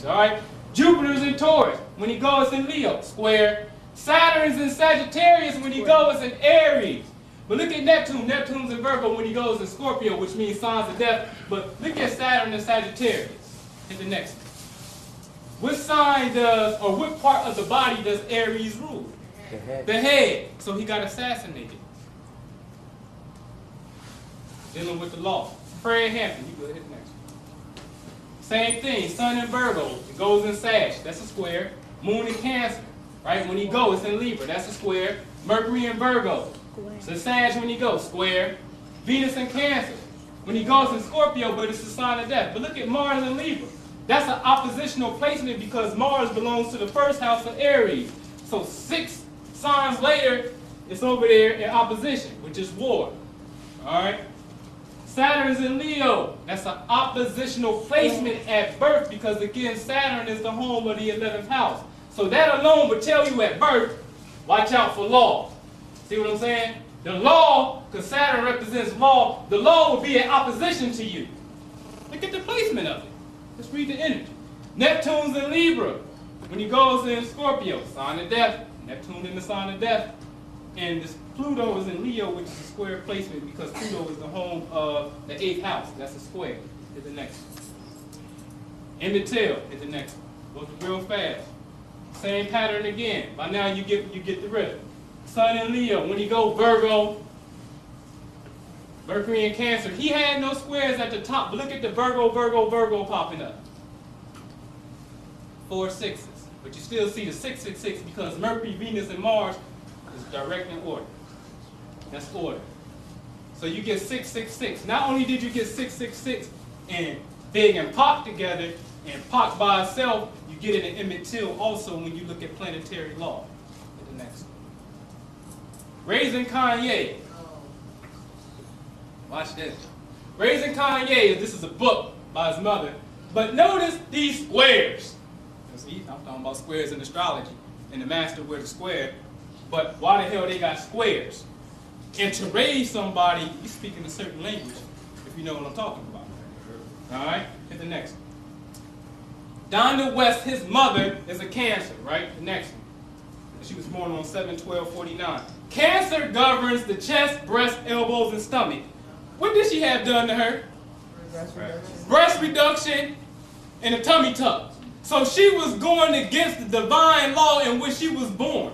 Aries, all right? Jupiter's in Taurus when he goes in Leo, square. Saturn's in Sagittarius when he goes in Aries. But look at Neptune. Neptune's in Virgo when he goes in Scorpio, which means signs of death. But look at Saturn in Sagittarius. Hit the next one. What sign does, or what part of the body does Aries rule? The head. The head. So he got assassinated. Dealing with the law. Fred Hampton, you go hit the next one. Same thing, Sun in Virgo, it goes in Sag, that's a square. Moon in Cancer, right? When he goes, it's in Libra, that's a square. Mercury in Virgo, so Sag when he goes, square. Venus in Cancer, when he goes in Scorpio, but it's a sign of death. But look at Mars in Libra. That's an oppositional placement because Mars belongs to the first house of Aries. So 6 signs later, it's over there in opposition, which is war. All right? Saturn's in Leo. That's an oppositional placement at birth because, again, Saturn is the home of the 11th house. So that alone would tell you at birth, watch out for law. See what I'm saying? The law, because Saturn represents law, the law will be in opposition to you. Look at the placement of it. Let's read the energy. Neptune's in Libra. When he goes in Scorpio, sign of death. Neptune in the sign of death. And this Pluto is in Leo, which is a square placement because Pluto is the home of the 8th house. That's a square. Hit the next one. In the tail, hit the next one. Goes real fast. Same pattern again. By now you get the rhythm. Sun in Leo. When he go Virgo, Mercury in Cancer. He had no squares at the top, but look at the Virgo popping up. 4 6s. But you still see the 666 because Mercury, Venus, and Mars is direct in order. That's order. So you get 666. Not only did you get 666 and Big and Pac together, and Pac by itself, you get it in Emmett Till also when you look at planetary law. Hit the next one. Raising Kanye. Watch this. Raising Kanye, this is a book by his mother. But notice these squares. See, I'm talking about squares in astrology. And the master wears a square. But why the hell they got squares? And to raise somebody, you speak in a certain language, if you know what I'm talking about. All right? Hit the next one. Donda West, his mother is a Cancer, right? The next one. She was born on 7/12/49. Cancer governs the chest, breast, elbows, and stomach. What did she have done to her? Breast reduction and a tummy tuck. So she was going against the divine law in which she was born.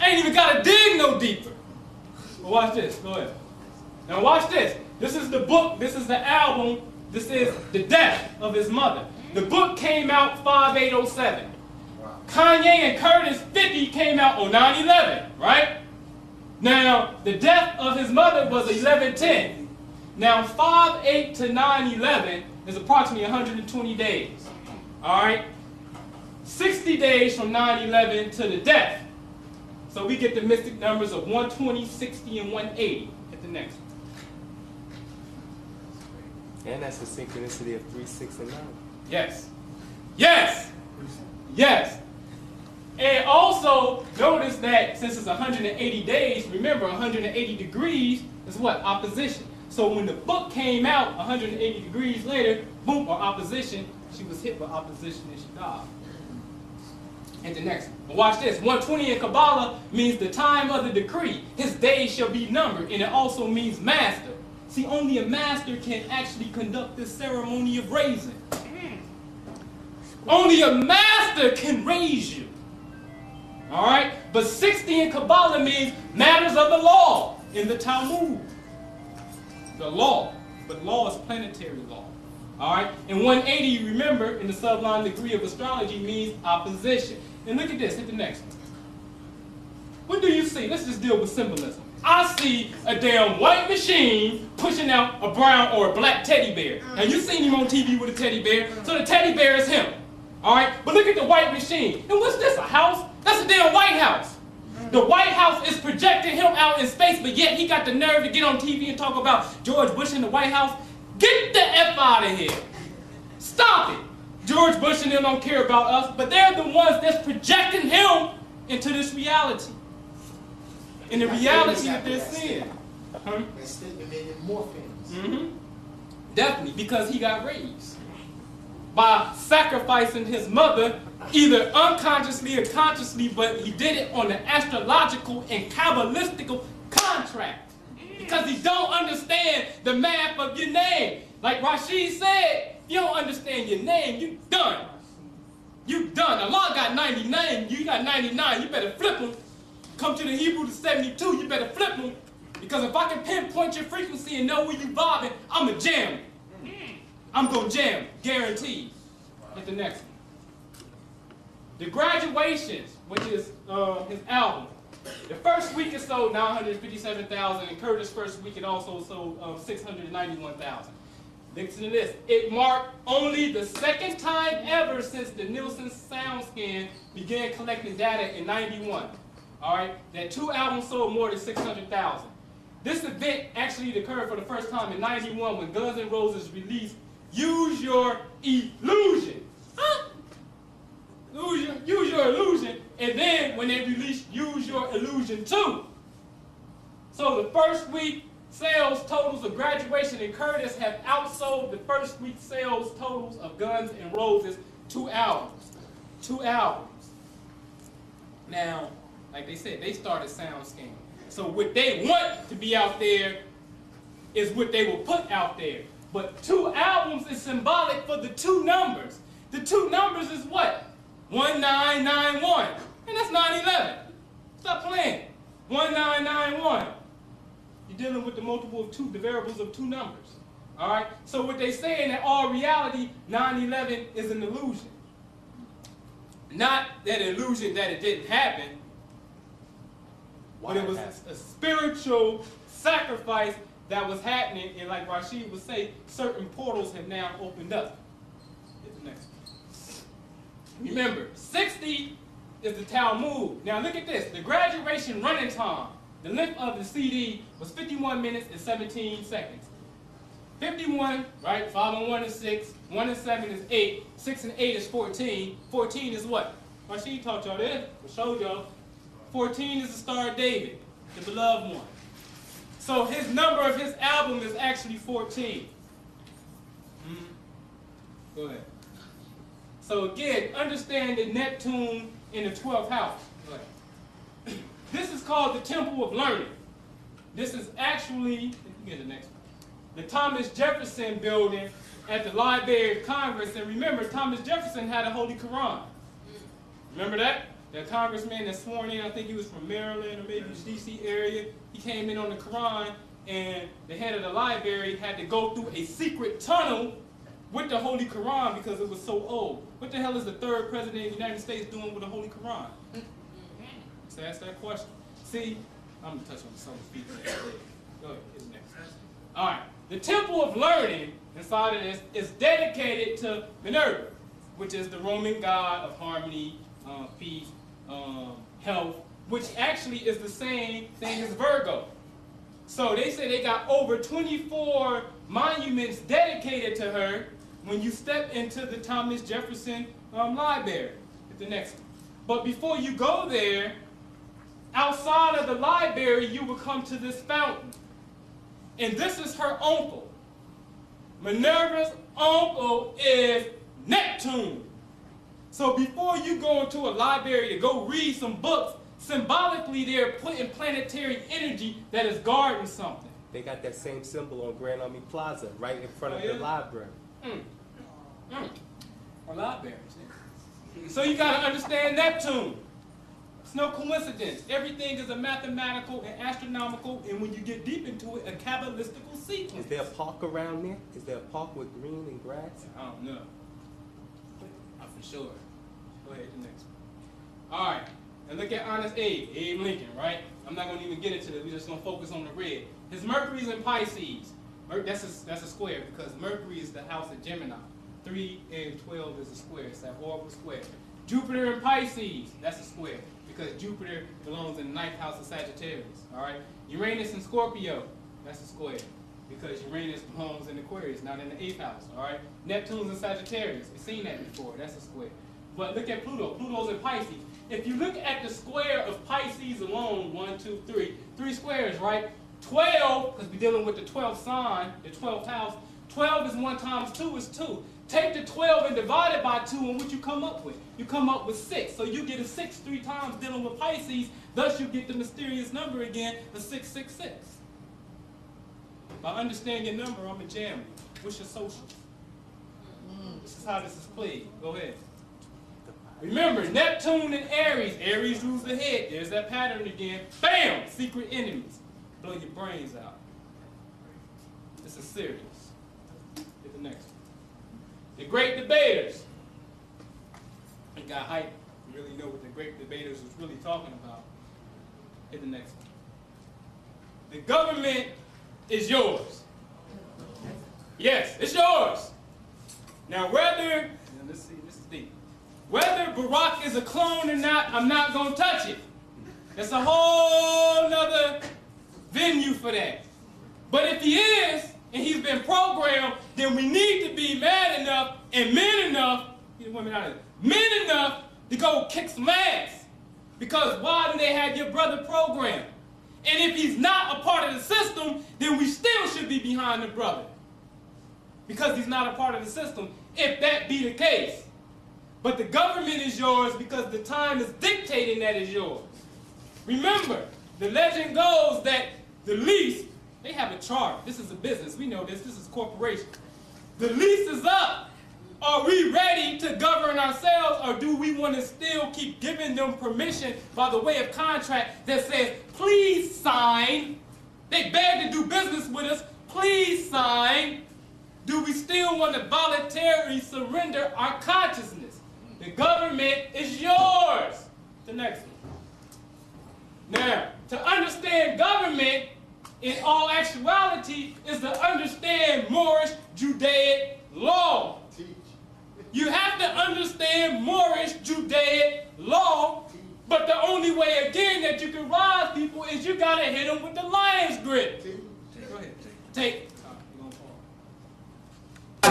Ain't even got to dig no deeper. But watch this. Go ahead. Now watch this. This is the book. This is the album. This is The Death of His Mother. The book came out 5807. Wow. Kanye and Curtis 50 came out on 9/11, right? Now, the death of his mother was 11/10. Now, 5/8 to 9/11 is approximately 120 days. All right? 60 days from 9/11 to the death. So we get the mystic numbers of 120, 60, and 180. Hit the next one. And that's the synchronicity of 3, 6, and 9. Yes. Yes. Yes. And also, notice that since it's 180 days, remember 180 degrees is what? Opposition. So when the book came out 180 degrees later, boom, or opposition, she was hit with opposition and she died. And the next one. But watch this. 120 in Kabbalah means the time of the decree. His days shall be numbered. And it also means master. See, only a master can actually conduct this ceremony of raising. Only a master can raise you. All right? But 60 in Kabbalah means matters of the law in the Talmud. The law. But law is planetary law. All right? And 180, remember, in the sublime degree of astrology means opposition. And look at this. Hit the next one. What do you see? Let's just deal with symbolism. I see a damn white machine pushing out a brown or a black teddy bear. And you've seen him on TV with a teddy bear, so the teddy bear is him. All right? But look at the white machine. And what's this, a house? That's a damn White House. The White House is projecting him out in space, but yet he got the nerve to get on TV and talk about George Bush in the White House. Get the F out of here. Stop it. George Bush and them don't care about us, but they're the ones that's projecting him into this reality. In the reality that they're seeing. They still made it more famous. Definitely, because he got raised. by sacrificing his mother, either unconsciously or consciously, but he did it on an astrological and Kabbalistical contract. Because he don't understand the math of your name. Like Rashid said, if you don't understand your name, you done. You done. Allah got 99, you got 99, you better flip them. Come to the Hebrew to 72, you better flip them. Because if I can pinpoint your frequency and know where you vibing, I'm going to jam. I'm going to jam, guaranteed. Hit the next one. The Graduations, which is his album. The first week it sold 957,000, and Curtis' first week it also sold 691,000. Listen to this. It marked only the second time ever since the Nielsen SoundScan began collecting data in 91. All right, that 2 albums sold more than 600,000. This event actually occurred for the first time in 91 when Guns N' Roses released Use Your Illusion. Huh? Use Your Illusion. And then when they released Use Your Illusion 2. So the first week sales totals of Graduation and Curtis have outsold the first week sales totals of Guns N' Roses 2 albums. 2 albums. Now, like they said, they started SoundScan. So what they want to be out there is what they will put out there. But 2 albums is symbolic for the 2 numbers. The 2 numbers is what? 1991. And that's 9/11. Stop playing. 1991. You're dealing with the multiple of 2, the variables of 2 numbers. All right? So what they say in all reality, 9/11 is an illusion. Not that illusion that it didn't happen, but it was a spiritual sacrifice that was happening, and like Rashid would say, certain portals have now opened up. Here's the next one. Remember, 60 is the Talmud. Now look at this. The Graduation running time, the length of the CD was 51 minutes and 17 seconds. 51, right? 5 and 1 is 6. 1 and 7 is 8. 6 and 8 is 14. 14 is what? Rashid taught y'all this. I showed y'all. 14 is the Star of David, the beloved one. So his number of his album is actually 14. Go ahead. So again, understand that Neptune in the 12th house. Go ahead. This is called the Temple of Learning. This is actually, get the next one, the Thomas Jefferson building at the Library of Congress. And remember, Thomas Jefferson had a Holy Quran. Remember that? The congressman that sworn in, I think he was from Maryland or maybe the D.C. area, he came in on the Quran, and the head of the library had to go through a secret tunnel with the Holy Quran because it was so old. What the hell is the 3rd president of the United States doing with the Holy Quran? Let's ask that question. See, I'm going to touch on some feet. Go ahead, here's the next. All right, the Temple of Learning inside of this is dedicated to Minerva, which is the Roman god of harmony, peace, health, which actually is the same thing as Virgo. So they say they got over 24 monuments dedicated to her when you step into the Thomas Jefferson Library. At the next one. But before you go there, outside of the library, you will come to this fountain. And this is her uncle. Minerva's uncle is Neptune. So before you go into a library to go read some books, symbolically they're putting planetary energy that is guarding something. They got that same symbol on Grand Army Plaza, right in front of the library. Or libraries. So you got to understand Neptune. It's no coincidence. Everything is a mathematical and astronomical, and when you get deep into it, a Kabbalistical sequence. Is there a park around there? Is there a park with green and grass? I don't know. For sure. Go ahead to the next one. All right. And look at Honest Abe Lincoln, right? I'm not going to even get into this. We're just going to focus on the red. His Mercury's in Pisces. That's a square because Mercury is the house of Gemini. 3 and 12 is a square. It's that orbital square. Jupiter in Pisces. That's a square because Jupiter belongs in the 9th house of Sagittarius. All right. Uranus in Scorpio. That's a square because Uranus belongs in Aquarius, not in the 8th house. All right. Neptune's in Sagittarius. We've seen that before. That's a square. But look at Pluto. Pluto's in Pisces. If you look at the square of Pisces alone, 1, 2, 3, 3 squares, right? 12, because we're dealing with the 12th sign, the 12th house. 12 is 1 times 2 is 2. Take the 12 and divide it by 2, and what you come up with? You come up with 6. So you get a 6 3 times dealing with Pisces. Thus you get the mysterious number again, the 666. By understanding your number, I'm a jam. What's your social? This is how this is played. Go ahead. Remember, Neptune and Aries. Aries rules the head. There's that pattern again. Bam! Secret enemies. Blow your brains out. This is serious. Get the next one. The great debaters. It got hype. You really know what the great debaters was really talking about. Hit the next one. The government is yours. Yes, it's yours. Now whether, let's see, this is deep. Whether Barack is a clone or not, I'm not going to touch it. That's a whole nother venue for that. But if he is, and he's been programmed, then we need to be mad enough and men enough, men enough to go kick some ass. Because why do they have your brother programmed? And if he's not a part of the system, then we still should be behind the brother. Because he's not a part of the system, if that be the case. But the government is yours because the time is dictating that it's yours. Remember, the legend goes that the lease, they have a chart. This is a business. We know this. This is corporation. The lease is up. Are we ready to govern ourselves, or do we want to still keep giving them permission by the way of contract that says, please sign? They beg to do business with us. Please sign. Do we still want to voluntarily surrender our consciousness? The government is yours. The next one. Now, to understand government, in all actuality, is to understand Moorish Judaic law. You have to understand Moorish Judaic law, but the only way, again, that you can rise people is you got to hit them with the lion's grip. Go ahead. Take.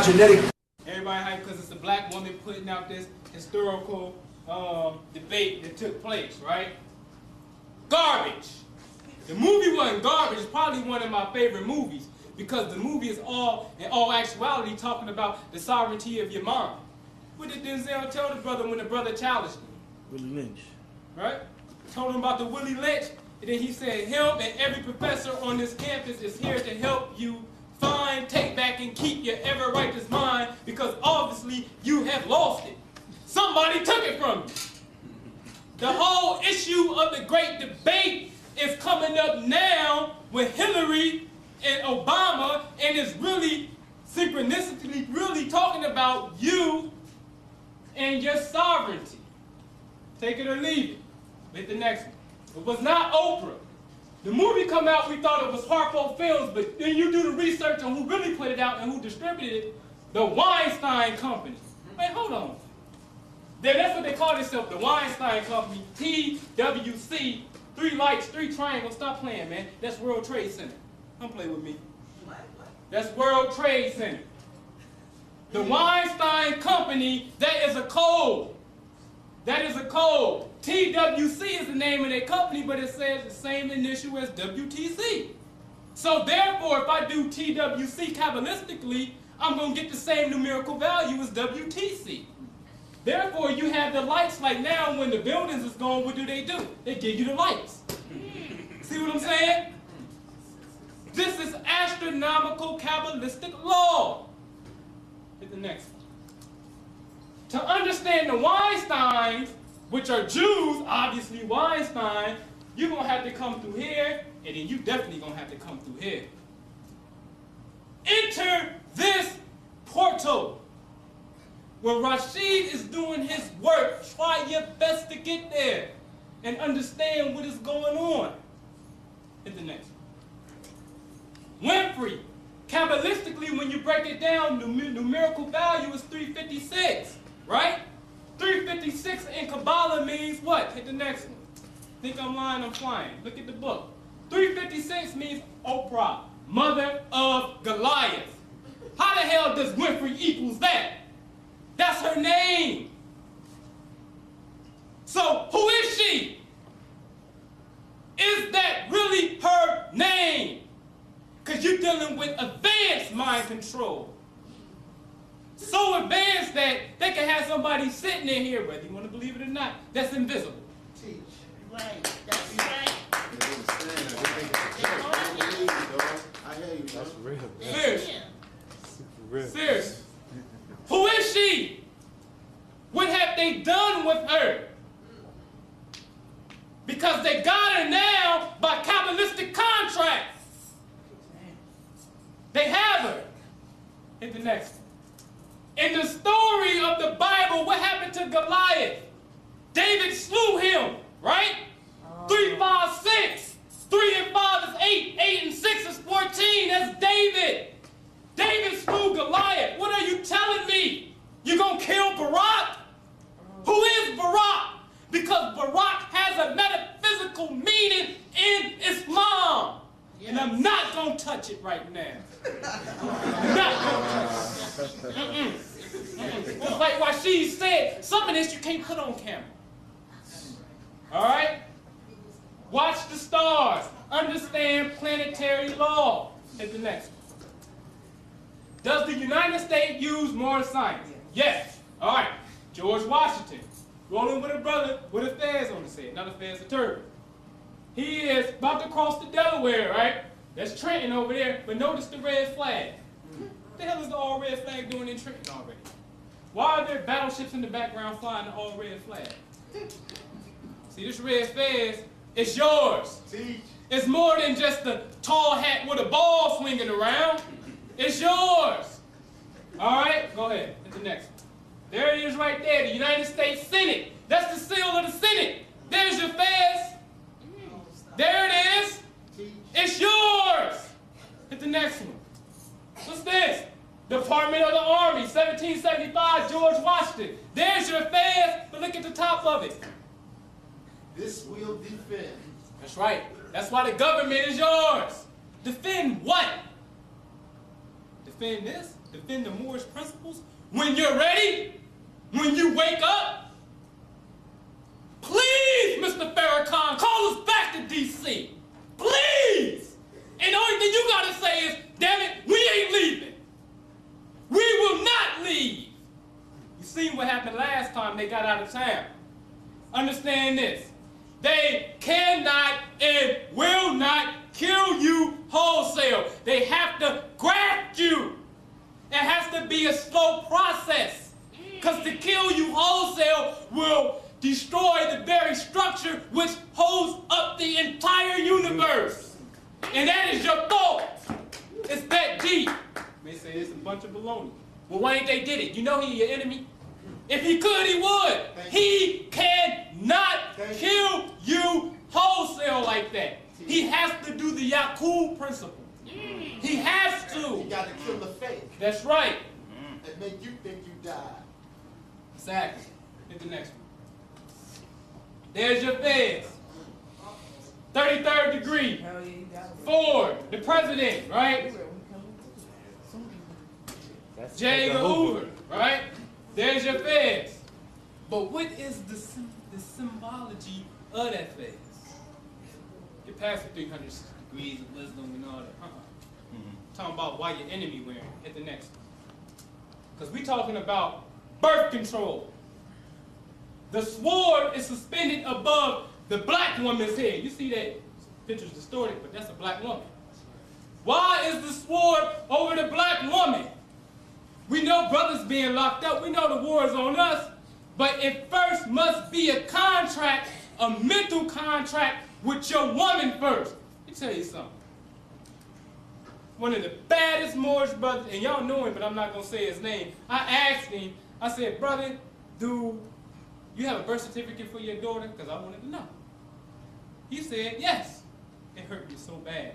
Genetic. Everybody hyped because it's a black woman putting out this historical debate that took place, right? Garbage. The movie wasn't garbage. It's probably one of my favorite movies because the movie is all, in all actuality, talking about the sovereignty of your mind. What did Denzel tell the brother when the brother challenged him? Willie Lynch. Right? Told him about the Willie Lynch, and then he said, him and every professor on this campus is here to help you find, take back, and keep your ever-righteous mind because obviously you have lost it. Somebody took it from you. The whole issue of the great debate is coming up now with Hillary and Obama, and it's really synchronistically really talking about you and your sovereignty. Take it or leave it. Hit the next one. It was not Oprah. The movie come out, we thought it was Harpo Films, but then you do the research on who really put it out and who distributed it, the Weinstein Company. Wait, hold on. That's what they call themselves, the Weinstein Company, TWC, 3 lights, 3 triangles. Stop playing, man. That's World Trade Center. Don't play with me. That's World Trade Center. The Weinstein Company, that is a code. That is a code. TWC is the name of their company, but it says the same initial as WTC. So therefore, if I do TWC Kabbalistically, I'm going to get the same numerical value as WTC. Therefore, you have the lights like now when the buildings is gone, what do? They give you the lights. See what I'm saying? This is astronomical Kabbalistic law. Hit the next one. To understand the Weinsteins, which are Jews, obviously Weinstein, you're going to have to come through here, and then you definitely going to have to come through here. Enter this portal. When Rashid is doing his work, try your best to get there and understand what is going on. Hit the next one. Winfrey. Kabbalistically, when you break it down, the numerical value is 356, right? 356 in Kabbalah means what? Hit the next one. Think I'm lying, I'm flying. Look at the book. 356 means Oprah, mother of Goliath. How the hell does Winfrey equals that? That's her name. So who is she? Is that really her name? Because you're dealing with advanced mind control. understands that they can have somebody sitting in here, whether you want to believe it or not, that's invisible. Teach. Right. That's right. I hear you. That's real. Seriously. Super real. Seriously. Who is she? What have they done with her? Because they got her now by Kabbalistic contracts. They have her. Hit the next one. In the story of the Bible, what happened to Goliath? David slew him, right? 3, 5, 6. 3 and 5 is 8. 8 and 6 is 14. That's David. David slew Goliath. What are you telling me? You're going to kill Barak? Who is Barak? Because Barak has a metaphysical meaning in Islam. Yes. And I'm not going to touch it right now. Not going to touch it. Like Rashid said, some of this you can't put on camera. All right? Watch the stars. Understand planetary law. Hit the next one. Does the United States use more science? Yes. All right. George Washington. Rolling with a brother with a fez on his head. Not a fez, a turban. He is about to cross the Delaware, right? That's Trenton over there. But notice the red flag. What the hell is the all-red flag doing in Trenton already? Why are there battleships in the background flying the all-red flag? See, this red fez, it's yours. It's more than just a tall hat with a ball swinging around. It's yours. All right? Go ahead. Hit the next one. There it is right there, the United States Senate. That's the seal of the Senate. There's your fez. There it is. It's yours. Hit the next one. What's this? Department of the Army, 1775, George Washington. There's your fez, but look at the top of it. This will defend. That's right. That's why the government is yours. Defend what? Defend this? Defend the Moorish principles? When you're ready? When you wake up? Please, Mr. Farrakhan, call us back to D.C. Please! And the only thing you gotta say is, damn it, we ain't leaving. We will not leave. You seen what happened last time they got out of town. Understand this. They cannot and will not kill you wholesale. They have to graft you. It has to be a slow process. Because to kill you wholesale will destroy the very structure which holds up the entire universe. And that is your fault. It's that deep. You may say it's a bunch of baloney. Well, why ain't they did it? You know he your enemy. If he could, he would. He cannot kill you wholesale like that. He has to do the Yaqub principle. He has to. You got to kill the fake. That's right. And make you think you died. Exactly. Hit the next one. There's your feds. 33rd degree. Ford, the president, right? J. Edgar Hoover, right? There's your feds. But what is the symbology of that feds? Get past the 300 degrees of wisdom and all that. Talking about why your enemy wearing. Hit the next one. Because we talking about birth control. The sword is suspended above the black woman's head. You see that picture's distorted, but that's a black woman. Why is the sword over the black woman? We know brothers being locked up. We know the war is on us. But it first must be a contract, a mental contract with your woman first. Let me tell you something. One of the baddest Moorish brothers, and y'all know him, but I'm not going to say his name. I asked him, I said, brother, do you have a birth certificate for your daughter? Because I wanted to know. He said, yes. It hurt me so bad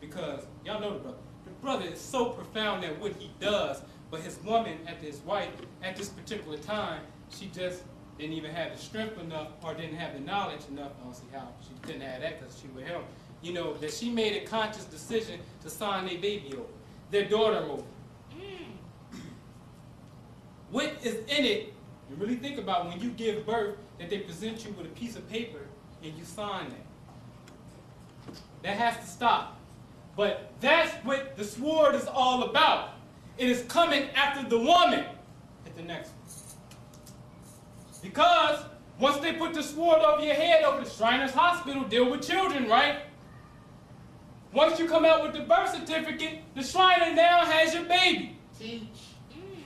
because y'all know the brother. The brother is so profound at what he does, but his woman, his wife, at this particular time, she just didn't even have the strength enough or didn't have the knowledge enough. I don't see how she didn't have that because she with him. You know, that she made a conscious decision to sign their baby over, their daughter over. What is in it, you really think about when you give birth, that they present you with a piece of paper and you sign that. That has to stop. But that's what the sword is all about. It is coming after the woman. Hit Hit the next one. Because once they put the sword over your head over the Shriners Hospital, deal with children, right? Once you come out with the birth certificate, the Shriner now has your baby. Teach.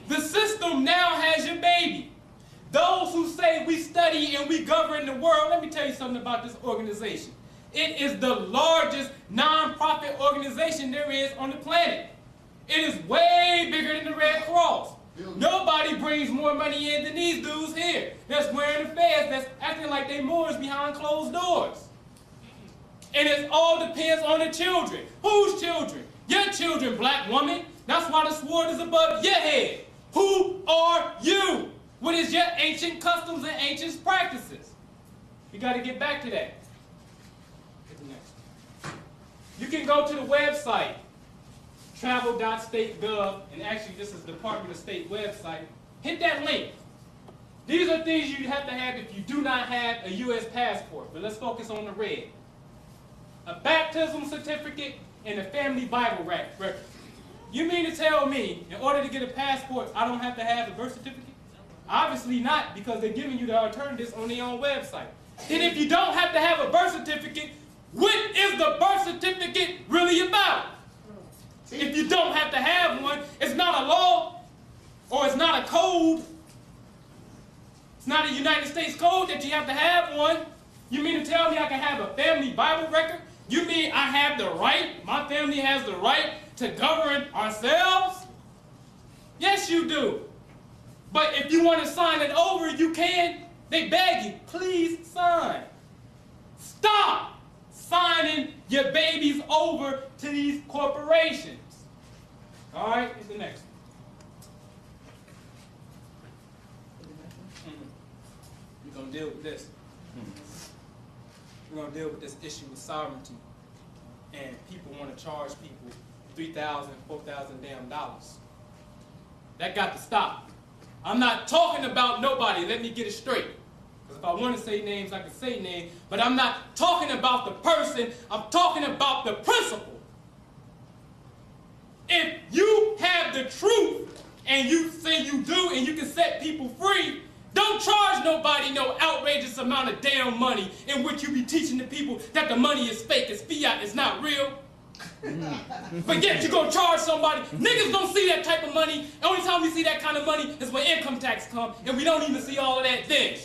The system now has your baby. Those who say we study and we govern the world, let me tell you something about this organization. It is the largest non-profit organization there is on the planet. It is way bigger than the Red Cross. Nobody brings more money in than these dudes here. That's wearing the fez, that's acting like they Moors behind closed doors. And it all depends on the children. Whose children? Your children, black woman. That's why the sword is above your head. Who are you? What is your ancient customs and ancient practices? You got to get back to that. Hit the next. You can go to the website, travel.state.gov, and actually this is the Department of State website. Hit that link. These are things you have to have if you do not have a U.S. passport. But let's focus on the red. A baptism certificate and a family Bible record. You mean to tell me, in order to get a passport, I don't have to have a birth certificate? Obviously not, because they're giving you the alternatives on their own website. Then if you don't have to have a birth certificate, what is the birth certificate really about? If you don't have to have one, it's not a law, or it's not a code. It's not a United States code that you have to have one. You mean to tell me I can have a family Bible record? You mean I have the right, my family has the right to govern ourselves? Yes, you do. But if you want to sign it over, you can. They beg you, please sign. Stop signing your babies over to these corporations. All right, here's the next one. We're going to deal with this. We're going to deal with this issue with sovereignty. And people want to charge people $3,000, $4,000 damn dollars. That got to stop. I'm not talking about nobody. Let me get it straight. Because if I want to say names, I can say names. But I'm not talking about the person. I'm talking about the principle. If you have the truth and you say you do and you can set people free, don't charge nobody no outrageous amount of damn money in which you be teaching the people that the money is fake, it's fiat, it's not real. But yet you're going to charge somebody. Niggas don't see that type of money. The only time we see that kind of money is when income tax comes, and we don't even see all of that then.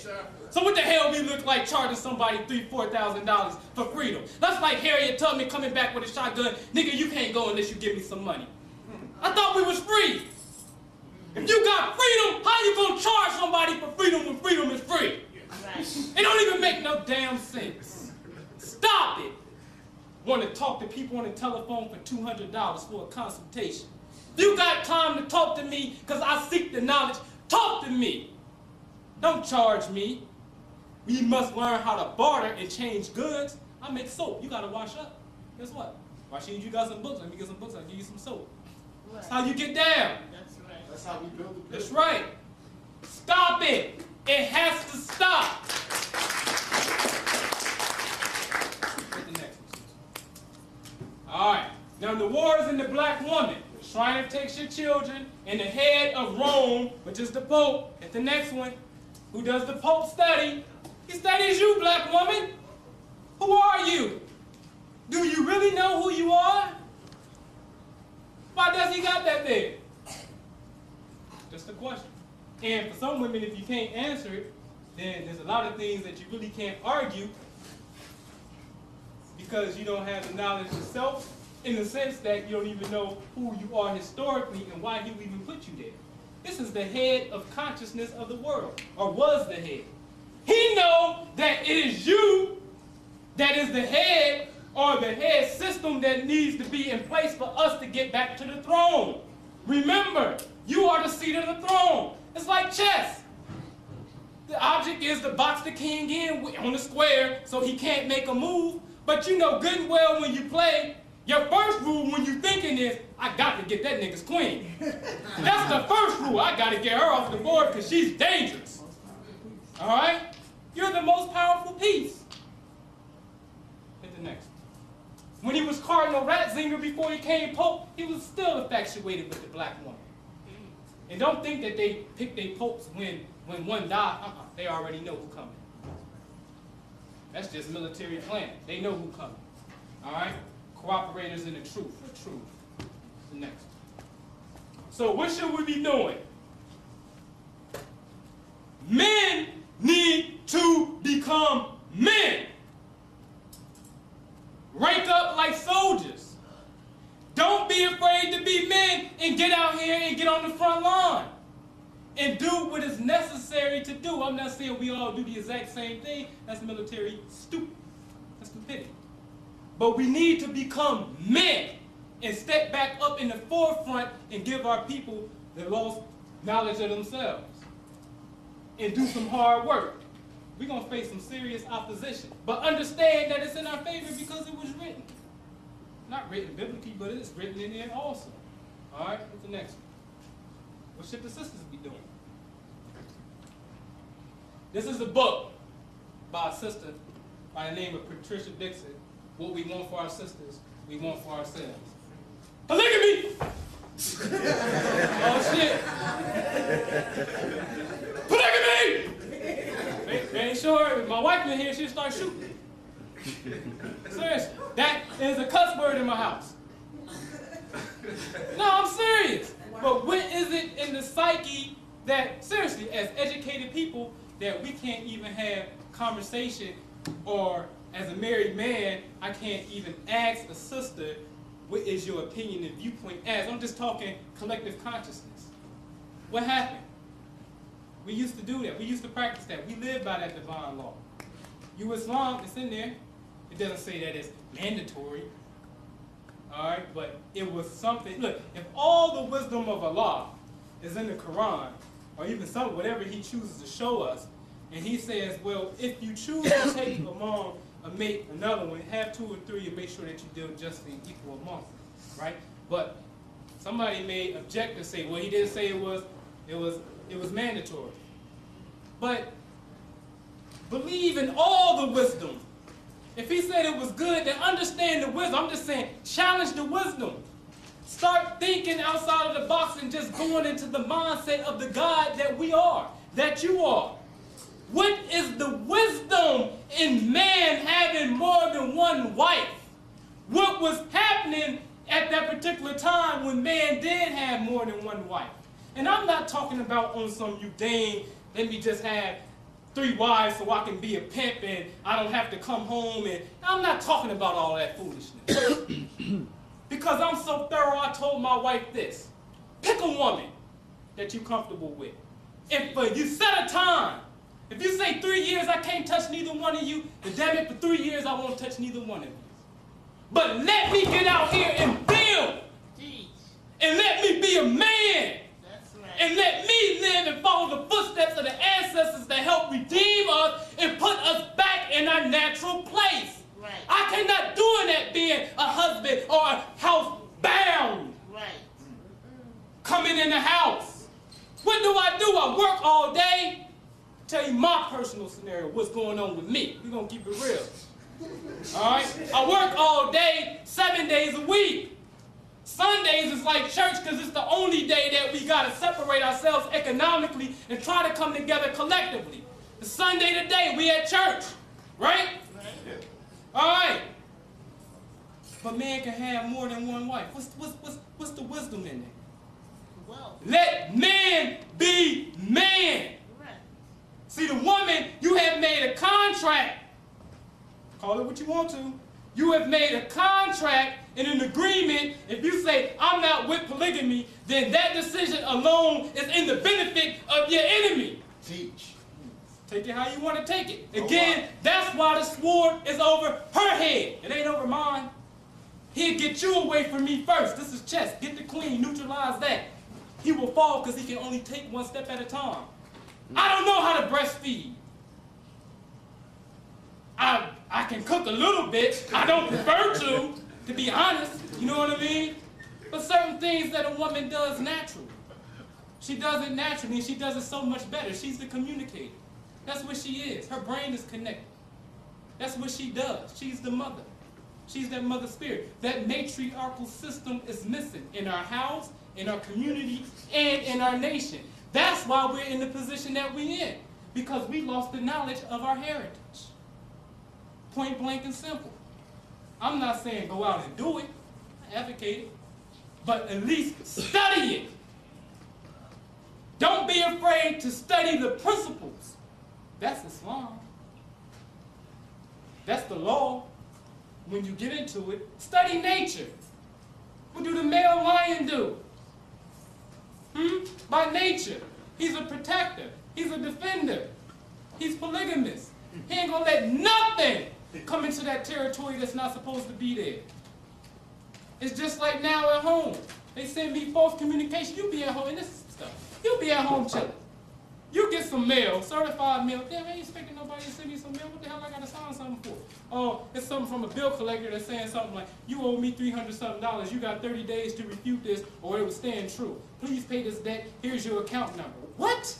So what the hell we look like charging somebody $3,000, $4,000 for freedom? That's like Harriet Tubman coming back with a shotgun. Nigga, you can't go unless you give me some money. I thought we was free. If you got freedom, how you gonna charge somebody for freedom when freedom is free? It don't even make no damn sense. Stop it. Want to talk to people on the telephone for $200 for a consultation. If you got time to talk to me because I seek the knowledge, talk to me. Don't charge me. We must learn how to barter and change goods. I make soap. You got to wash up. Guess what? Rashid, you got some books. Let me get some books. I'll give you some soap. That's how you get down. That's right. That's how we build the That's right. Stop it. It has to stop. Get the next one. All right. Now the wars in the black woman. The Shriner takes your children, and the head of Rome, which is the Pope, at the next one, who does the Pope study. He studies you, black woman. Who are you? Do you really know who you are? Why does he got that there? Just a question. And for some women, if you can't answer it, then there's a lot of things that you really can't argue because you don't have the knowledge yourself, in the sense that you don't even know who you are historically and why he even put you there. This is the head of consciousness of the world, or was the head. He knows that it is you that is the head, or the head system that needs to be in place for us to get back to the throne. Remember, you are the seat of the throne. It's like chess. The object is to box the king in on the square so he can't make a move. But you know good and well when you play, your first rule when you thinking is, I got to get that nigga's queen. That's the first rule. I got to get her off the board because she's dangerous. All right? You're the most powerful piece. Hit the next. When he was Cardinal Ratzinger before he came Pope, he was still infatuated with the black woman. And don't think that they pick their popes when one died. They already know who coming. That's just military planning. They know who coming. All right? Cooperators in the truth. The truth. The next. So what should we be doing? Men need to become men. Rank up like soldiers. Don't be afraid to be men and get out here and get on the front line. And do what is necessary to do. I'm not saying we all do the exact same thing. That's military stupid. That's stupidity. But we need to become men and step back up in the forefront and give our people the lost knowledge of themselves. And do some hard work. We're going to face some serious opposition. But understand that it's in our favor because it was written. Not written biblically, but it's written in there also. All right, what's the next one? What should the sisters be doing? This is a book by a sister by the name of Patricia Dixon. What we want for our sisters, we want for ourselves. Polygamy! Oh, shit. Polygamy! They ain't sure. If my wife in here, she'll start shooting. Seriously. That is a cuss word in my house. No, I'm serious. But what is it in the psyche that, seriously, as educated people, that we can't even have conversation, or as a married man, I can't even ask a sister, what is your opinion and viewpoint as? I'm just talking collective consciousness. What happened? We used to do that. We used to practice that. We live by that divine law. You Islam, it's in there. It doesn't say that it's mandatory. All right, but it was something. Look, if all the wisdom of Allah is in the Quran, or even whatever He chooses to show us, and He says, well, if you choose to take along a mate, another one, have 2 or 3, and make sure that you deal justly and equal among them, right? But somebody may object and say, well, He didn't say it was mandatory. But believe in all the wisdom. If He said it was good, then understand the wisdom. I'm just saying, challenge the wisdom. Start thinking outside of the box and just going into the mindset of the God that we are, that you are. What is the wisdom in man having more than one wife? What was happening at that particular time when man did have more than one wife? And I'm not talking about on some you dang, let me just have 3 wives so I can be a pimp and I don't have to come home. And I'm not talking about all that foolishness. Because I'm so thorough, I told my wife this. Pick a woman that you're comfortable with. If you set a time, if you say 3 years I can't touch neither one of you, then damn it, for 3 years I won't touch neither one of you. But let me get out here and build. And let me be a man. And let me live and follow the footsteps of the ancestors that helped redeem us and put us back in our natural place. Right. I cannot do that being a husband or a house bound. Right. Coming in the house. What do? I work all day. Tell you my personal scenario, what's going on with me. We're going to keep it real. All right? I work all day, 7 days a week. Sundays is like church because it's the only day that we got to separate ourselves economically and try to come together collectively. The Sunday today, we at church, right? All right. But man can have more than one wife. What's the wisdom in there? Well, Let man be man. right. See, the woman, you have made a contract. Call it what you want to. You have made a contract and an agreement. If you say, I'm not with polygamy, then that decision alone is in the benefit of your enemy. Teach. Take it how you want to take it. Again, that's why the sword is over her head. It ain't over mine. He'll get you away from me first. This is chess. Get the queen, neutralize that. He will fall because he can only take 1 step at a time. I don't know how to breastfeed. I can cook a little bit. I don't prefer to be honest. You know what I mean? But certain things that a woman does naturally. She does it naturally, and she does it so much better. She's the communicator. That's what she is. Her brain is connected. That's what she does. She's the mother. She's that mother spirit. That matriarchal system is missing in our house in our community, and in our nation. That's why we're in the position that we're in, because we lost the knowledge of our heritage. Point blank and simple. I'm not saying go out and do it, I advocate it, but at least study it. Don't be afraid to study the principles. That's Islam. That's the law. When you get into it, study nature. What do the male lion do? By nature, he's a protector. He's a defender. He's polygamous. He ain't gonna let nothing come into that territory that's not supposed to be there. It's just like now at home. They send me false communication. You be at home, and this stuff. You be at home chilling. You get some mail, certified mail. Damn, I ain't expecting nobody to send me some mail. What the hell I gotta sign something for? Oh, it's something from a bill collector that's saying something like, you owe me $300-something. You got 30 days to refute this or it will stand true. Please pay this debt. Here's your account number. What?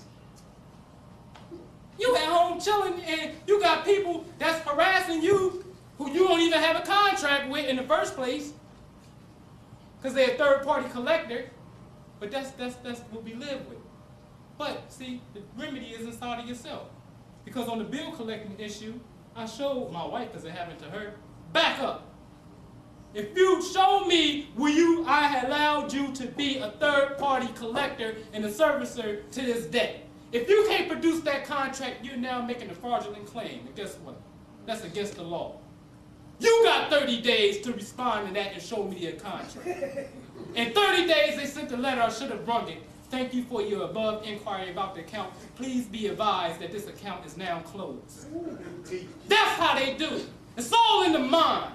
You at home chilling and you got people that's harassing you who you don't even have a contract with in the first place because they're a third-party collector. But that's what we live with. But see, the remedy is inside of yourself. Because on the bill collecting issue, I showed my wife, because it happened to her, back up. If you show me where I had allowed you to be a third-party collector and a servicer to this day, if you can't produce that contract, you're now making a fraudulent claim. And guess what? That's against the law. You got 30 days to respond to that and show me the contract. In 30 days, they sent the letter, I should have rung it. Thank you for your above inquiry about the account. Please be advised that this account is now closed. That's how they do it. It's all in the mind.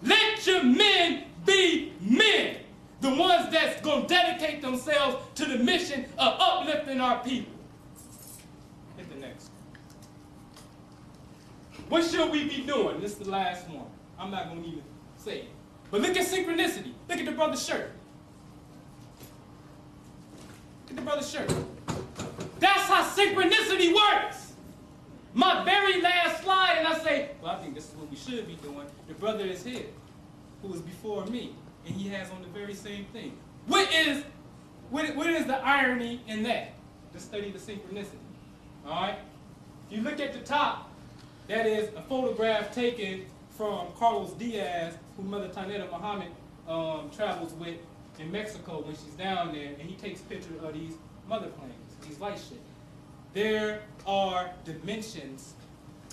Let your men be men. The ones that's going to dedicate themselves to the mission of uplifting our people. Hit the next. What should we be doing? This is the last one. I'm not going to even say it. But look at synchronicity. Look at the brother's shirt. Look at the brother's shirt. That's how synchronicity works. My very last slide, and I say, well, I think this is what we should be doing. The brother is here, who was before me, and he has on the very same thing. What is the irony in that? Just study the synchronicity. All right? If you look at the top, that is a photograph taken from Carlos Diaz, who Mother Taneta Muhammad travels with in Mexico when she's down there, and he takes pictures of these mother planes, these light ships. There are dimensions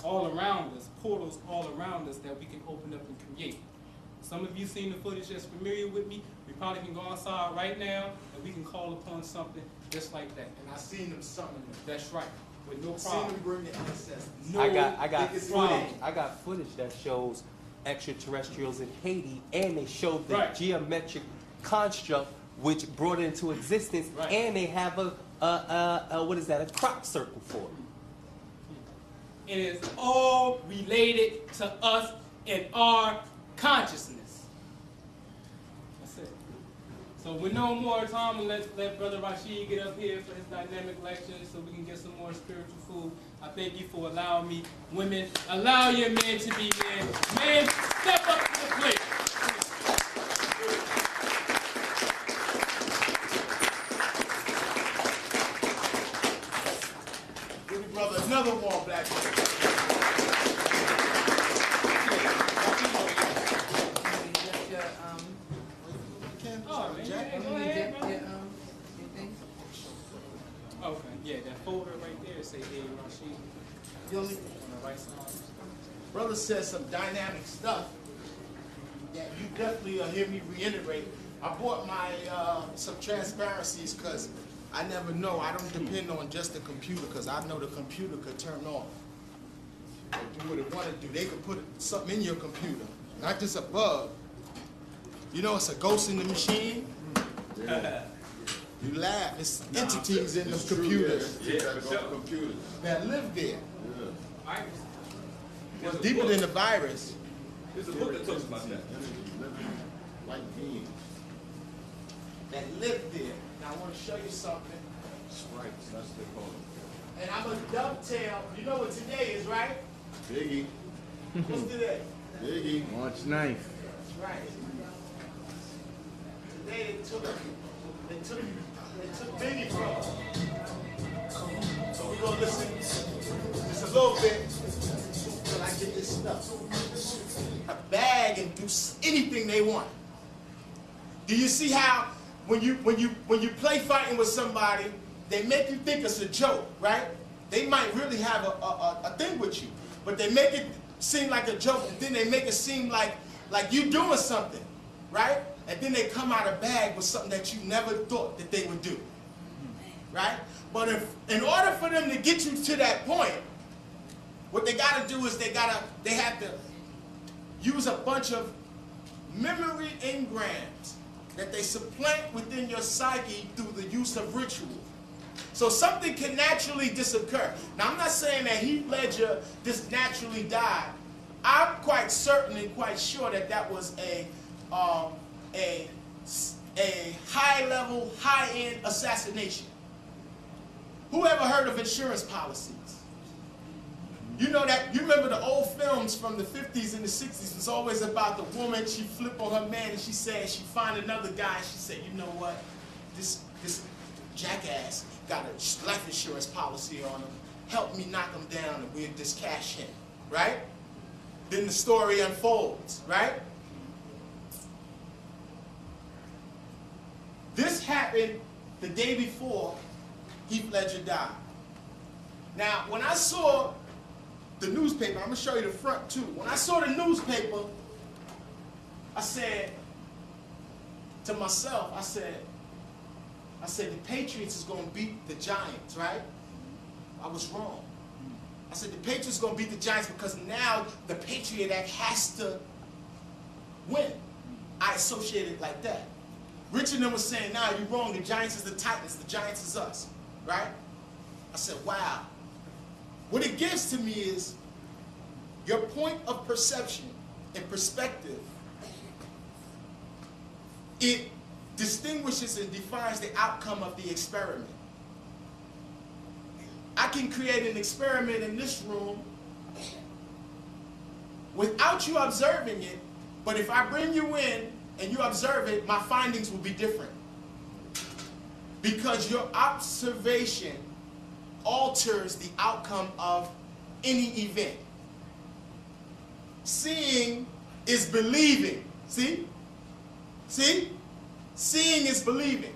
all around us, portals all around us that we can open up and create. Some of you seen the footage that's familiar with me. We probably can go outside right now and we can call upon something just like that. And I seen them summon them. That's right. With no I seen problem. them bring the ancestors. No I got problem. footage. I got footage that shows extraterrestrials in Haiti, and they showed the Right. geometric construct which brought it into existence, Right. and they have a what is that? A crop circle for it. It is all related to us and our consciousness. That's it. So with no more time, and let Brother Rashid get up here for his dynamic lecture so we can get some more spiritual food. I thank you for allowing me. Women, allow your men to be men. Men, step up to the plate. Give me, brother, another wall black man. Oh, man, yeah, go ahead, brother. Okay, yeah, that folder right there say Hey Rashid Feel me? on the right side. Brother said some dynamic stuff that you definitely will hear me reiterate. I bought my some transparencies because I never know. I don't depend on just the computer because I know the computer could turn off. Or do what it want to do. They could put something in your computer, not just a bug. You know, it's a ghost in the machine. Yeah. You laugh. It's entities in the computers Computers. that live there. Yeah. It's deeper than the virus. There's a book that talks about that. Like beings that live there. Now I want to show you something. Sprites, that's what they call it. And I'm going to dovetail. You know what today is, right? Biggie. What's today? Biggie. March 9th. That's right. day they took Biggie from him. So we're gonna listen just a little bit till I get this stuff. A bag and do anything they want. Do you see how when you play fighting with somebody, they make you think it's a joke, right? They might really have a thing with you, but they make it seem like a joke, and then they make it seem like you doing something, right? And then they come out of bag with something that you never thought that they would do, right? But in order for them to get you to that point, what they got to do is they have to use a bunch of memory engrams that they supplant within your psyche through the use of ritual. So something can naturally disoccur. Now, I'm not saying that Heath Ledger just naturally died. I'm quite certain and quite sure that that was a high-level, high-end assassination. Who ever heard of insurance policies? You know that, you remember the old films from the 50s and the 60s, it's always about the woman, she flip on her man and she said, she find another guy, and she said, you know what, this jackass got a life insurance policy on him, help me knock him down and we'll just cash him, right? Then the story unfolds, right? This happened the day before Heath Ledger died. Now, when I saw the newspaper, I'm going to show you the front too. When I saw the newspaper, I said to myself, I said the Patriots is going to beat the Giants, right? I was wrong. I said the Patriots are going to beat the Giants because now the Patriot Act has to win. I associate it like that. Richard and them was saying, nah, you're wrong. The Giants is the Titans. The Giants is us, right? I said, wow. What it gives to me is your point of perception and perspective. It distinguishes and defines the outcome of the experiment. I can create an experiment in this room without you observing it, but if I bring you in and you observe it, my findings will be different. Because your observation alters the outcome of any event. Seeing is believing. See? See? Seeing is believing.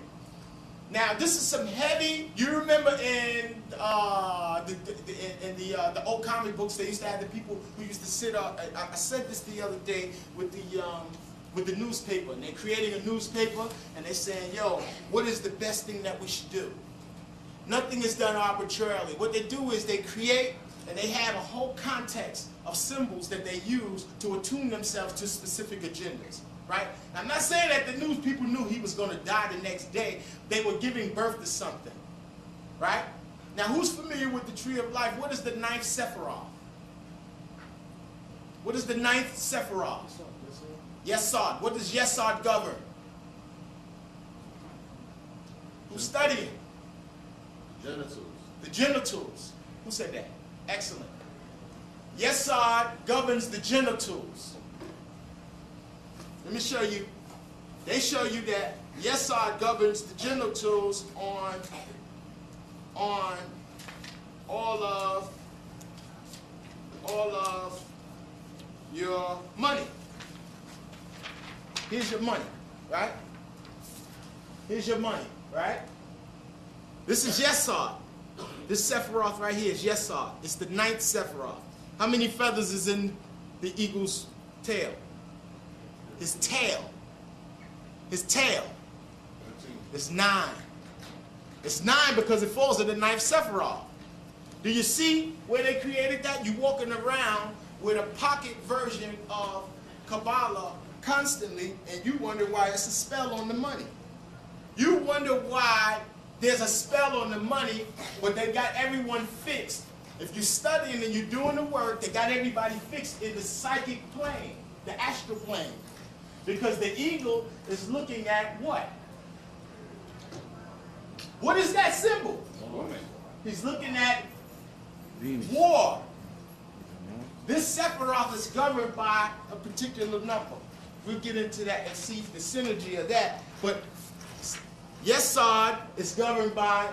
Now, this is some heavy. You remember in the old comic books, they used to have the people who used to sit up. I said this the other day with the newspaper, and they're creating a newspaper, and they're saying, "Yo, what is the best thing that we should do?" Nothing is done arbitrarily. What they do is they create, and they have a whole context of symbols that they use to attune themselves to specific agendas. Right? Now, I'm not saying that the news people knew he was going to die the next day. They were giving birth to something. Right? Now, who's familiar with the tree of life? What is the ninth Sephiroth? What is the ninth Sephiroth? Yesod. What does Yesod govern? Who's studying? Genitals. The genitals. Who said that? Excellent. Yesod governs the genitals. Let me show you. They show you that Yesod governs the genitals on all of your money. Here's your money, right? Here's your money, right? This is Yesod. This Sephiroth right here is Yesod. It's the ninth Sephiroth. How many feathers is in the eagle's tail? His tail. His tail. It's 9. It's 9 because it falls in the ninth Sephiroth. Do you see where they created that? You walking around with a pocket version of Kabbalah constantly, and you wonder why it's a spell on the money. You wonder why there's a spell on the money, but they got everyone fixed. If you're studying and you're doing the work, they got everybody fixed in the psychic plane, the astral plane. Because the eagle is looking at what? What is that symbol? He's looking at war. This Sephiroth is governed by a particular number. We'll get into that and see the synergy of that. But Yesod is governed by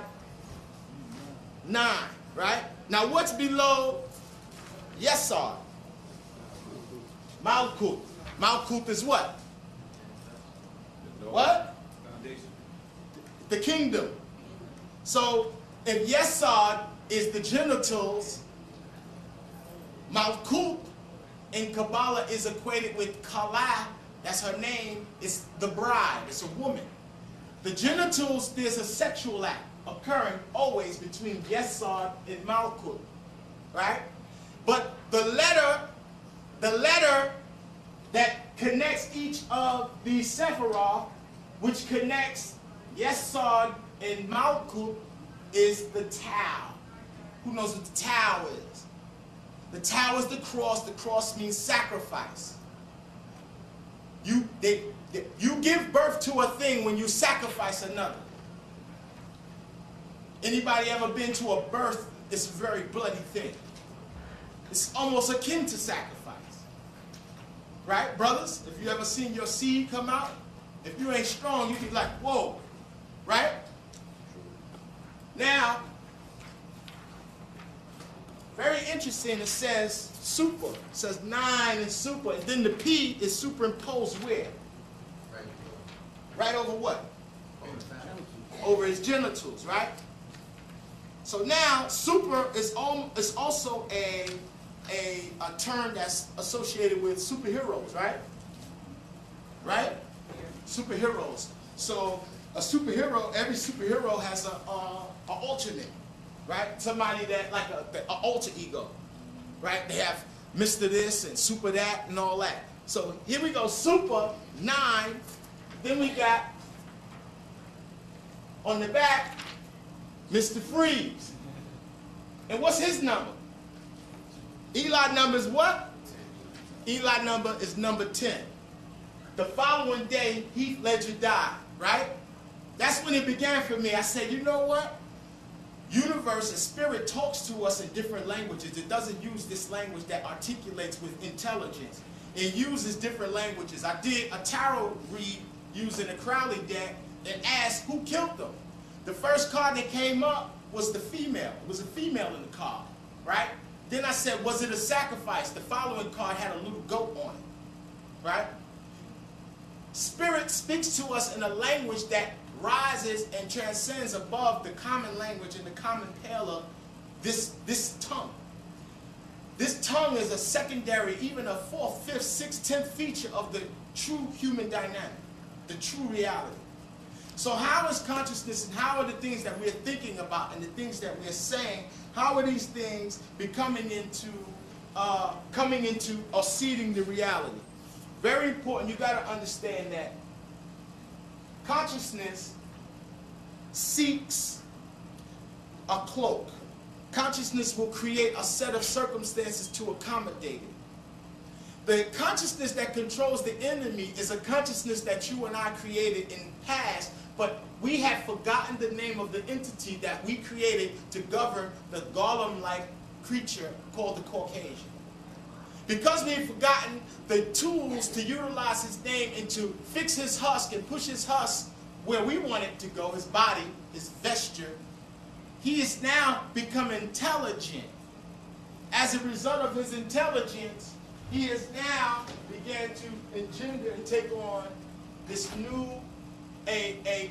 9, right? Now what's below Yesod? Malkut. Malkut is what? What? The kingdom. So if Yesod is the genitals, Malkut in Kabbalah is equated with Kala, that's her name, is the bride, it's a woman. The genitals, there's a sexual act occurring always between Yesod and Malkut, right? But the letter that connects each of these Sephiroth, which connects Yesod and Malkut, is the Tau. Who knows what the Tau is? The Tau is the cross. The cross means sacrifice. You give birth to a thing when you sacrifice another. Anybody ever been to a birth? It's a very bloody thing. It's almost akin to sacrifice. Right, brothers? If you ever seen your seed come out, if you ain't strong, you can be like, whoa. Right? Now, very interesting, it says super. It says 9 and super. And then the P is superimposed where? Right over what? Over his genitals, right? So now, super is also a term that's associated with superheroes, right? Right? Superheroes. So a superhero, every superhero has an alternate, right? Somebody that, like an alter ego, right? They have Mr. This and Super that and all that. So here we go, Super, 9. Then we got, on the back, Mr. Freeze. And what's his number? Eli number is what? Eli number is number 10. The following day, Heath Ledger died, right? That's when it began for me. I said, you know what? Universe and spirit talks to us in different languages. It doesn't use this language that articulates with intelligence. It uses different languages. I did a tarot read using a Crowley deck and asked who killed them. The first card that came up was the female. It was a female in the card, right? Then I said, was it a sacrifice? The following card had a little goat on it, right? Spirit speaks to us in a language that rises and transcends above the common language and the common pale of this tongue. This tongue is a secondary, even a 4th, 5th, 6th, 10th feature of the true human dynamic, the true reality. So how is consciousness and how are the things that we're thinking about and the things that we're saying, how are these things becoming into, or seeding the reality? Very important, you got to understand that consciousness seeks a cloak. Consciousness will create a set of circumstances to accommodate it. The consciousness that controls the enemy is a consciousness that you and I created in the past, but we have forgotten the name of the entity that we created to govern the golem-like creature called the Caucasian. Because we've forgotten the tools to utilize his name and to fix his husk and push his husk where we want it to go, his body, his vesture, he is now become intelligent. As a result of his intelligence, he has now began to engender and take on this new a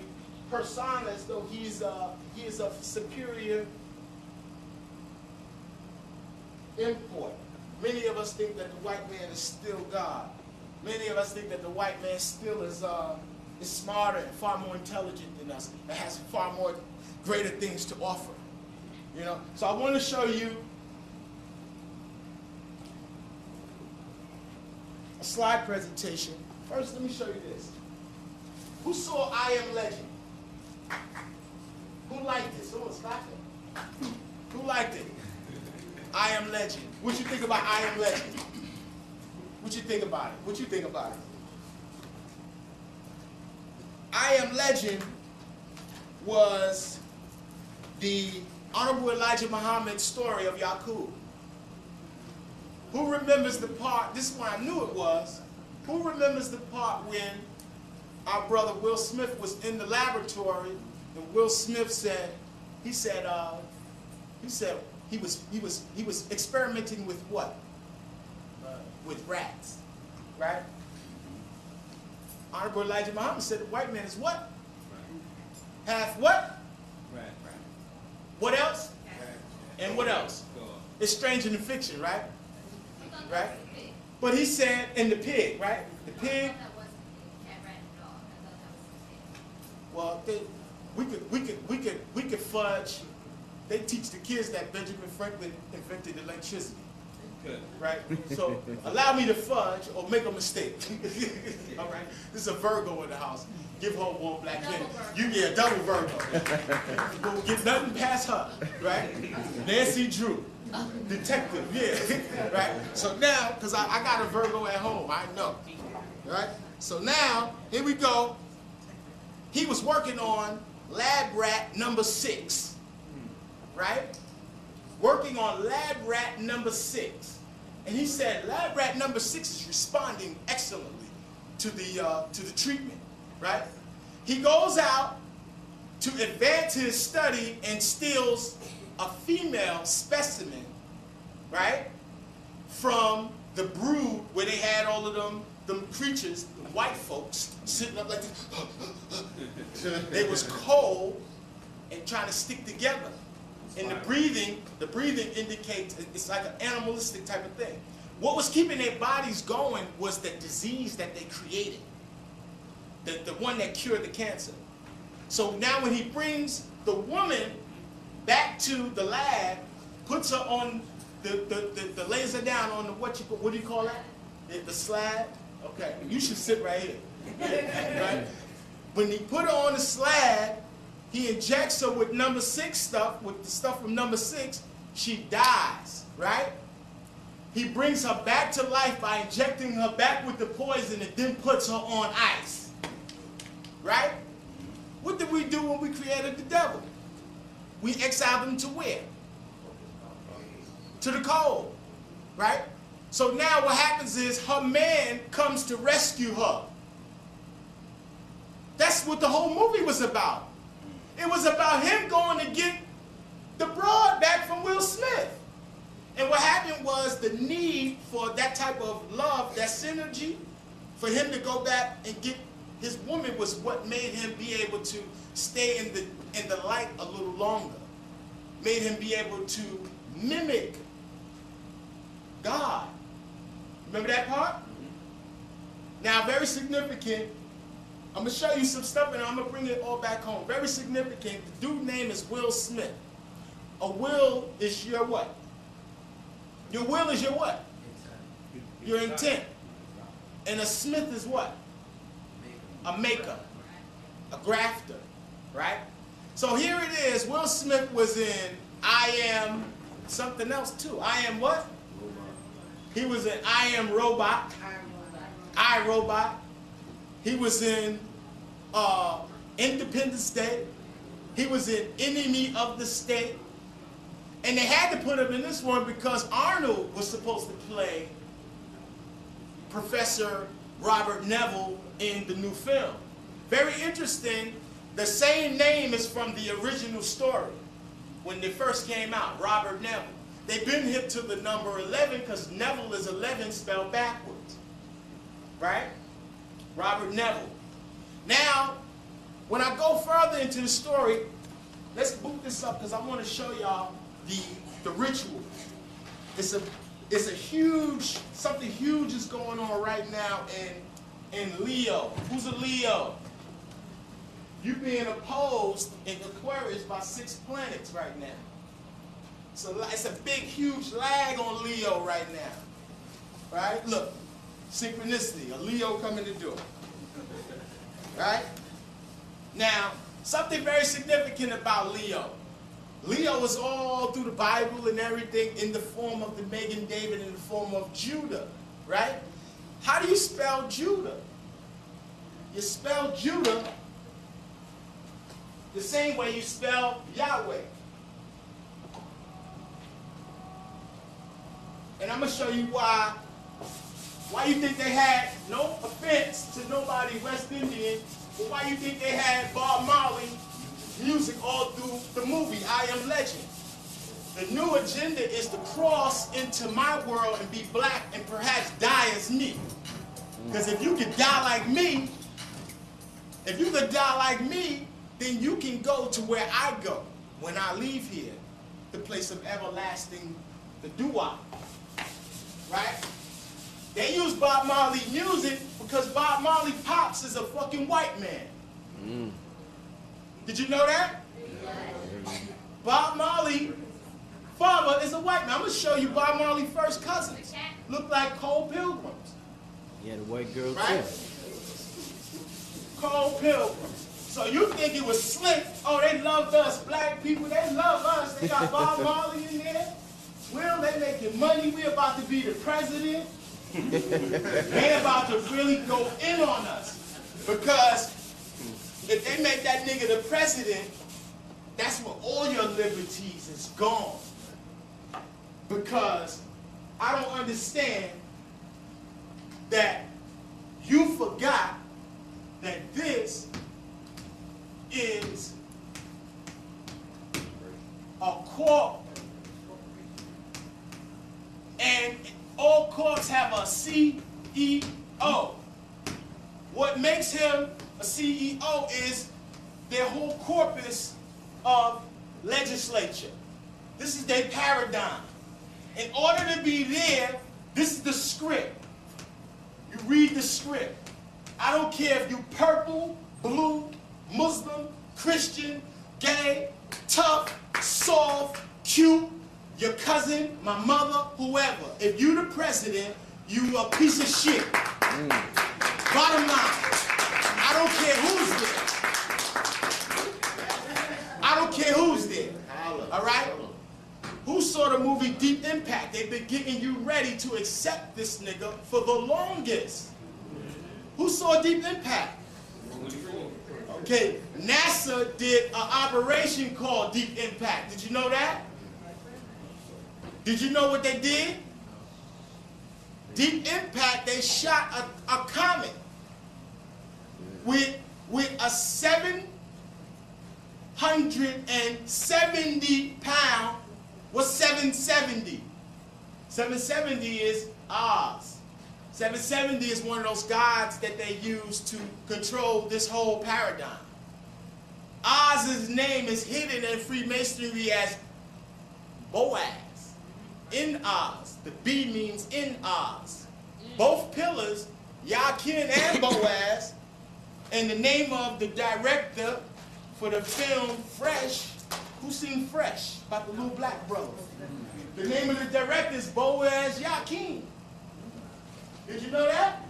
persona as though he is a superior import. Many of us think that the white man is still God. Many of us think that the white man still is smarter and far more intelligent than us and has far more greater things to offer. You know? So I want to show you a slide presentation. First, let me show you this. Who saw I Am Legend? Who liked it? Someone stop it. Who liked it? I Am Legend. What you think about I Am Legend? What you think about it? What you think about it? I Am Legend was the Honorable Elijah Muhammad's story of Yaqub. Who remembers the part, this is when I knew it was, who remembers the part when our brother Will Smith was in the laboratory, and Will Smith said, he was experimenting with what? With rats, right? Honorable Elijah Muhammad said the white man is what? Half what? Right. What else? And what else? It's stranger than fiction, right? Right? But he said in the pig, right? The pig. Well, we could fudge. They teach the kids that Benjamin Franklin invented electricity. Good. Right? So allow me to fudge or make a mistake. All right? This is a Virgo in the house. Give her one black man. You get a double Virgo. Won't get nothing past her. Right? Nancy Drew. Detective, yeah. Right? So now, because I got a Virgo at home, I know. Right? So now, here we go. He was working on lab rat number 6. Right? Working on lab rat number 6. And he said lab rat number 6 is responding excellently to the treatment, right? He goes out to advance his study and steals a female specimen, right? From the brood where they had all of them creatures, the white folks, sitting up like this. They was cold and trying to stick together. And the breathing indicates it's like an animalistic type of thing. What was keeping their bodies going was the disease that they created, the one that cured the cancer. So now when he brings the woman back to the lab, puts her on the laser down on the what do you call that? The slab. Okay, you should sit right here. Right? When he put her on the slab, he injects her with number 6 stuff, with the stuff from number 6, she dies, right? He brings her back to life by injecting her back with the poison and then puts her on ice, right? What did we do when we created the devil? We exiled him to where? To the cold, right? So now what happens is her man comes to rescue her. That's what the whole movie was about. It was about him going to get the broad back from Will Smith. And what happened was the need for that type of love, that synergy, for him to go back and get his woman was what made him be able to stay in the light a little longer. Made him be able to mimic God. Remember that part? Now, very significant. I'm going to show you some stuff and I'm going to bring it all back home. Very significant. The dude's name is Will Smith. A will is your what? Your will is your what? Your intent. And a smith is what? A maker. A grafter. Right? So here it is. Will Smith was in I Am something else too. I Am what? He was in I Am Robot. I, Robot. He was in Independence Day. He was in Enemy of the State. And they had to put him in this one because Arnold was supposed to play Professor Robert Neville in the new film. Very interesting. The same name is from the original story when they first came out, Robert Neville. They've been hip to the number 11 because Neville is 11 spelled backwards. Right? Robert Neville. Now, when I go further into the story, let's boot this up because I want to show y'all the ritual. It's a huge, something huge is going on right now in Leo. Who's a Leo? You're being opposed in Aquarius by 6 planets right now. So it's a big, huge lag on Leo right now. Right? Look, synchronicity, a Leo coming to do it. Right? Now, something very significant about Leo. Leo is all through the Bible and everything in the form of the Megan David in the form of Judah. Right? How do you spell Judah? You spell Judah the same way you spell Yahweh. And I'm going to show you why Why you think they had, no offense to nobody West Indian, but why you think they had Bob Marley music all through the movie I Am Legend? The new agenda is to cross into my world and be black and perhaps die as me. Because if you could die like me, then you can go to where I go when I leave here, the place of everlasting, the doo-wop, right? They use Bob Marley music because Bob Marley pops is a fucking white man. Did you know that? Bob Marley father is a white man. I'm going to show you Bob Marley's first cousins. Look like Cole Pilgrims. Yeah, the white girl right? too. Cole Pilgrims. So you think it was slick? Oh, they loved us, black people. They love us. They got Bob Marley in there. Well, they making money. We about to be the president. They about to really go in on us. Because if they make that nigga the president, that's where all your liberties is gone. Because I don't understand that you forgot that this is a court, and all courts have a CEO. What makes him a CEO is their whole corpus of legislature. This is their paradigm. In order to be there, this is the script. You read the script. I don't care if you purple, blue, Muslim, Christian, gay, tough, soft, cute, your cousin, my mother, whoever. If you the president, you a piece of shit. Bottom line, I don't care who's there. I don't care who's there. All right? Who saw the movie Deep Impact? They've been getting you ready to accept this nigga for the longest. Who saw Deep Impact? Okay, NASA did an operation called Deep Impact. Did you know that? Did you know what they did? Deep Impact, they shot a comet with a 770 pound. What's 770? 770 is Oz. 770 is one of those gods that they use to control this whole paradigm. Oz's name is hidden in Freemasonry as Boaz. In Oz. The B means in Oz. Both pillars, Yakin and Boaz, and the name of the director for the film Fresh. Who seen Fresh? About the little black brother. The name of the director is Boaz Yakin. Did you know that?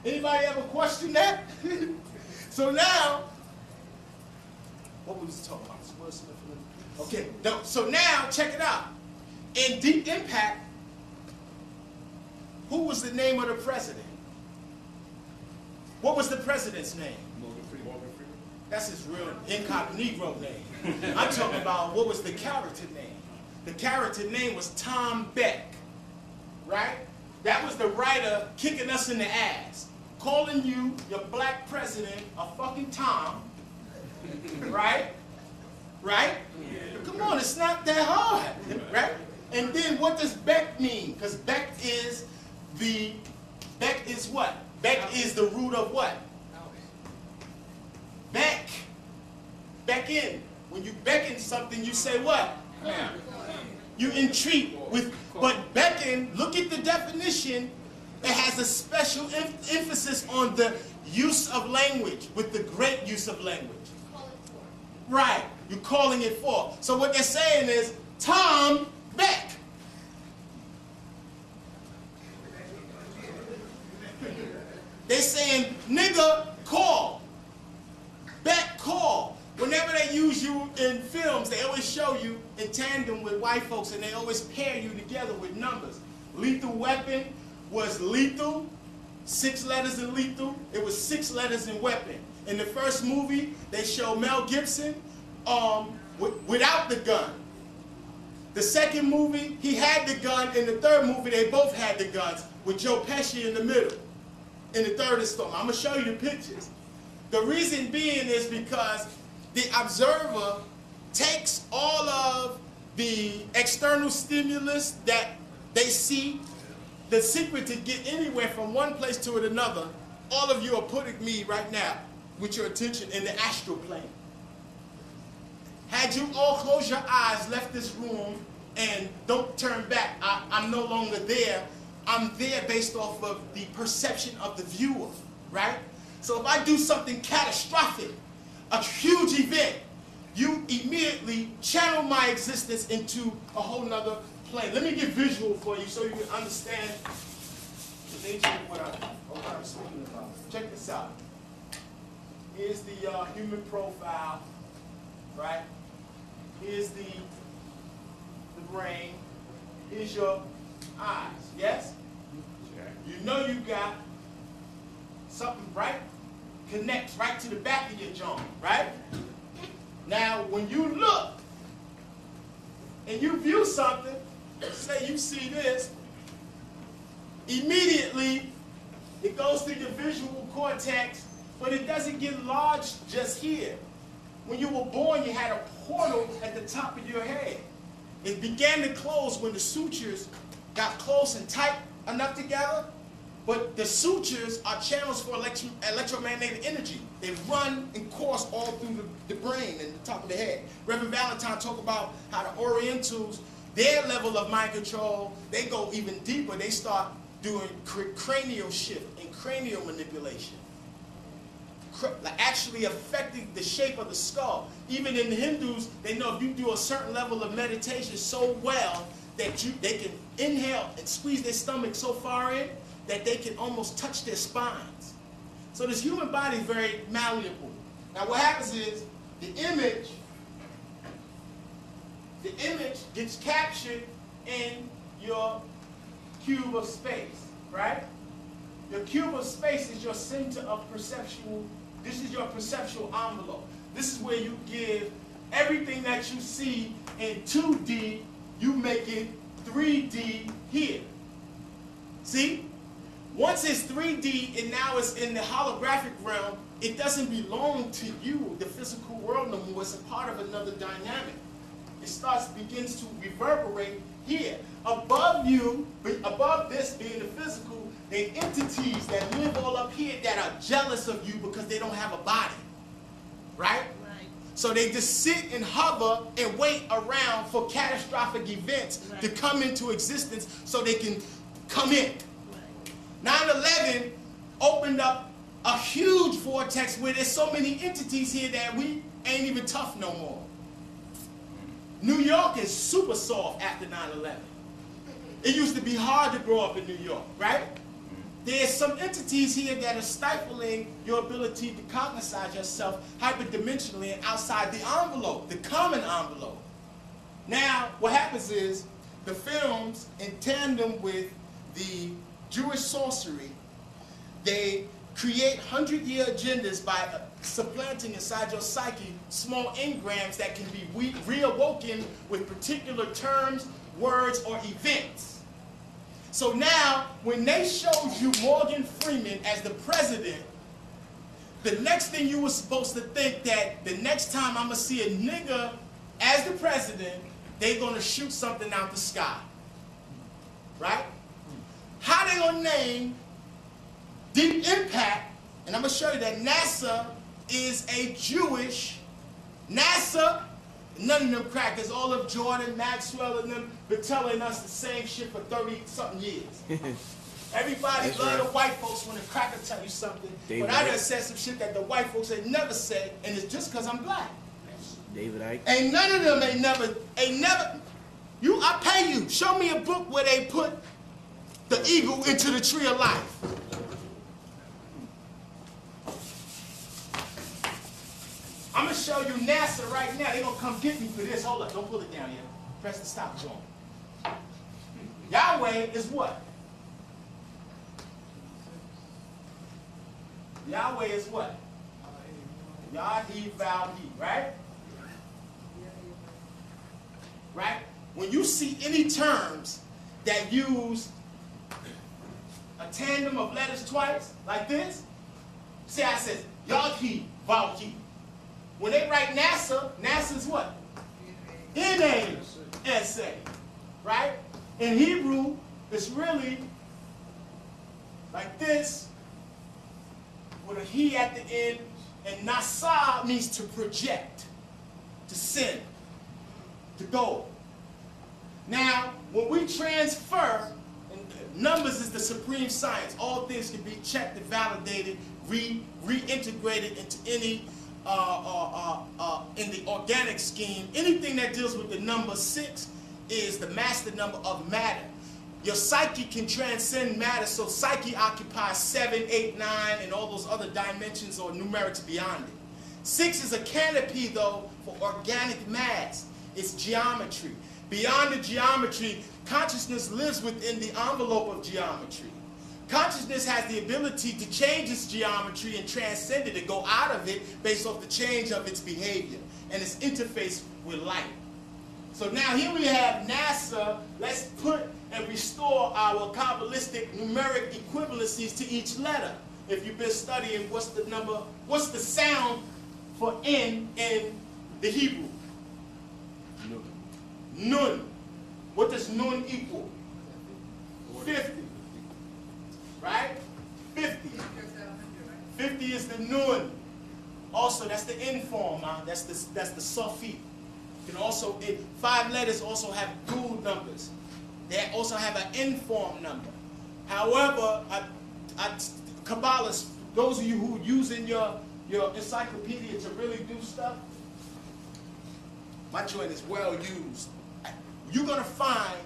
Anybody ever question that? So now, what was we talking about? Okay, so now check it out. In Deep Impact, who was the name of the president? What was the president's name? Morgan Freeman. That's his real incognito name. I'm talking about what was the character name. The character name was Tom Beck, right? That was the writer kicking us in the ass, calling you, your black president, a fucking Tom, right? Right? Come on, it's not that hard, right? And then what does Beck mean? Because Beck is what? Beck is the root of what? Beck. Beck in. When you beckon something, you say what? You entreat with, but beckon, look at the definition, it has a special emphasis on the use of language, with the great use of language. Right, you're calling it forth. So what they're saying is, Tom Beck. They're saying, nigga, call. Beck, call. Whenever they use you in films, they always show you in tandem with white folks, and they always pair you together with numbers. Lethal Weapon was lethal, 6 letters in lethal. It was 6 letters in weapon. In the first movie, they show Mel Gibson without the gun. The second movie, he had the gun. In the third movie, they both had the guns, with Joe Pesci in the middle. In the third installment, I'm gonna show you the pictures. The reason being is because the observer takes all of the external stimulus that they see. The secret to get anywhere from one place to another, all of you are putting me right now with your attention in the astral plane. Had you all closed your eyes, left this room, and don't turn back, I'm no longer there. I'm there based off of the perception of the viewer, right? So if I do something catastrophic, a huge event, you immediately channel my existence into a whole nother plane. Let me get visual for you so you can understand the nature of what I'm speaking about. Check this out. Here's the human profile, right? Here's the brain. Here's your eyes, yes? You know you got something right, connects right to the back of your jaw, right? Now, when you look and you view something, say you see this, immediately it goes to your visual cortex, but it doesn't get lodged just here. When you were born, you had a portal at the top of your head. It began to close when the sutures got close and tight enough together, but the sutures are channels for electromagnetic energy. They run and course all through the brain and the top of the head. Reverend Valentine talked about how the Orientals, their level of mind control, they go even deeper. They start doing cranial shift and cranial manipulation, actually affecting the shape of the skull. Even in the Hindus, they know if you do a certain level of meditation so well that they can inhale and squeeze their stomach so far in that they can almost touch their spines. So this human body is very malleable. Now what happens is the image gets captured in your cube of space, right? Your cube of space is your center of perceptual. This is your perceptual envelope. This is where you give everything that you see in 2D, you make it 3D here. See? Once it's 3D and now it's in the holographic realm, it doesn't belong to you, the physical world, no more. It's a part of another dynamic. It begins to reverberate here. Above you, above this being the physical, there are entities that live all up here that are jealous of you because they don't have a body. Right? So they just sit and hover and wait around for catastrophic events to come into existence so they can come in. 9/11 opened up a huge vortex where there's so many entities here that we ain't even tough no more. New York is super soft after 9/11. It used to be hard to grow up in New York, right? There's some entities here that are stifling your ability to cognize yourself hyperdimensionally and outside the envelope, the common envelope. Now, what happens is the films, in tandem with the Jewish sorcery, they create 100-year agendas by supplanting inside your psyche small engrams that can be reawoken with particular terms, words, or events. So now, when they showed you Morgan Freeman as the president, the next thing you were supposed to think that the next time I'm going to see a nigga as the president, they're going to shoot something out the sky. Right? How they going to name Deep Impact, and I'm going to show you that NASA is a Jewish NASA. None of them crackers, all of Jordan, Maxwell, and them been telling us the same shit for 30-something years. Everybody love the white folks when the cracker tell you something, but I done said some shit that the white folks ain't never said, and it's just because I'm black. David Icke. Ain't none of them ain't never, I pay you. Show me a book where they put the eagle into the tree of life. I'm going to show you NASA right now. They're going to come get me for this. Hold up. Don't pull it down yet. Press the stop joint. Yahweh is what? Yahweh is what? Yah-he, Val-he, right? Right? when you see any terms that use a tandem of letters twice, like this, see how it says Yaki, Valki. When they write NASA, NASA's what? N-A-S-A, right? In Hebrew, it's really like this, with a he at the end, and nasa means to project, to send, to go. Now, when we transfer, and numbers is the supreme science. All things can be checked and validated, reintegrated into any, in the organic scheme. Anything that deals with the number 6 is the master number of matter. Your psyche can transcend matter, so psyche occupies 7, 8, 9, and all those other dimensions or numerics beyond it. 6 is a canopy, though, for organic mass. It's geometry. Beyond the geometry, consciousness lives within the envelope of geometry. Consciousness has the ability to change its geometry and transcend it, and go out of it based off the change of its behavior and its interface with light. So now here we have NASA. Let's put and restore our Kabbalistic numeric equivalencies to each letter. If you've been studying, what's the sound for N in the Hebrew? Nun. Nun. What does Nun equal? 50. Right? 50. 50 is the Nun. Also, that's the N form. That's the Sofi. Can also, 5 letters also have dual numbers. They also have an N-form number. However, Kabbalists, those of you who are using your encyclopedia to really do stuff, my joint is well used. You're going to find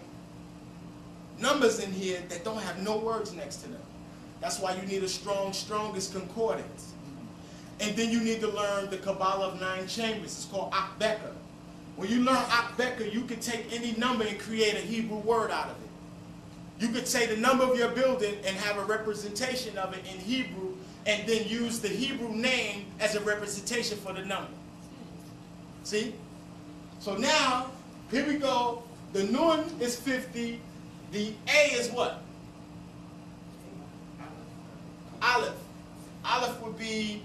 numbers in here that don't have no words next to them. That's why you need a strongest concordance. And then you need to learn the Kabbalah of 9 chambers. It's called Akbeka. When you learn Akbeka, you can take any number and create a Hebrew word out of it. You could say the number of your building and have a representation of it in Hebrew, and then use the Hebrew name as a representation for the number. See? So now, here we go. The Nun is 50. The A is what? Aleph. Aleph would be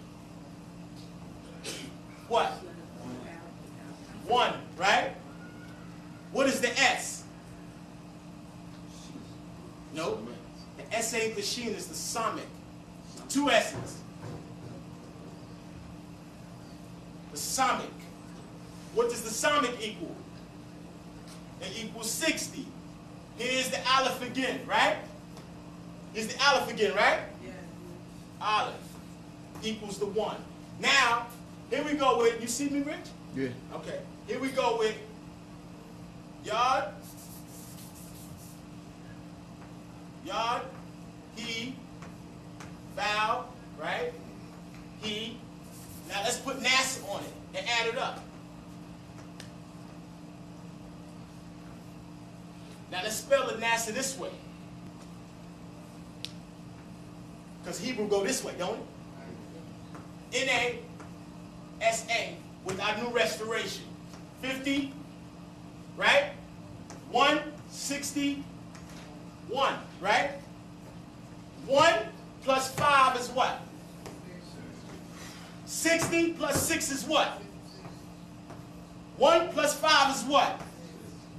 what? 1, right? What is the S? Nope. The S ain't the Sheen, it's the Samic. 2 S's. The Samic. What does the Samic equal? It equals 60. Here's the Aleph again, right? Here's the Aleph again, right? Yeah. Aleph equals the 1. Now, here we go with, you see me, Rich? Yeah. Okay. Here we go with Yod, he, Val, right? He. Now let's put NASA on it and add it up. Now let's spell the NASA this way. Because Hebrew go this way, don't it? N-A-S-A with our new restoration. 50, right? 161, right? 1 plus 5 is what? 60 plus 6 is what? 1 plus 5 is what?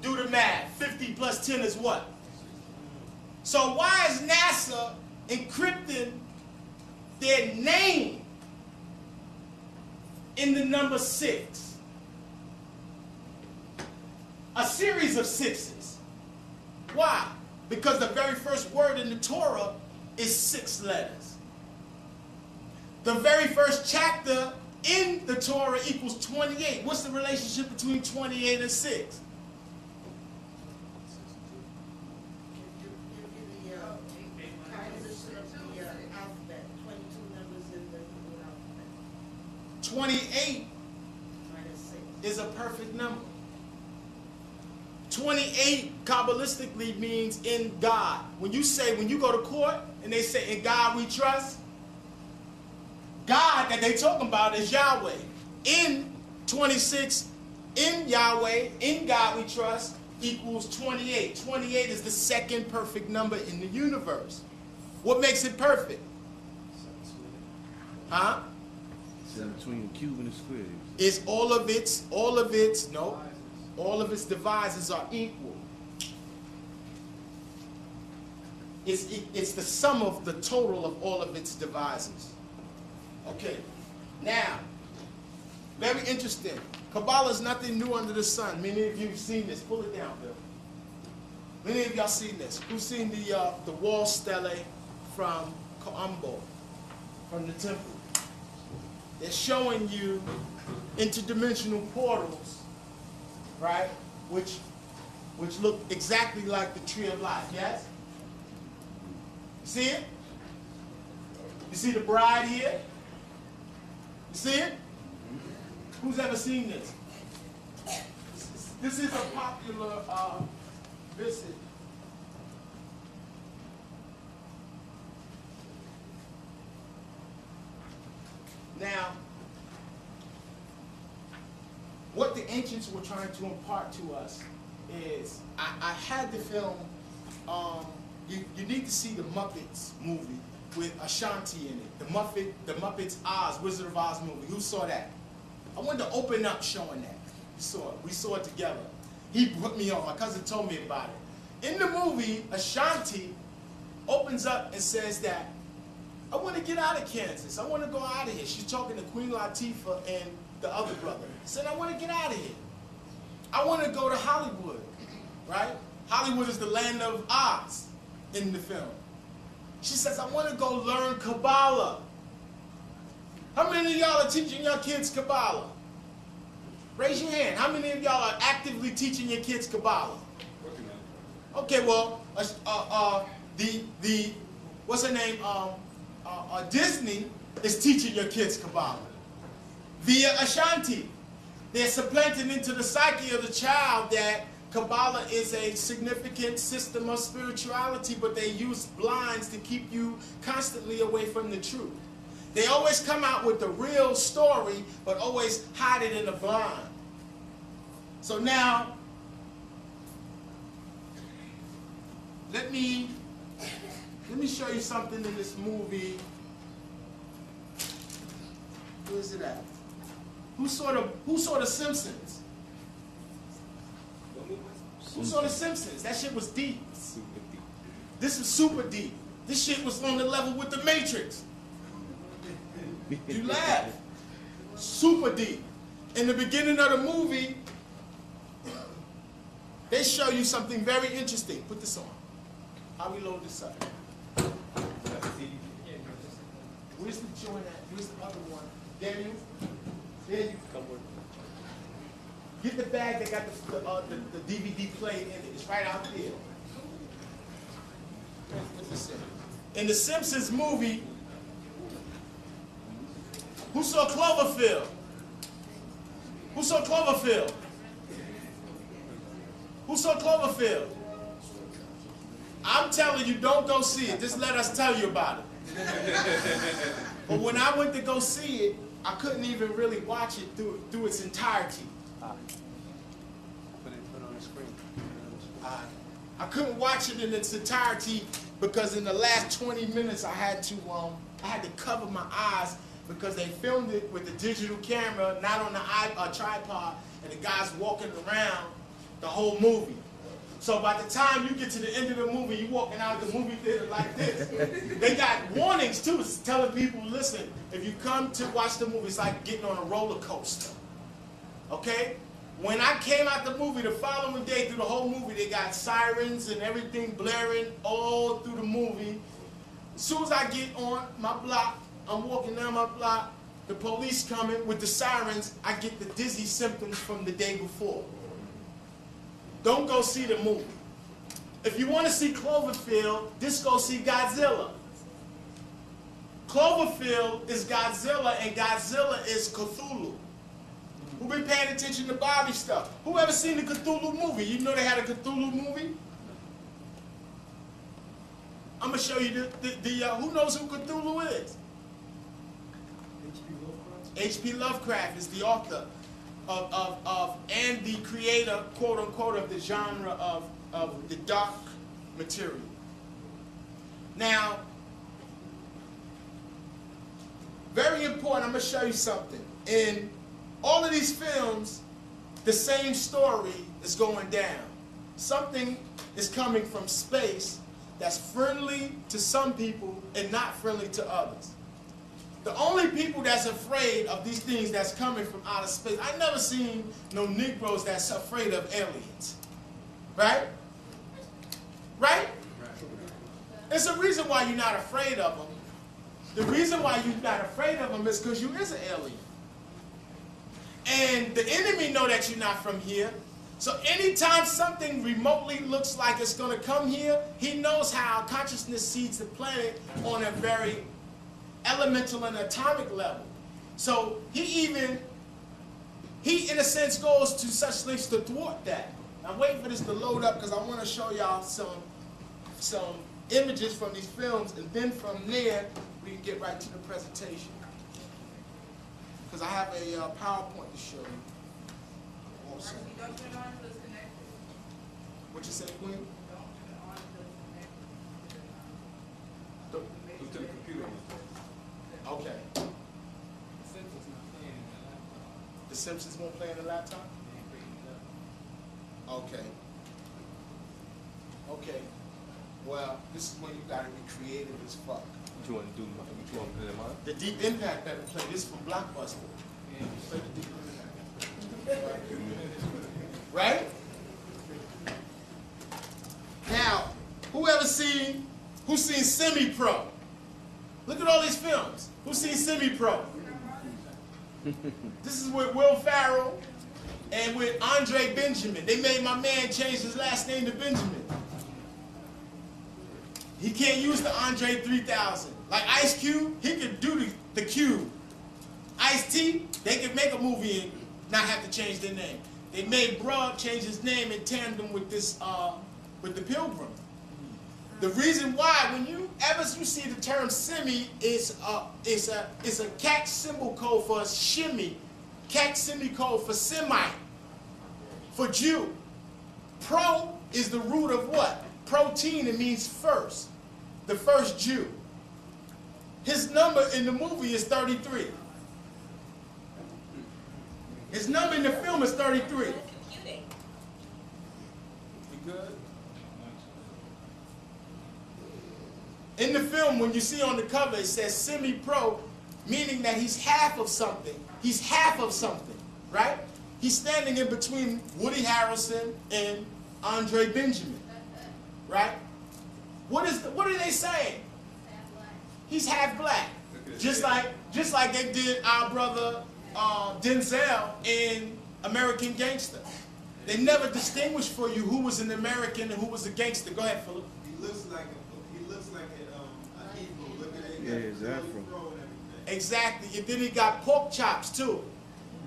Do the math. 50 plus 10 is what? So why is NASA encrypting their name in the number 6? A series of 6s. Why? Because the very first word in the Torah is 6 letters. The very first chapter in the Torah equals 28. What's the relationship between 28 and 6? Alphabet, 22 numbers in the Hebrew alphabet. 28 is a perfect number. 28 Kabbalistically means in God. When you go to court and they say in God we trust, God that they talking about is Yahweh. In 26, in Yahweh, in God we trust. equals 28. 28 is the second perfect number in the universe. What makes it perfect? Huh? It's in between the cube and the square. Is all of its divisors are equal. It's the sum of the total of all of its divisors. Okay, now, very interesting. Kabbalah is nothing new under the sun. Many of you have seen this. Pull it down, Bill. Many of y'all seen this. Who's seen the wall stele from Kaambo, from the temple? They're showing you interdimensional portals, right? Which look exactly like the tree of life. Yes? You see it? You see the bride here? You see it? Who's ever seen this? This is a popular visit. Now, what the ancients were trying to impart to us is, I had the film, you need to see the Muppets movie with Ashanti in it. The Muppets Oz, Wizard of Oz movie. Who saw that? I wanted to open up showing that. We saw it together. He put me on. My cousin told me about it. In the movie, Ashanti opens up and says that, I want to get out of Kansas. I want to go out of here. She's talking to Queen Latifah and the other brother. Said, I want to get out of here. I want to go to Hollywood, right? Hollywood is the land of Oz in the film. She says, I want to go learn Kabbalah. How many of y'all are teaching your kids Kabbalah? Raise your hand. How many of y'all are actively teaching your kids Kabbalah? Okay, well, what's her name? Disney is teaching your kids Kabbalah via Ashanti. They're supplanting into the psyche of the child that Kabbalah is a significant system of spirituality, but they use blinds to keep you constantly away from the truth. They always come out with the real story, but always hide it in a blind. So now, let me show you something in this movie. Where is it at? Who saw the Simpsons? Who saw the Simpsons? That shit was deep. This was super deep. This shit was on the level with the Matrix. You laugh. Super deep. In the beginning of the movie, they show you something very interesting. Put this on. How we load this up? Where's the joint at? Where's the other one? Daniel? There you come. Get the bag that got the DVD played in it. It's right out there. In the Simpsons movie, who saw Cloverfield? Who saw Cloverfield? Who saw Cloverfield? I'm telling you, don't go see it. Just let us tell you about it. But when I went to go see it, I couldn't even really watch it through its entirety. Put it on the screen. I couldn't watch it in its entirety because in the last 20 minutes I had to cover my eyes because they filmed it with a digital camera, not on a tripod, and the guy's walking around the whole movie. So by the time you get to the end of the movie, you're walking out of the movie theater like this. They got warnings too, telling people, listen, if you come to watch the movie, it's like getting on a roller coaster. Okay? When I came out the movie, the following day through the whole movie, they got sirens and everything blaring all through the movie. As soon as I get on my block, I'm walking down my block, the police coming with the sirens, I get the dizzy symptoms from the day before. Don't go see the movie. If you want to see Cloverfield, just go see Godzilla. Cloverfield is Godzilla, and Godzilla is Cthulhu. Who been paying attention to Bobby stuff? Who ever seen the Cthulhu movie? You know they had a Cthulhu movie? I'm going to show you who knows who Cthulhu is? H.P. Lovecraft is the author and the creator, quote unquote, of the genre of the dark material. Now, very important, I'm going to show you something. In all of these films, the same story is going down. Something is coming from space that's friendly to some people and not friendly to others. The only people that's afraid of these things that's coming from outer space, I never seen no Negroes that's afraid of aliens. Right? Right? There's a reason why you're not afraid of them. The reason why you're not afraid of them is because you is an alien. And the enemy know that you're not from here. So anytime something remotely looks like it's going to come here, he knows how consciousness seeds the planet on a very elemental and atomic level. So he in a sense goes to such lengths to thwart that. I'm waiting for this to load up because I want to show y'all some images from these films, and then from there we can get right to the presentation. Because I have a PowerPoint to show you. Also. What you say, Queen? Okay. The Simpsons won't play in the laptop? Okay. Okay. Well, this is when you gotta be creative as fuck. What you want to do? What you want to put in mind? The Deep Impact better play this from Blockbuster. Play the Deep Impact. Right? Now, who's seen Semi-Pro? Look at all these films. Who's seen Semi-Pro? This is with Will Ferrell and with Andre Benjamin. They made my man change his last name to Benjamin. He can't use the Andre 3000. Like Ice Cube, he could do the Cube. Ice-T, they could make a movie and not have to change their name. They made Brub change his name in tandem with this, with the Pilgrim. The reason why, whenever you see the term semi, it's a CAC symbol code for shimmy, CAC semicode for Semite, for Jew. Pro is the root of what? Protein, it means first, the first Jew. His number in the movie is 33. His number in the film is 33. You good? In the film, when you see on the cover, it says semi-pro, meaning that he's half of something. He's half of something, right? He's standing in between Woody Harrelson and Andre Benjamin, right? What are they saying? He's half black. Just like they did our brother Denzel in American Gangster. They never distinguished for you who was an American and who was a gangster. Go ahead, Philip. He looks like a Hebrew. Look at it. Yeah, it's Afro. Exactly. And then he got pork chops too.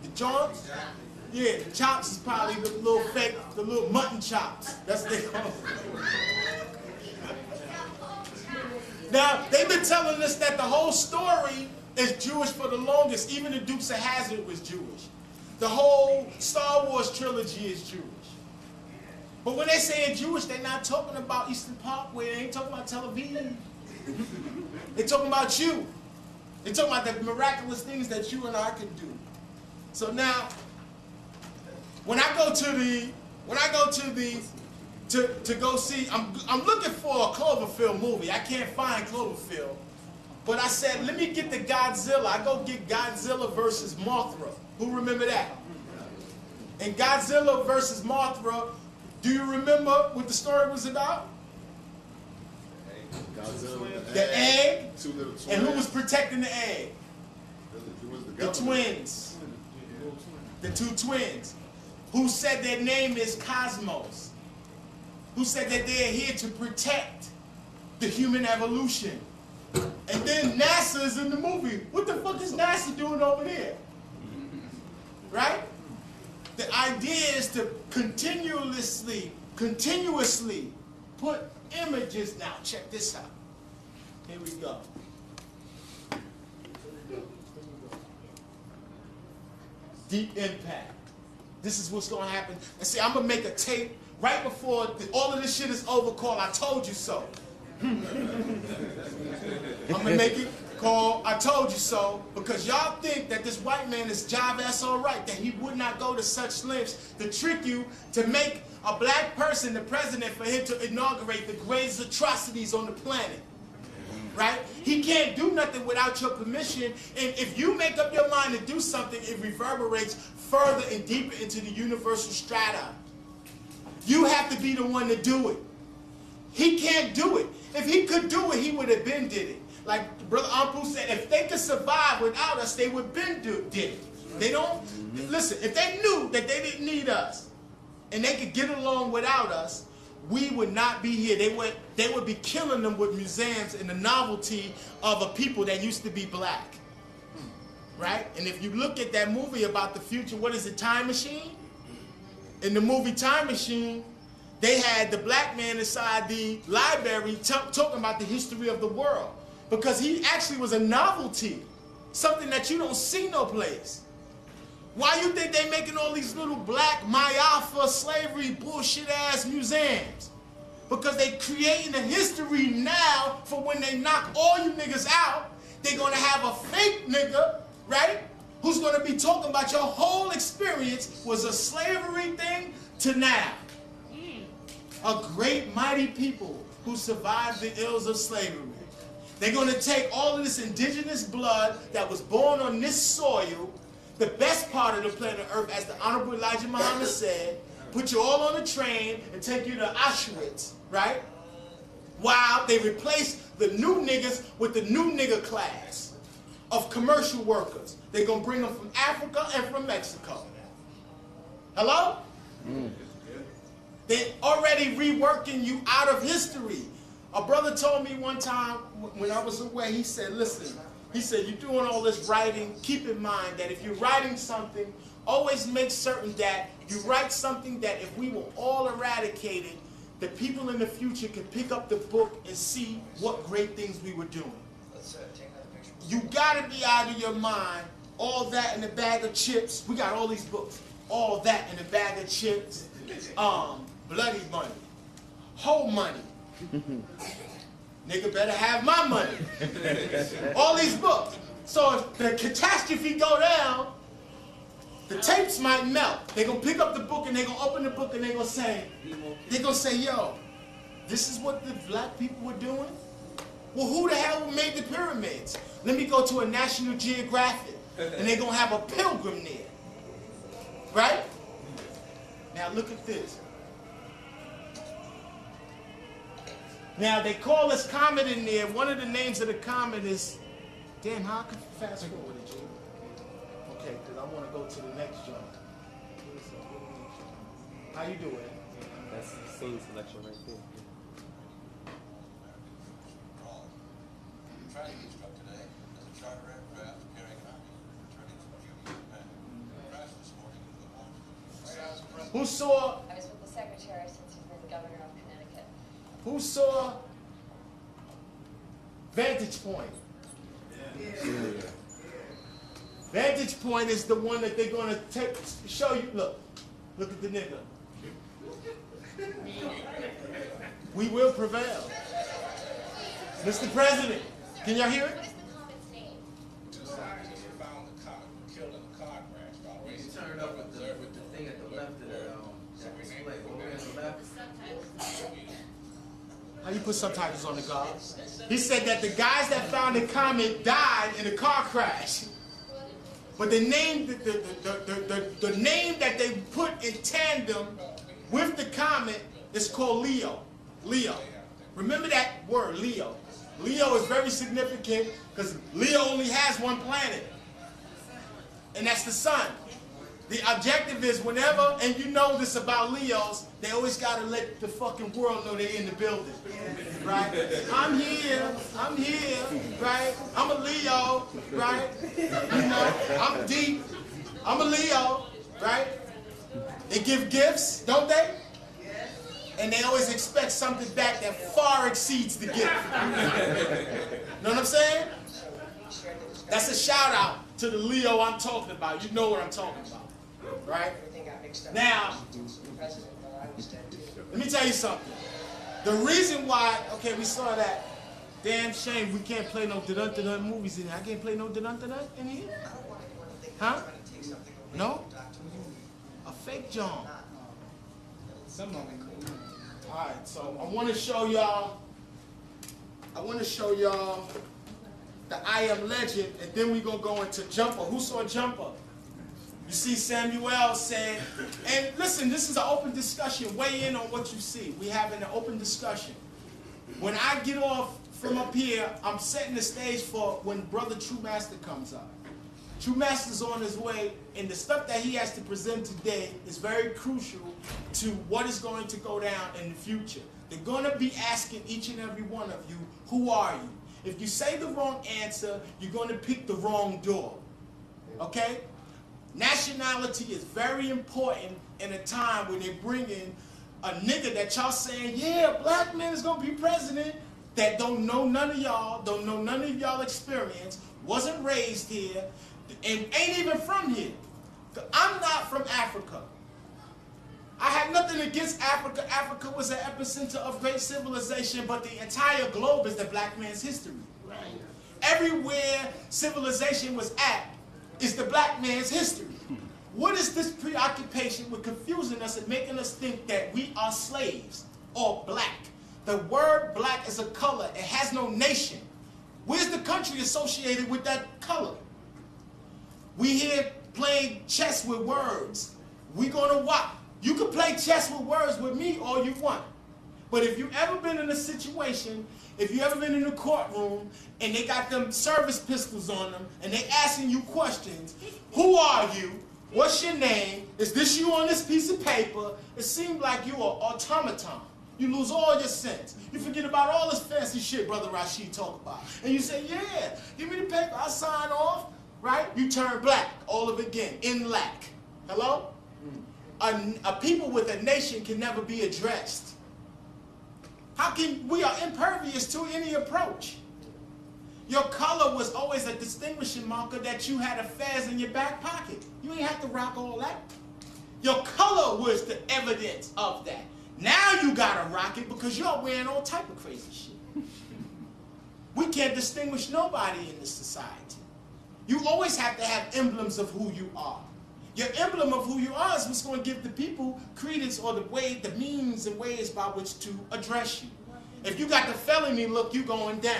The joints? Exactly. Yeah, the chops is probably the little fake, the little mutton chops. That's what they call them. Now, they've been telling us that the whole story is Jewish for the longest. Even the Dukes of Hazzard was Jewish. The whole Star Wars trilogy is Jewish. But when they say Jewish, they're not talking about Eastern Parkway. They ain't talking about Tel Aviv. They're talking about you. They're talking about the miraculous things that you and I can do. So now, when I go to go see, I'm looking for a Cloverfield movie. I can't find Cloverfield. But I said, let me get the Godzilla. I go get Godzilla versus Mothra. Who remember that? And Godzilla versus Mothra, do you remember what the story was about? Godzilla, The egg. two little twins. And who was protecting the egg? It was The twins. The two twins. Who said their name is Cosmos. Who said that they're here to protect the human evolution. And then NASA is in the movie. What the fuck is NASA doing over there? Right? The idea is to continuously put images. Now, check this out. Here we go. Deep Impact. This is what's going to happen. And see, I'm going to make a tape right before all of this shit is over called I Told You So. I'm going to make it called I Told You So, because y'all think that this white man is jive-ass all right, that he would not go to such lengths to trick you to make a black person the president for him to inaugurate the greatest atrocities on the planet. Right? He can't do nothing without your permission, and if you make up your mind to do something, it reverberates further and deeper into the universal strata. You have to be the one to do it. He can't do it. If he could do it, he would have been did it. Like Brother Anpu said, if they could survive without us, they would been did it. They don't, listen, if they knew that they didn't need us, and they could get along without us, we would not be here. They would be killing them with museums and the novelty of a people that used to be black. Right? And if you look at that movie about the future, what is it, Time Machine? In the movie Time Machine, they had the black man inside the library talking about the history of the world. Because he actually was a novelty. Something that you don't see no place. Why you think they making all these little black Mayafa slavery bullshit ass museums? Because they creating a history now for when they knock all you niggas out, they're gonna have a fake nigga, right? Who's gonna be talking about your whole experience was a slavery thing to now. A great mighty people who survived the ills of slavery. They're gonna take all of this indigenous blood that was born on this soil, the best part of the planet Earth, as the Honorable Elijah Muhammad said, put you all on a train and take you to Auschwitz, right? While they replace the new niggas with the new nigga class of commercial workers. They're going to bring them from Africa and from Mexico. Hello? They're already reworking you out of history. A brother told me one time when I was away, he said, listen, he said, you're doing all this writing, keep in mind that if you're writing something, always make certain that you write something that if we were all eradicated, the people in the future could pick up the book and see what great things we were doing. You gotta be out of your mind, all that in a bag of chips. We got all these books. All that in a bag of chips. Bloody money. Whole money. Nigga better have my money. All these books. So if the catastrophe go down, the tapes might melt. They're going to pick up the book and they're going to open the book and they're going to say, yo, this is what the black people were doing? Well, who the hell made the pyramids? Let me go to a National Geographic and they're going to have a pilgrim there. Right? Now look at this. Now they call this comet in there. One of the names of the comet is, damn, how I can fast forward it, G? Okay, because I want to go to the next joint. How you doing? That's the scene selection right there. Trying to get struck today as a charter aircraft carrying an army returning from duty in Japan. Crashed this morning into the water. Who saw? I was with the secretary since he's been governor of Connecticut. Who saw Vantage Point? Vantage Point is the one that they're going to show you. Look at the nigga. We will prevail. Mr. President, can y'all hear it? What is the comet's name? Two scientists found the comet were killed in a car crash while You racing. turn it up with the thing at the left of that display. Over on the left. How you put subtitles on the guard? He said that the guys that found the comet died in a car crash. But the name, the name that they put in tandem with the comet is called Leo. Leo. Remember that word, Leo. Leo is very significant because Leo only has one planet. And that's the sun. The objective is whenever, and you know this about Leos, they always got to let the fucking world know they're in the building. Right? I'm here, right? I'm a Leo, right? You know, I'm deep. I'm a Leo, right? They give gifts, don't they? And they always expect something back that far exceeds the gift. Know what I'm saying? That's a shout out to the Leo I'm talking about. You know what I'm talking about, right? Now, let me tell you something. The reason why, okay, we saw that. Damn shame we can't play no dun-dun-dun movies in here. I can't play no dun-dun-dun in here? Huh? No? A fake John. Some of them. Alright, so I want to show y'all the I Am Legend, and then we're going to go into Jumper. Who saw Jumper? You see Samuel said, and listen, this is an open discussion. Weigh in on what you see. We're having an open discussion. When I get off from up here, I'm setting the stage for when Brother True Master comes up. True Master's on his way, and the stuff that he has to present today is very crucial to what is going to go down in the future. They're going to be asking each and every one of you, who are you? If you say the wrong answer, you're going to pick the wrong door. Okay? Nationality is very important in a time when they bring in a nigga that y'all saying, yeah, black man is going to be president, that don't know none of y'all, don't know none of y'all experience, wasn't raised here, and ain't even from here. I'm not from Africa. I have nothing against Africa. Africa was an epicenter of great civilization, but the entire globe is the black man's history. Right. Everywhere civilization was at is the black man's history. What is this preoccupation with confusing us and making us think that we are slaves or black? The word black is a color. It has no nation. Where's the country associated with that color? We here playing chess with words. We gonna watch. You can play chess with words with me all you want. But if you've ever been in a situation, if you ever been in a courtroom and they got them service pistols on them and they asking you questions, who are you? What's your name? Is this you on this piece of paper? It seems like you are automaton. You lose all your sense. You forget about all this fancy shit Brother Rashid talk about. And you say, yeah, give me the paper, I'll sign off, right? You turn black all over again, in lack. Hello? A people with a nation can never be addressed. How can, we are impervious to any approach. Your color was always a distinguishing marker that you had affairs in your back pocket. You ain't have to rock all that. Your color was the evidence of that. Now you gotta rock it because you're wearing all type of crazy shit. We can't distinguish nobody in this society. You always have to have emblems of who you are. Your emblem of who you are is what's going to give the people credence or the way, the means and ways by which to address you. If you got the felony look, you going down.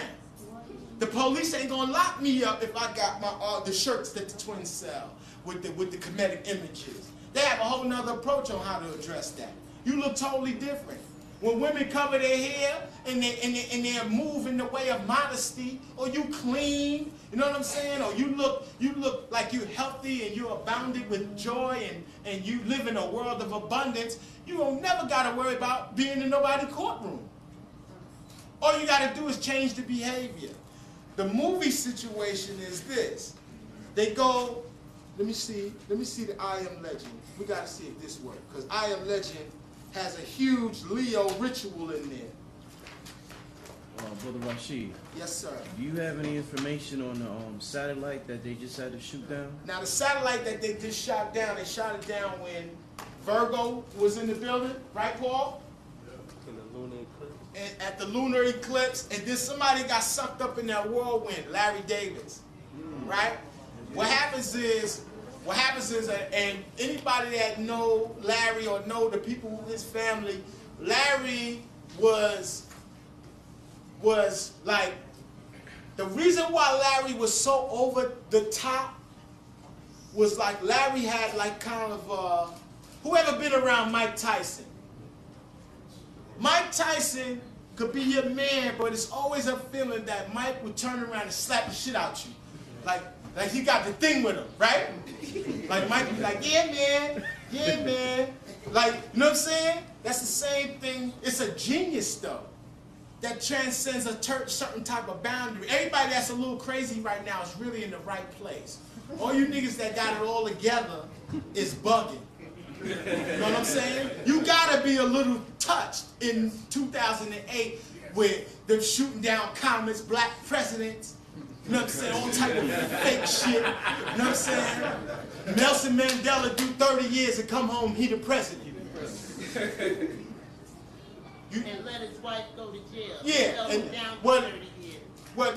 The police ain't going to lock me up if I got my the shirts that the twins sell with the comedic images. They have a whole nother approach on how to address that. You look totally different. When women cover their hair and they move in the way of modesty, or you clean, you know what I'm saying? Or you look like you're healthy and you're abounded with joy and you live in a world of abundance, you don't never gotta worry about being in nobody's courtroom. All you gotta do is change the behavior. The movie situation is this. They go, let me see the I Am Legend. We gotta see if this works, because I Am Legend has a huge Leo ritual in there. Brother Rashid. Yes, sir. Do you have any information on the satellite that they just had to shoot down? Now, the satellite that they just shot down, they shot it down when Virgo was in the building, right, Paul? In the lunar eclipse. And at the lunar eclipse, and then somebody got sucked up in that whirlwind, Larry Davis, right? What happens is, and anybody that know Larry or know the people in his family, Larry was like, the reason why Larry was so over the top was like Larry had like kind of, whoever been around Mike Tyson? Mike Tyson could be your man, but it's always a feeling that Mike would turn around and slap the shit out you. Like he got the thing with him, right? Like Mike would be like, yeah, man. Like, you know what I'm saying? That's the same thing. It's a genius, though, that transcends a certain type of boundary. Everybody that's a little crazy right now is really in the right place. All you niggas that got it all together is bugging. You know what I'm saying? You gotta be a little touched in 2008 with them shooting down comets, black presidents, You know what I'm saying? All type of fake shit. You know what I'm saying? Nelson Mandela do 30 years and come home, he the president. And let his wife go to jail. Yeah, Held and him down for what- 30 years. Well,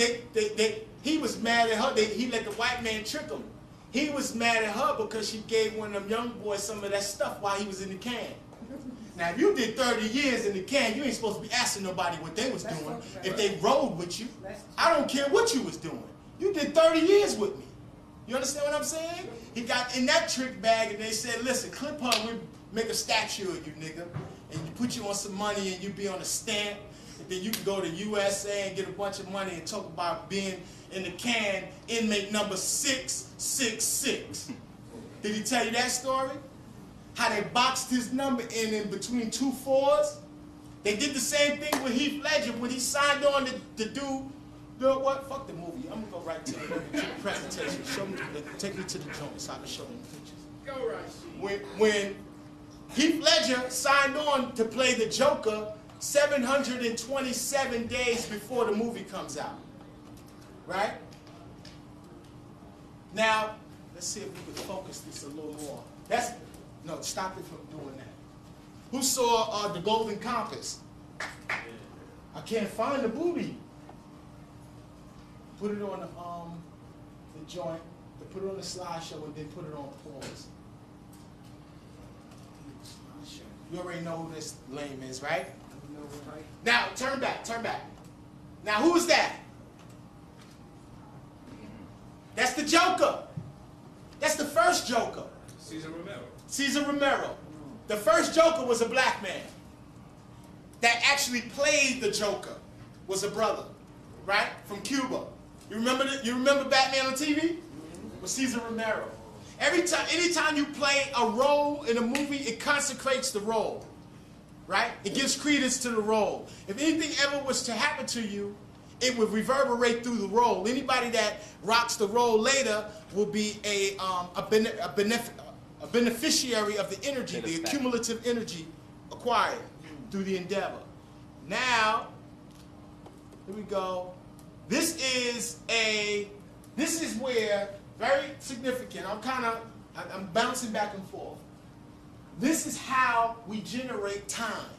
he was mad at her. He let the white man trick him. He was mad at her because she gave one of them young boys some of that stuff while he was in the can. Now, if you did 30 years in the can, you ain't supposed to be asking nobody what they was doing. If they rode with you, I don't care what you was doing. You did 30 years with me. You understand what I'm saying? He got in that trick bag and they said, listen, clip her, we make a statue of you, nigga. And you put you on some money and you be on a stamp. And then you can go to USA and get a bunch of money and talk about being in the can, inmate number 666. Did he tell you that story? How they boxed his number in between 2 4s? They did the same thing with Heath Ledger when he signed on to do the what? Fuck the movie. I'm gonna go right to the presentation. Show me, take me to the joint so I can show them the pictures. Go Rashid. When Heath Ledger signed on to play the Joker 727 days before the movie comes out. Right? Now, let's see if we can focus this a little more. No, stop it from doing that. Who saw The Golden Compass? I can't find the booty. Put it on the joint, put it on the slideshow and then put it on pause. You already know who this lame is, right? Now, turn back. Now, who is that? That's the Joker. That's the first Joker. Cesar Romero. The first Joker was a black man. That actually played the Joker was a brother, right? From Cuba. You remember Batman on TV? With Cesar Romero. Anytime you play a role in a movie, it consecrates the role, right? It gives credence to the role. If anything ever was to happen to you, it would reverberate through the role. Anybody that rocks the role later will be a beneficiary of the energy, the accumulative energy acquired through the endeavor. Now, here we go. This is where, very significant, I'm bouncing back and forth. This is how we generate time.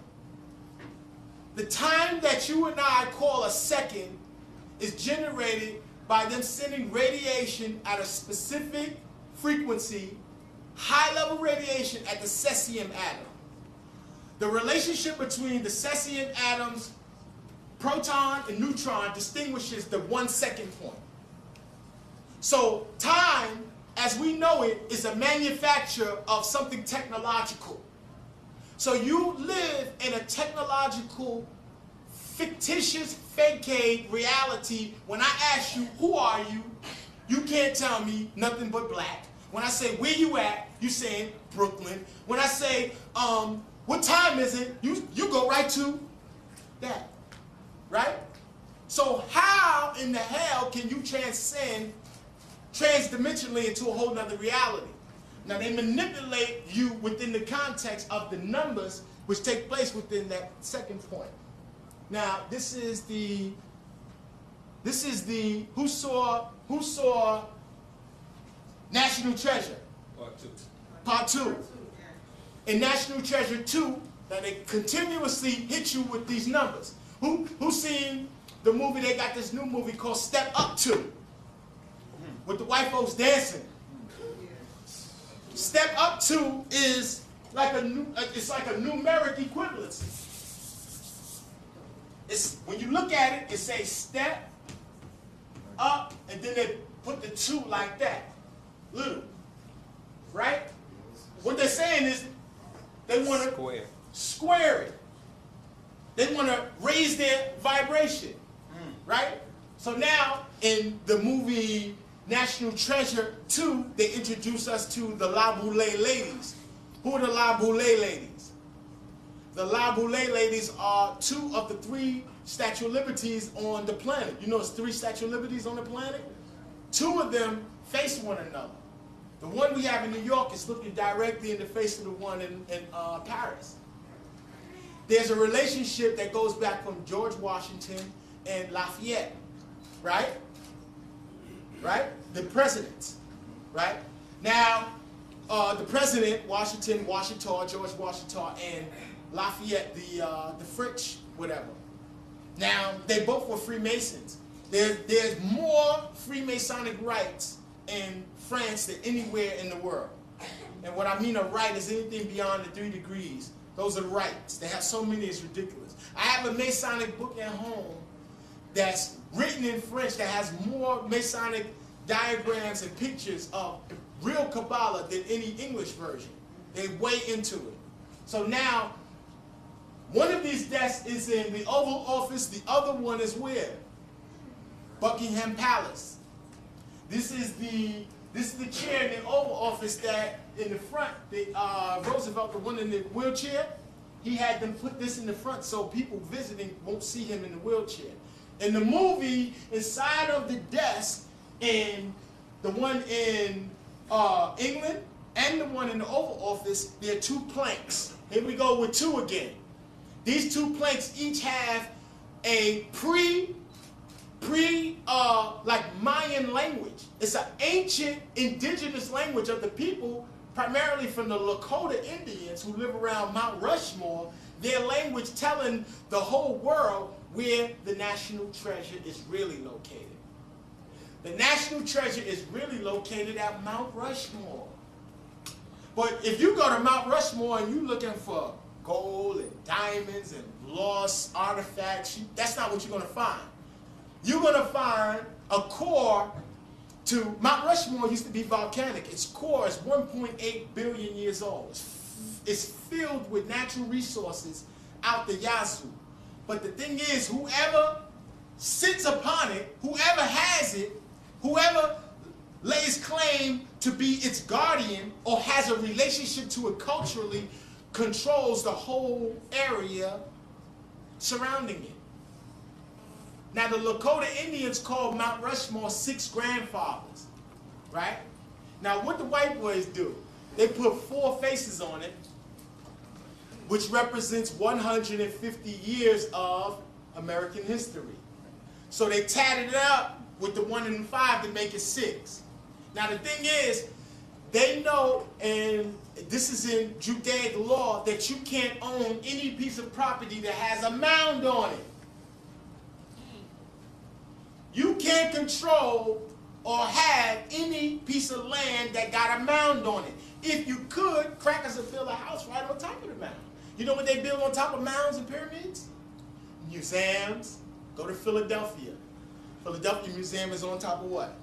The time that you and I call a second is generated by them sending radiation at a specific frequency, high-level radiation at the cesium atom. The relationship between the cesium atoms, proton and neutron, distinguishes the 1 second point. So time, as we know it, is a manufacture of something technological. So you live in a technological, fictitious, facade reality. When I ask you, who are you? You can't tell me nothing but black. When I say, where you at? You saying Brooklyn. When I say, what time is it? You go right to that, right? So how in the hell can you transcend transdimensionally into a whole nother reality? Now they manipulate you within the context of the numbers which take place within that second point. Now this is the who saw National Treasure? Part 2. In National Treasure 2, that they continuously hit you with these numbers. Who seen the movie? They got this new movie called Step Up 2 with the white folks dancing. Step Up 2 is like it's like a numeric equivalency. It's when you look at it, it says step up, and then they put the 2 like that, little, right? What they're saying is they want to square it. They want to raise their vibration, right? So now in the movie National Treasure 2, they introduce us to the La Boule ladies. Who are the La Boule ladies? The La Boule ladies are 2 of the 3 Statue of Liberties on the planet. You know it's 3 Statue of Liberties on the planet? 2 of them face one another. The one we have in New York is looking directly in the face of the one in Paris. There's a relationship that goes back from George Washington and Lafayette, right? right? The presidents, right? Now, the president, Washington, George Washington, and Lafayette, the French, whatever. Now, they both were Freemasons. There's more Freemasonic rites in France than anywhere in the world. And what I mean a rite is anything beyond the 3 degrees. Those are the rites. They have so many, it's ridiculous. I have a Masonic book at home that's written in French that has more Masonic diagrams and pictures of real Kabbalah than any English version. They way into it. So now, one of these desks is in the Oval Office. The other one is where? Buckingham Palace. This is the chair in the Oval Office that in the front, Roosevelt, the one in the wheelchair, he had them put this in the front so people visiting won't see him in the wheelchair. In the movie, inside of the desk, in the one in England and the one in the Oval Office, there are 2 planks. Here we go with 2 again. These 2 planks each have a like Mayan language. It's an ancient indigenous language of the people, primarily from the Lakota Indians who live around Mount Rushmore, their language telling the whole world where the national treasure is really located. The national treasure is really located at Mount Rushmore. But if you go to Mount Rushmore and you're looking for gold and diamonds and lost artifacts, that's not what you're going to find. You're going to find a core to Mount Rushmore used to be volcanic. Its core is 1.8 billion years old. It's filled with natural resources out the yazoo. But the thing is, whoever sits upon it, whoever has it, whoever lays claim to be its guardian or has a relationship to it culturally, controls the whole area surrounding it. Now, the Lakota Indians called Mount Rushmore 6 grandfathers, right? Now, what the white boys do, they put 4 faces on it, which represents 150 years of American history. So they tatted it up with the 1 and 5 to make it 6. Now, the thing is, they know, and this is in Judaic law, that you can't own any piece of property that has a mound on it. You can't control or have any piece of land that got a mound on it. If you could, crackers would build a house right on top of the mound. You know what they build on top of mounds and pyramids? Museums. Go to Philadelphia. Philadelphia Museum is on top of what?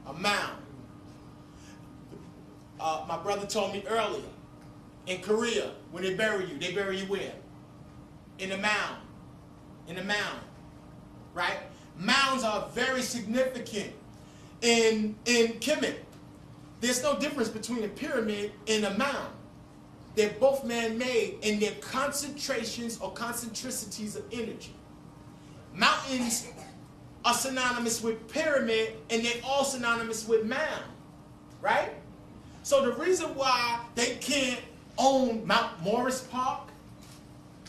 A mound. My brother told me earlier, in Korea, when they bury you where? In a mound. In a mound. Right? Mounds are very significant in Kemet. There's no difference between a pyramid and a mound. They're both man-made in their concentrations or concentricities of energy. Mountains are synonymous with pyramid, and they're all synonymous with mound, right? So the reason why they can't own Mount Morris Park,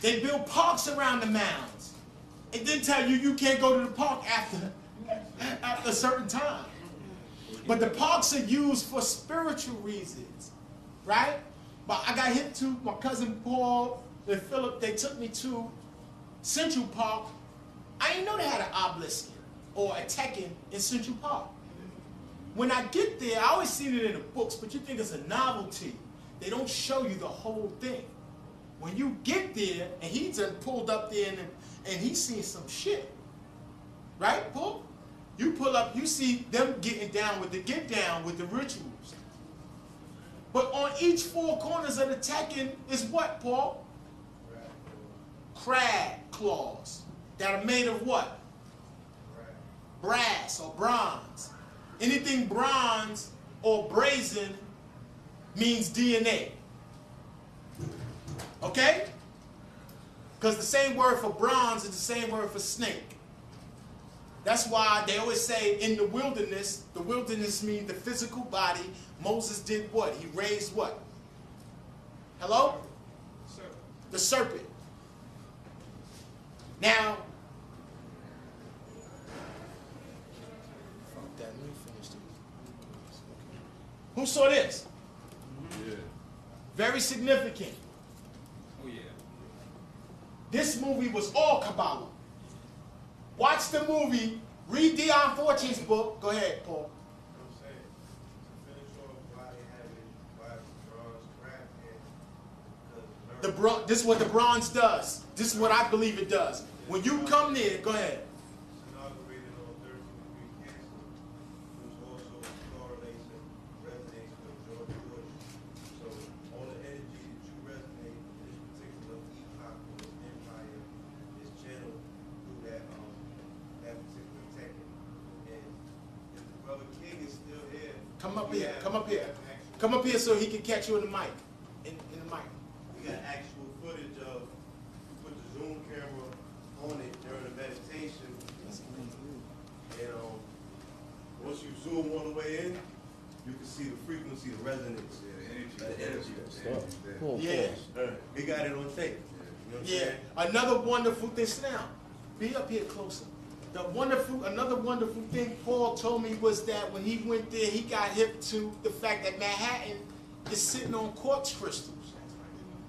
they build parks around the mounds. And then tell you you can't go to the park after a certain time. But the parks are used for spiritual reasons, right? But I got hit to my cousin Paul and Philip. They took me to Central Park. I didn't know they had an obelisk or a Tekken in Central Park. When I get there, I always seen it in the books, but you think it's a novelty. They don't show you the whole thing. When you get there, and he just pulled up there and he's seen some shit. Right, Paul? You pull up, you see them getting down with the rituals. But on each 4 corners of the Tekken is what, Paul? Crab claws that are made of what? Brass or bronze. Anything bronze or brazen means DNA. Okay? Because the same word for bronze is the same word for snake. That's why they always say in the wilderness means the physical body. Moses did what? He raised what? Hello? The serpent. Now, fuck that new thing. saw this? Yeah. Very significant. Oh, yeah. This movie was all Kabbalah. Watch the movie, read Dion Fortune's book. Go ahead, Paul. I'm saying, to finish off why they have it, why the bronze craft here, because This is what the bronze does. This is what I believe it does. When you come there, go ahead. it's inaugurated on 13th degree Cancer, which also correlates and resonates with George Bush. So all the energy that you resonate in this particular epoch or this empire is channeled through that particular technique. And if the brother King is still here, Come up we here. have- Come up we here. have actual- Come up here so he can catch you in the mic. In the mic. We got actual footage of, we put the Zoom camera on it during the meditation. And once you zoom all the way in, you can see the frequency, the resonance. The energy. Yeah. He got it on tape. You know what I'm Yeah. saying? Another wonderful thing. Sit down. Be up here closer. Another wonderful thing Paul told me was that when he went there, he got hip to the fact that Manhattan is sitting on quartz crystals.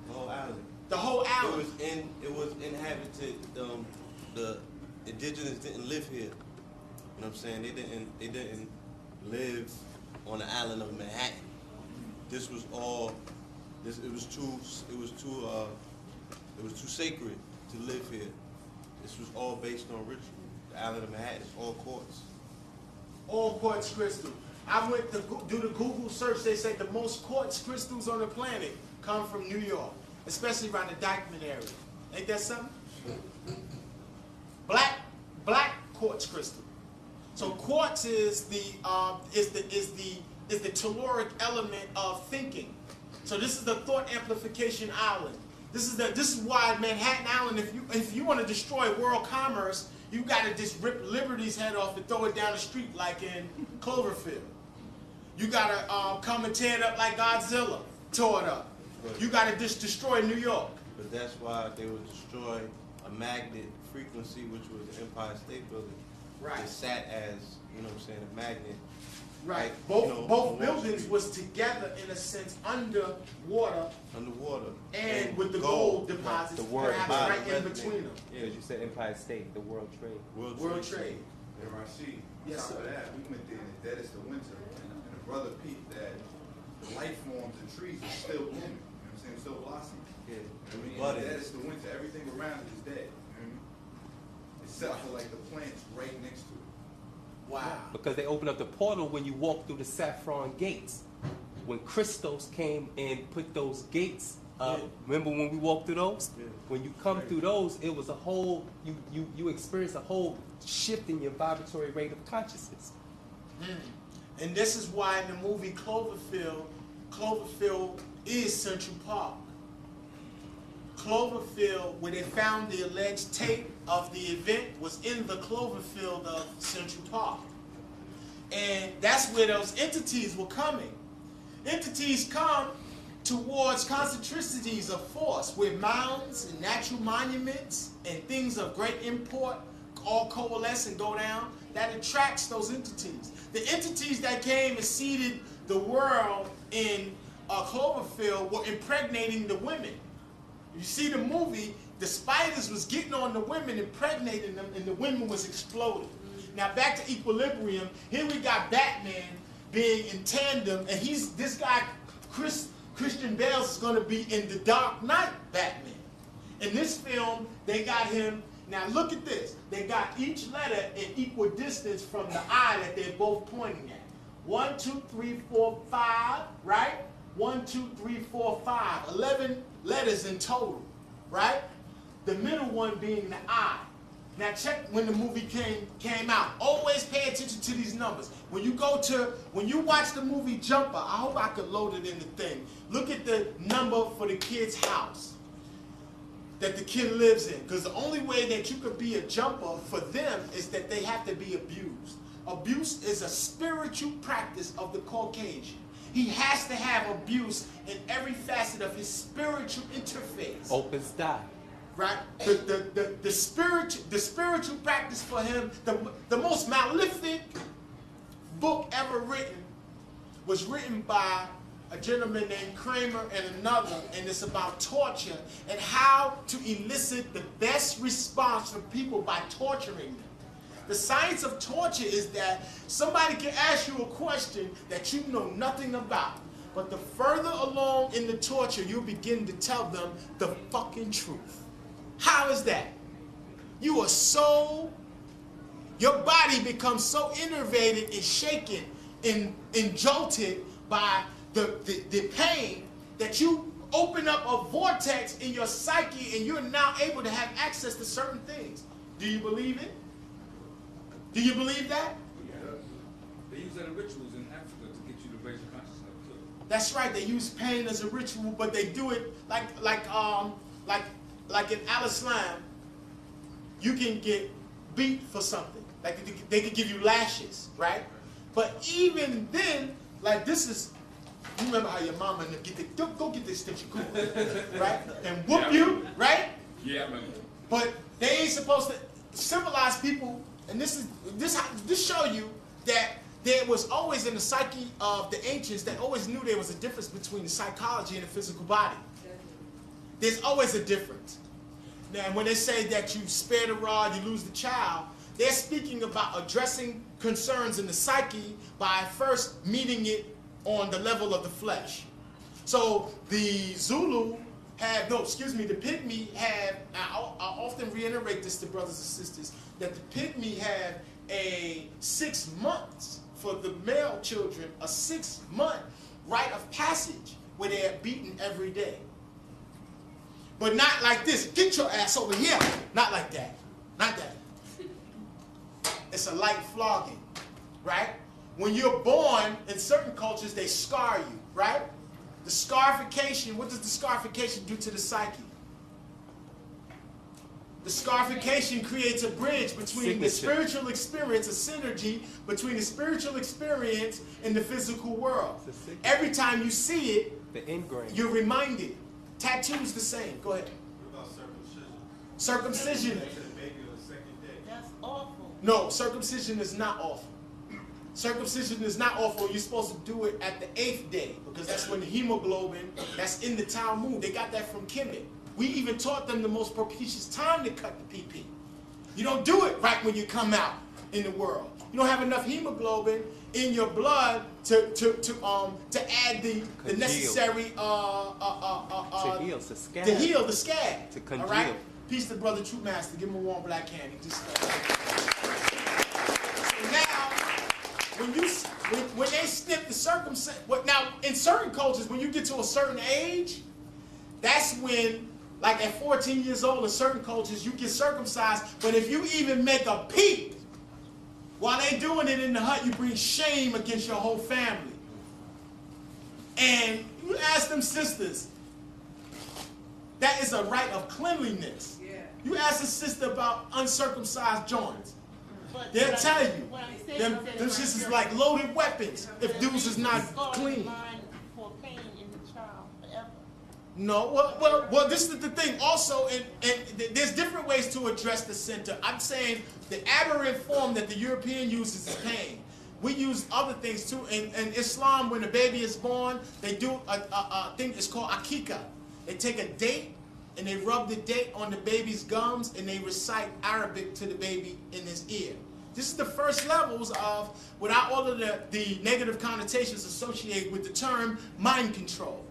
The whole island. The whole island. It was inhabited. The indigenous didn't live here. You know what I'm saying? They didn't live on the island of Manhattan. This was all. It was too sacred to live here. This was all based on ritual. The island of Manhattan is all quartz. All quartz crystal. I went to do the Google search. They said the most quartz crystals on the planet come from New York, especially around the Dyckman area. Ain't that something? Black quartz crystal. So quartz is the telluric element of thinking. So this is the thought amplification island. This is why Manhattan Island. If you want to destroy world commerce, you got to just rip Liberty's head off and throw it down the street like in Cloverfield. You got to come and tear it up like Godzilla tore it up. You got to just destroy New York. But that's why they would destroy a magnet frequency, which was the Empire State Building. Right. It sat as, you know what I'm saying, a magnet. Right. Like, Both you know, both Wall buildings Street. was together in a sense underwater Underwater. and with the gold deposits The word perhaps body right in resonated. between them. Yeah, as you said, Empire State, the World Trade. World trade. And Rashid, on Yes, top sir. of that, we went there and it's dead as the winter. And the brother peeped that the life forms and trees are still blooming. You know what I'm saying? Still blossoming. Yeah. I mean, Budding. dead as the winter, everything around it is dead. You know what I mean? Except for like the plants right next to it. Wow. Because they opened up the portal when you walk through the saffron gates. When Christos came and put those gates up, remember when we walked through those? Yeah. When you come through those, it was a whole, you experience a whole shift in your vibratory rate of consciousness. And this is why in the movie Cloverfield is Central Park. Cloverfield, where they found the alleged tape of the event, was in the Cloverfield of Central Park. And that's where those entities were coming. Entities come towards concentricities of force, where mounds and natural monuments and things of great import all coalesce and go down. That attracts those entities. The entities that came and seeded the world in Cloverfield were impregnating the women. You see the movie, the spiders was getting on the women, impregnating them, and the women was exploding. Now back to Equilibrium. Here we got Batman being in tandem, and this guy, Christian Bale, is going to be in the Dark Knight Batman. In this film, they got him. Now look at this. They got each letter in equal distance from the eye that they're both pointing at. 1, 2, 3, 4, 5, right? 1, 2, 3, 4, 5. 11 letters in total, right? The middle one being the I. Now check when the movie came out. Always pay attention to these numbers. When you watch the movie Jumper, I hope I could load it in the thing. Look at the number for the kid's house that the kid lives in. Because the only way that you could be a jumper for them is that they have to be abused. Abuse is a spiritual practice of the Caucasian. He has to have abuse in every facet of his spiritual interface. Opens die. Right? The spiritual practice for him, the most malefic book ever written was written by a gentleman named Kramer and another, and it's about torture and how to elicit the best response from people by torturing them. The science of torture is that somebody can ask you a question that you know nothing about, but the further along in the torture, you begin to tell them the fucking truth. How is that? You are so, your body becomes so innervated and shaken and jolted by the pain that you open up a vortex in your psyche and you're now able to have access to certain things. Do you believe it? Do you believe that? Yeah. They use that in rituals in Africa to get you to raise your consciousness too. That's right. They use pain as a ritual, but they do it like in Al-Islam, you can get beat for something. Like they can give you lashes, right? But even then, like this is, you remember how your mama and them get the, go get the extension cord, right? And whoop you, right? Yeah, I remember. But they ain't supposed to civilize people, and this show you that there was always in the psyche of the ancients, they always knew there was a difference between the psychology and the physical body. There's always a difference. Now, when they say that you spare the rod, you lose the child, they're speaking about addressing concerns in the psyche by first meeting it on the level of the flesh. So the Zulu have, no, excuse me, the Pygmy have, I often reiterate this to brothers and sisters, that the Pygmy have a 6 months for the male children, a 6-month rite of passage where they are beaten every day. But not like this, get your ass over here. Not like that, not that. It's a light flogging, right? When you're born, in certain cultures, they scar you, right? The scarification, what does the scarification do to the psyche? The scarification creates a bridge between the spiritual experience, a synergy between the spiritual experience and the physical world. Every time you see it, the ingrain, you're reminded. Tattoos the same. Go ahead. What about circumcision? Circumcision. They said maybe on the second day. That's awful. No, circumcision is not awful. Circumcision is not awful. You're supposed to do it at the 8th day because that's when the hemoglobin that's in the Talmud. They got that from Kemet. We even taught them the most propitious time to cut the PP. You don't do it right when you come out in the world. You don't have enough hemoglobin in your blood to add the necessary to heal the scab. To heal the scab. To congeal. All right? Peace to Brother True Master. Give him a warm black hand. He just so now, when they snip the circumcision, now in certain cultures, when you get to a certain age, that's when, like at 14 years old, in certain cultures, you get circumcised. But if you even make a peep while they doing it in the hut, you bring shame against your whole family. And you ask them sisters, that is a rite of cleanliness. Yeah. You ask a sister about uncircumcised joints. But They'll tell you. what I'm saying Them is that sisters like loaded weapons if dudes is not scarring the clean. mind for pain in the child forever. No, well, this is the thing. Also, and there's different ways to address the center. I'm saying the aberrant form that the European uses is pain. We use other things too. In Islam, when a baby is born, they do a thing. It's called akika. They take a date and they rub the date on the baby's gums and they recite Arabic to the baby in his ear. This is the first levels of, without all of the negative connotations associated with the term, mind control.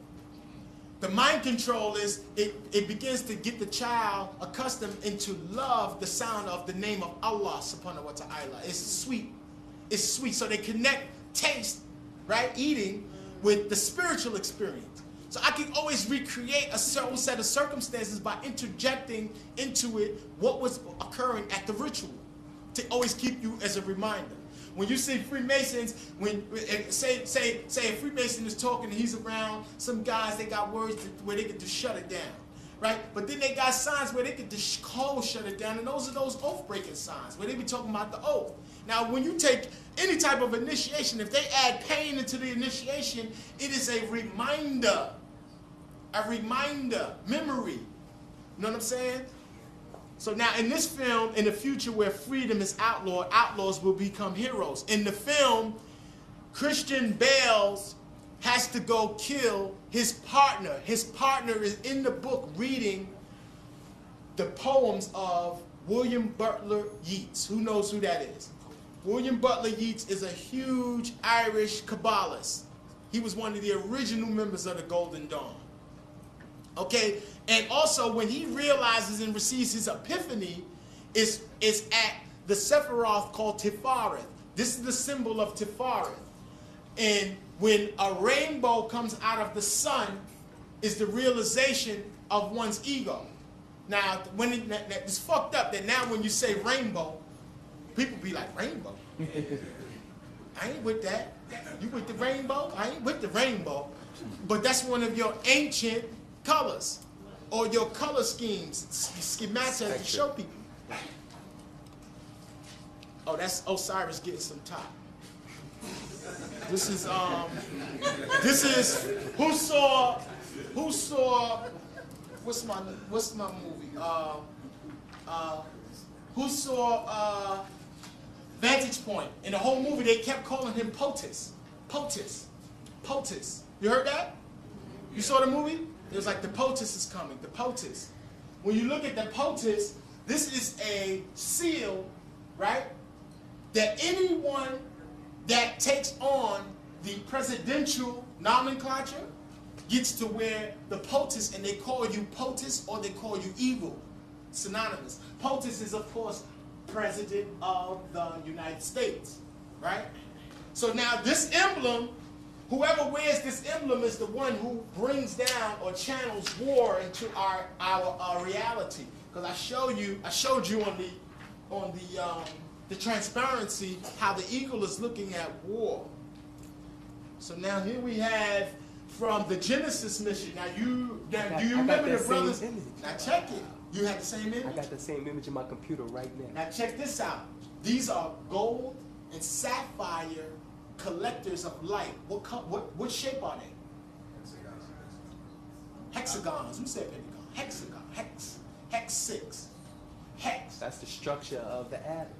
The mind control is, it begins to get the child accustomed into love the sound of the name of Allah subhanahu wa ta'ala. It's sweet. It's sweet. So they connect taste, right, eating, with the spiritual experience. So I can always recreate a certain set of circumstances by interjecting into it what was occurring at the ritual to always keep you as a reminder. When you see Freemasons, say a Freemason is talking and he's around some guys, they got words where they can just shut it down, right? But then they got signs where they can just cold shut it down, and those are those oath-breaking signs where they be talking about the oath. Now, when you take any type of initiation, if they add pain into the initiation, it is a reminder, memory. You know what I'm saying? So now in this film, in the future where freedom is outlawed, outlaws will become heroes. In the film, Christian Bales has to go kill his partner. His partner is in the book reading the poems of William Butler Yeats. Who knows who that is? William Butler Yeats is a huge Irish Kabbalist. He was one of the original members of the Golden Dawn. Okay, and also when he realizes and receives his epiphany, is at the Sephiroth called Tifareth. This is the symbol of Tifareth. And when a rainbow comes out of the sun, is the realization of one's ego. Now, when it's fucked up that now when you say rainbow, people be like, rainbow? I ain't with that. You with the rainbow? I ain't with the rainbow. But that's one of your ancient colors or your color schemes, schemata to show people. Oh, that's Osiris getting some top. This is who saw what's my movie? Who saw Vantage Point? In the whole movie they kept calling him POTUS. POTUS. POTUS. You heard that? You saw the movie? It was like the POTUS is coming, the POTUS. When you look at the POTUS, this is a seal, right? That anyone that takes on the presidential nomenclature gets to wear the POTUS, and they call you POTUS or they call you evil. Synonymous. POTUS is, of course, President of the United States, right? So now this emblem, whoever wears this emblem is the one who brings down or channels war into our reality. Because I showed you on the transparency how the eagle is looking at war. So now here we have from the Genesis mission. Now do you remember the brothers? Now check it. You have the same image? I got the same image in my computer right now. Now check this out. These are gold and sapphire collectors of light. What shape are they? Hexagons. Who said pentagon? Hexagon. Hex 6. Hex. That's the structure of the atom.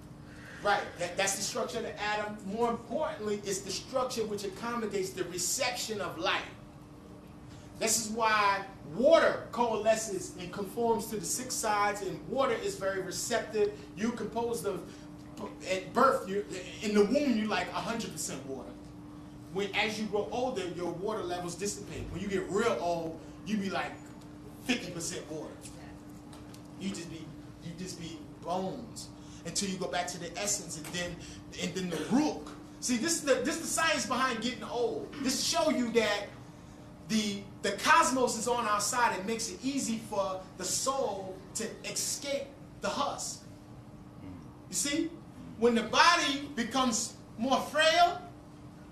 Right. That's the structure of the atom. More importantly, it's the structure which accommodates the reception of light. This is why water coalesces and conforms to the 6 sides, and water is very receptive. You're composed of, at birth, in the womb, you're like 100% water. As you grow older, your water levels dissipate. When you get real old, you be like 50% water. You just be bones until you go back to the essence, and then the rook. See, this is the science behind getting old. This show you that the cosmos is on our side. It makes it easy for the soul to escape the husk. You see, when the body becomes more frail,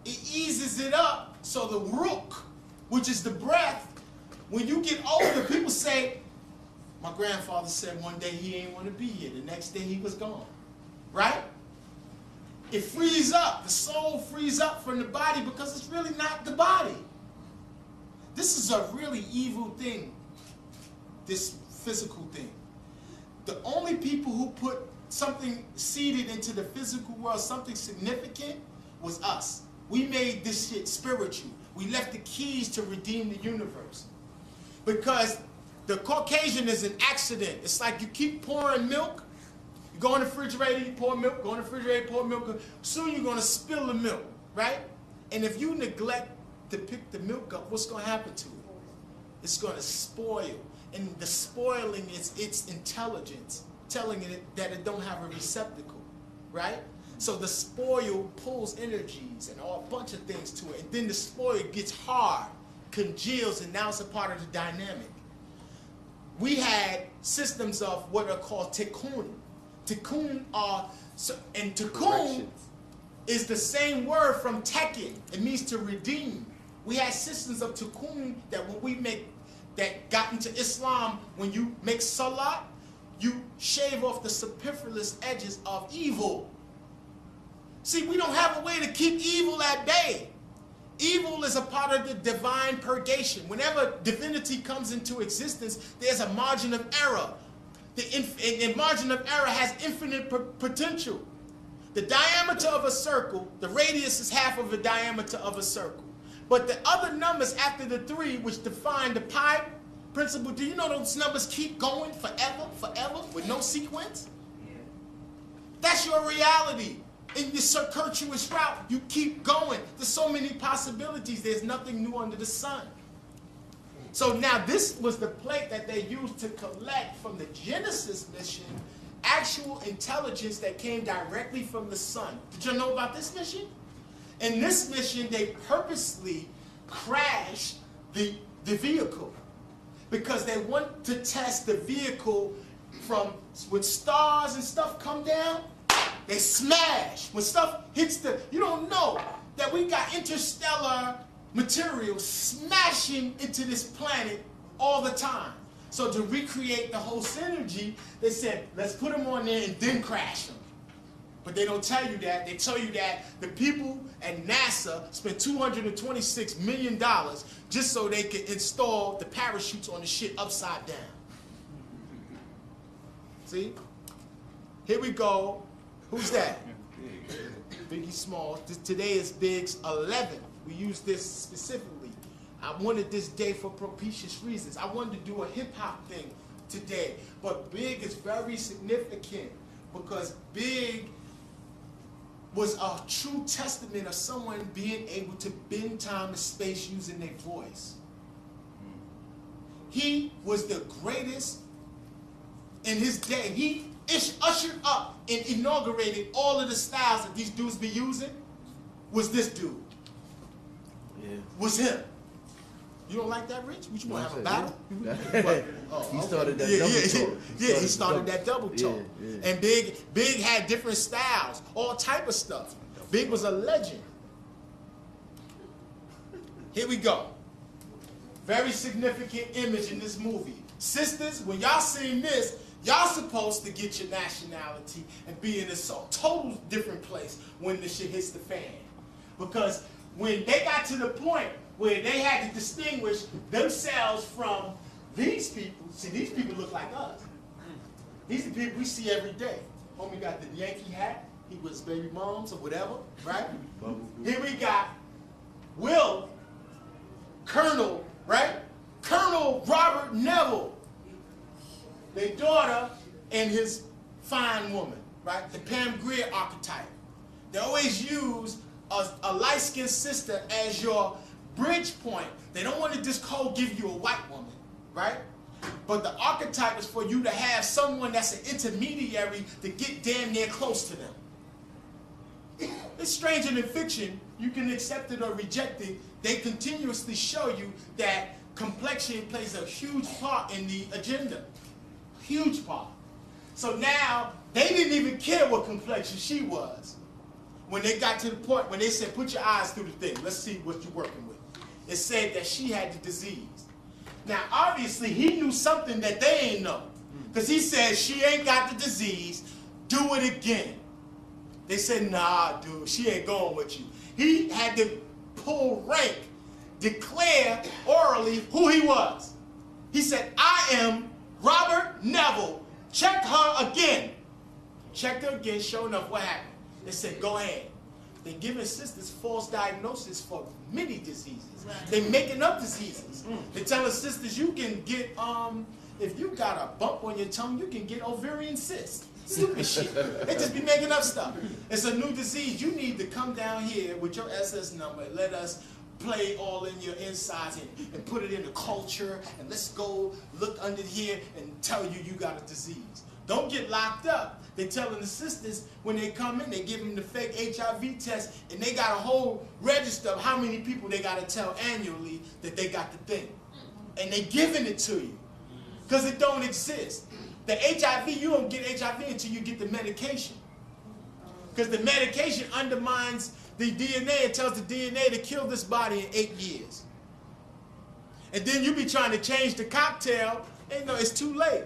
it eases it up. So the rook, which is the breath, when you get older, people say, my grandfather said one day he ain't want to be here. The next day he was gone. Right? It frees up. The soul frees up from the body because it's really not the body. This is a really evil thing, this physical thing. The only people who put something seeded into the physical world, something significant, was us. We made this shit spiritual. We left the keys to redeem the universe. Because the Caucasian is an accident. It's like you keep pouring milk. You go in the refrigerator, you pour milk, go in the refrigerator, pour milk. Soon you're going to spill the milk, right? And if you neglect to pick the milk up, what's going to happen to it? It's going to spoil. And the spoiling is its intelligence, telling it that it don't have a receptacle, right? So the spoil pulls energies and a bunch of things to it. And then the spoil gets hard, congeals, and now it's a part of the dynamic. We had systems of what are called tikkun. Tikkun is the same word from tekken. It means to redeem. We had systems of tikkun that that got into Islam, when you make salat, you shave off the superfluous edges of evil. See, we don't have a way to keep evil at bay. Evil is a part of the divine purgation. Whenever divinity comes into existence, there's a margin of error. The margin of error has infinite potential. The diameter of a circle, the radius is half of the diameter of a circle. But the other numbers after the 3, which define the pi principle, do you know those numbers keep going forever, forever, with no sequence? That's your reality. In your circuitous route, you keep going. There's so many possibilities. There's nothing new under the sun. So now this was the plate that they used to collect from the Genesis mission actual intelligence that came directly from the sun. Did you know about this mission? In this mission, they purposely crashed the vehicle because they want to test the vehicle from when stars and stuff come down, they smash. When stuff hits the, you don't know that we got interstellar material smashing into this planet all the time. So to recreate the whole synergy, they said, let's put them on there and then crash them. But they don't tell you that. They tell you that the people at NASA spent $226 million just so they could install the parachutes on the shit upside down. See? Here we go. Who's that? Biggie Small. Today is Big's 11th. We use this specifically. I wanted this day for propitious reasons. I wanted to do a hip-hop thing today. But Big is very significant because Big was a true testament of someone being able to bend time and space using their voice. He was the greatest in his day. He ushered up and inaugurated all of the styles that these dudes be using. Was this dude. Yeah. Was him. You don't like that, Rich? Would you want to have a battle? He started that double talk. Yeah, he started that double talk. Yeah. And Big had different styles, all type of stuff. Big was a legend. Here we go. Very significant image in this movie. Sisters, when y'all seen this, y'all supposed to get your nationality and be in a total different place when the shit hits the fan. Because when they got to the point where they had to distinguish themselves from these people. See, these people look like us. These are the people we see every day. Homie got the Yankee hat. He was baby moms or whatever, right? Here we got Will, Colonel, right? Colonel Robert Neville, their daughter and his fine woman, right? The Pam Grier archetype. They always use a light-skinned sister as your bridge point. They don't want to just cold give you a white woman, right? But the archetype is for you to have someone that's an intermediary to get damn near close to them. It's stranger than fiction. You can accept it or reject it. They continuously show you that complexion plays a huge part in the agenda. Huge part. So now, they didn't even care what complexion she was. When they got to the point, when they said, put your eyes through the thing, let's see what you're working with. It said that she had the disease. Now, obviously, he knew something that they ain't know. Because he said, she ain't got the disease, do it again. They said, nah, dude, she ain't going with you. He had to pull rank, declare orally who he was. He said, I am Robert Neville. Check her again. Checked her again, sure enough, what happened? They said, go ahead. They're giving sisters false diagnosis for many diseases. Right. They're making up diseases. They're telling sisters you can get, if you got a bump on your tongue, you can get ovarian cysts. Stupid shit. They just be making up stuff. It's a new disease. You need to come down here with your SS number and let us play all in your insides and put it in the culture, and let's go look under here and tell you you got a disease. Don't get locked up. They're telling the sisters when they come in, they give them the fake HIV test, and they got a whole register of how many people they got to tell annually that they got the thing. And they giving it to you because it don't exist. The HIV, you don't get HIV until you get the medication. Because the medication undermines the DNA and tells the DNA to kill this body in 8 years. And then you be trying to change the cocktail, and no, it's too late.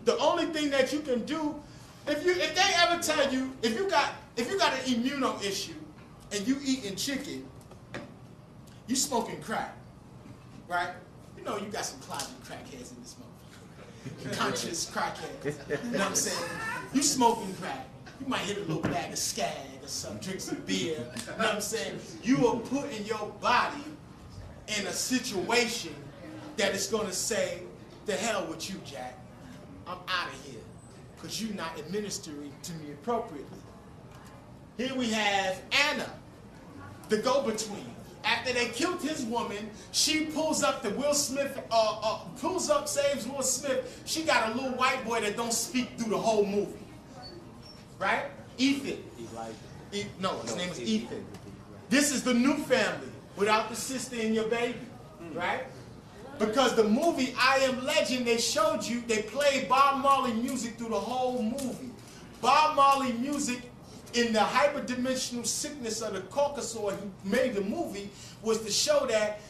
The only thing that you can do, if they ever tell you, if you got an immuno issue and you eating chicken, you smoking crack, right? You know you got some closet crackheads in this motherfucker. Conscious crackheads. You know what I'm saying? You smoking crack. You might hit a little bag of Skag or something, drink some beer. You know what I'm saying? You are putting your body in a situation that is going to say, the hell with you, Jack. I'm out of here. Because you're not administering to me appropriately. Here we have Anna, the go-between. After they killed his woman, she pulls up the Will Smith, saves Will Smith. She got a little white boy that don't speak through the whole movie. Right? Ethan. No, his name is Ethan. This is the new family without the sister and your baby. Right? Because the movie I Am Legend, they showed you, they played Bob Marley music through the whole movie. Bob Marley music in the hyperdimensional sickness of the Caucasus, he made the movie, was to show that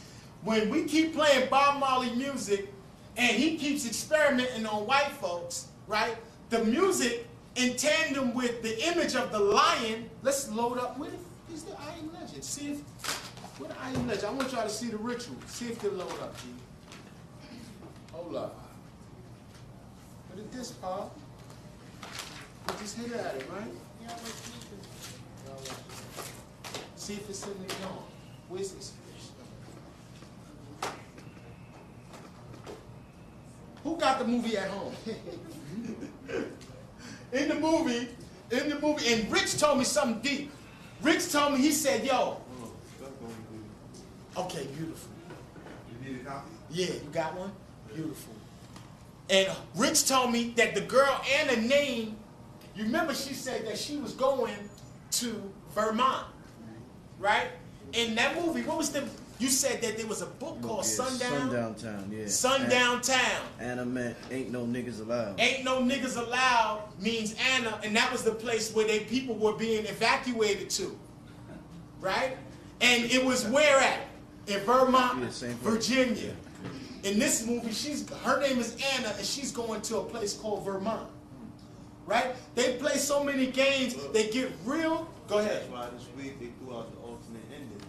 when we keep playing Bob Marley music and he keeps experimenting on white folks, right? The music in tandem with the image of the lion, let's load up with it. Here's the I Am Legend. See if, what the I Am Legend? I want y'all to see the ritual. See if they load up, G. Hold up. What is this, Paul? We just hit at it, right? See if it's in the yarn. Where's this fish? Who got the movie at home? in the movie, and Rich told me something deep. Rich told me, he said, yo. Okay, beautiful. You need a copy? Yeah, you got one? Beautiful. And Rich told me that the girl Anna named, you remember she said that she was going to Vermont, right? In that movie, what was the, you said that there was a book called Sundown? Sundown Town, yeah. Sundown Town. Anna meant Ain't No Niggas Allowed. Ain't No Niggas Allowed means Anna, and that was the place where they people were being evacuated to, right? And it was where at? In Vermont, Virginia. In this movie, her name is Anna, and she's going to a place called Vermont. Right? They play so many games, they get real. Go ahead. That's why this week they threw out the alternate ending.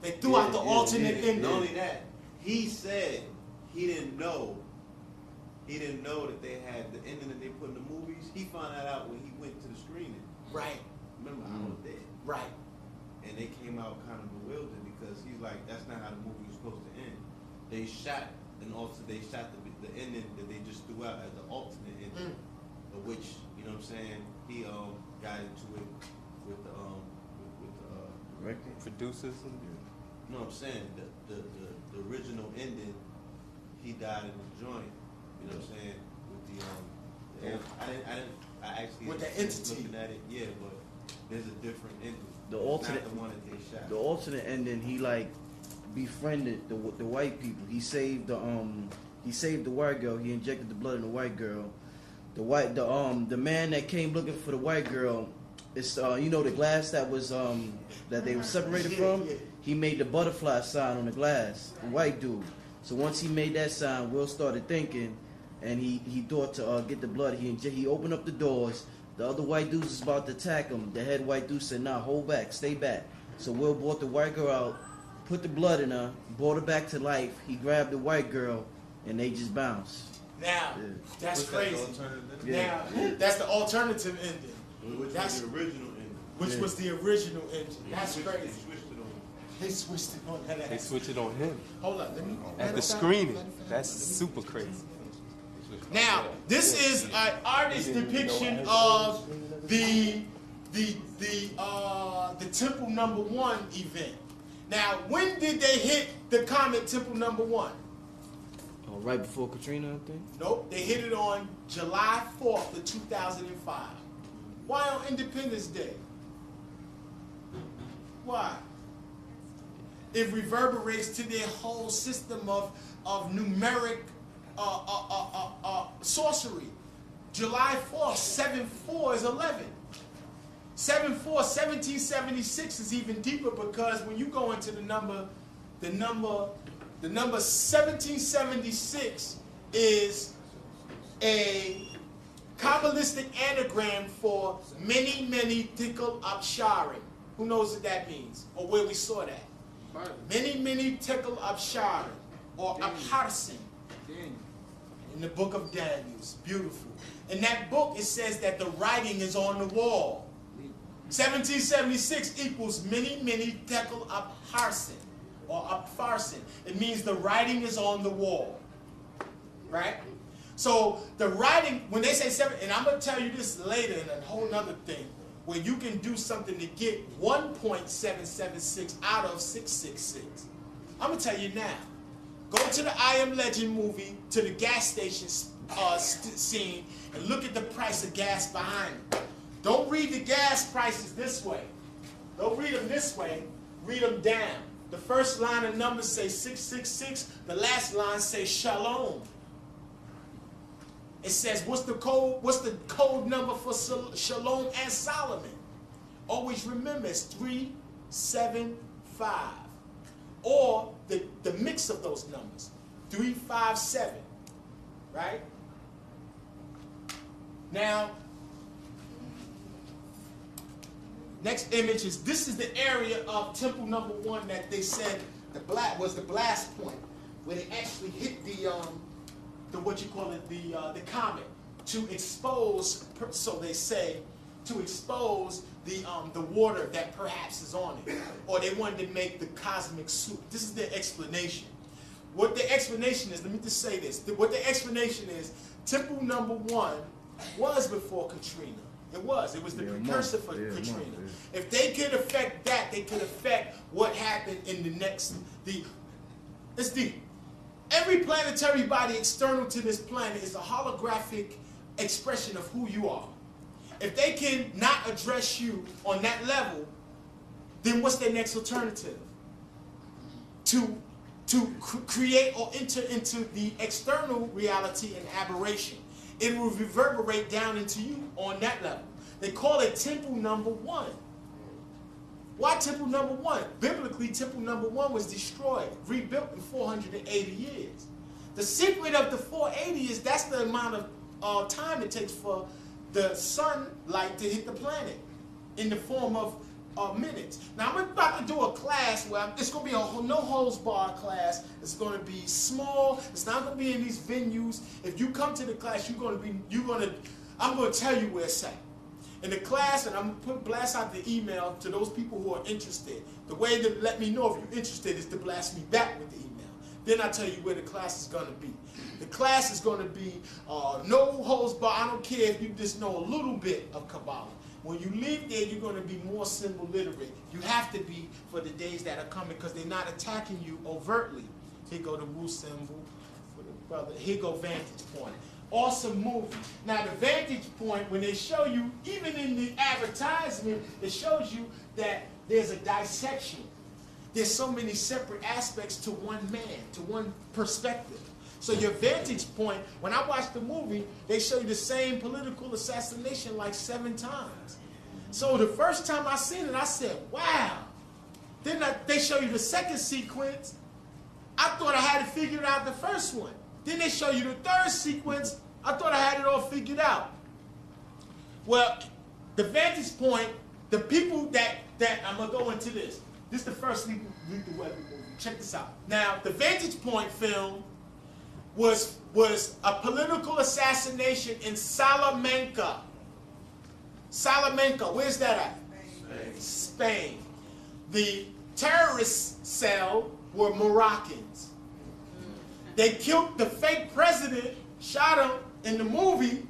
They threw out the alternate ending. Not only that, he said he didn't know that they had the ending that they put in the movies. He found that out when he went to the screening. Right. Remember, I was there. Right. And they came out kind of bewildered because he's like, that's not how the movie was supposed to end. They shot the ending that they just threw out as the alternate ending, of which, you know what I'm saying, he got into it with the producers. You know what I'm saying, the original ending, he died in the joint. You know what I'm saying, with I actually with the entity. Looking at it, yeah, but there's a different ending. The alternate, not the one that they shot. The alternate ending, he like befriended the white people. He saved the white girl. He injected the blood in the white girl. The man that came looking for the white girl, it's you know the glass that was that they were separated from. He made the butterfly sign on the glass. The white dude. So once he made that sign, Will started thinking, and he thought to get the blood. He opened up the doors. The other white dudes was about to attack him. The head white dude said, "Nah, hold back, stay back." So Will brought the white girl out, put the blood in her, brought her back to life. He grabbed the white girl, and they just bounced. Now, that's crazy. Yeah. Now, that's the alternative ending. Which was the original ending. Which was the original ending. That's crazy. They switched it on him. They switched it on that. They switched it on him. Hold on, let me. At the screening. That's super crazy. Now, this is an artist's depiction of the Temple Number 1 event. Now, when did they hit the comet Temple Number 1? Oh, right before Katrina, I think? Nope, they hit it on July 4th of 2005. Why on Independence Day? Why? It reverberates to their whole system of numeric sorcery. July 4th, 7-4 is 11. 7-4, 1776 is even deeper because when you go into the number 1776 is a Kabbalistic anagram for many, many tickle absharim. Who knows what that means or where we saw that? Many, many tickle absharim or aparsin. in the book of Daniel. It's beautiful. In that book, it says that the writing is on the wall. 1776 equals many, many tekel upharsin, or upfarsin. It means the writing is on the wall. Right? So the writing, when they say 7, and I'm going to tell you this later in a whole other thing, where you can do something to get 1.776 out of 666. I'm going to tell you now. Go to the I Am Legend movie, to the gas station scene, and look at the price of gas behind it. Don't read the gas prices this way. Don't read them this way. Read them down. The first line of numbers say 666. The last line says shalom. It says, what's the code number for Shalom and Solomon? Always remember, it's 375. Or the mix of those numbers, 357. Right? Now, next image is, this is the area of temple number 1 that they said was the blast point, where they actually hit the what you call it, the comet, to expose, so they say, to expose the water that perhaps is on it, or they wanted to make the cosmic soup. This is their explanation. What the explanation is, let me just say this. What the explanation is, temple number 1 was before Katrina. It was the precursor for Katrina. If they could affect that, they could affect what happened in the next. It's deep. Every planetary body external to this planet is a holographic expression of who you are. If they can not address you on that level, then what's their next alternative? To create or enter into the external reality and aberration. It will reverberate down into you on that level. They call it temple number 1. Why temple number 1? Biblically, temple number 1 was destroyed, rebuilt in 480 years. The secret of the 480 is that's the amount of time it takes for the sunlight to hit the planet in the form of minutes. Now, I'm about to do a class where it's going to be a no-holds-barred class. It's going to be small. It's not going to be in these venues. If you come to the class, I'm going to tell you where it's at. In the class, and I'm going to blast out the email to those people who are interested. The way to let me know if you're interested is to blast me back with the email. Then I tell you where the class is going to be. The class is going to be no holds barred. I don't care if you just know a little bit of Kabbalah. When you leave there, you're going to be more symbol literate. You have to be for the days that are coming because they're not attacking you overtly. Here go the Wu symbol for the brother. Here go Vantage Point. Awesome movie. Now the Vantage Point, when they show you, even in the advertisement, it shows you that there's a dissection. There's so many separate aspects to one man, to one perspective. So your vantage point, when I watched the movie, they show you the same political assassination like 7 times. So the first time I seen it, I said, wow. Then they show you the second sequence. I thought I had it figured out the first one. Then they show you the third sequence. I thought I had it all figured out. Well, the vantage point, the people that I'm going to go into this. This is the first Lethal Weapon movie. Check this out. Now, the Vantage Point film was a political assassination in Salamanca. Salamanca, where's that at? Spain. The terrorist cell were Moroccans. They killed the fake president, shot him in the movie,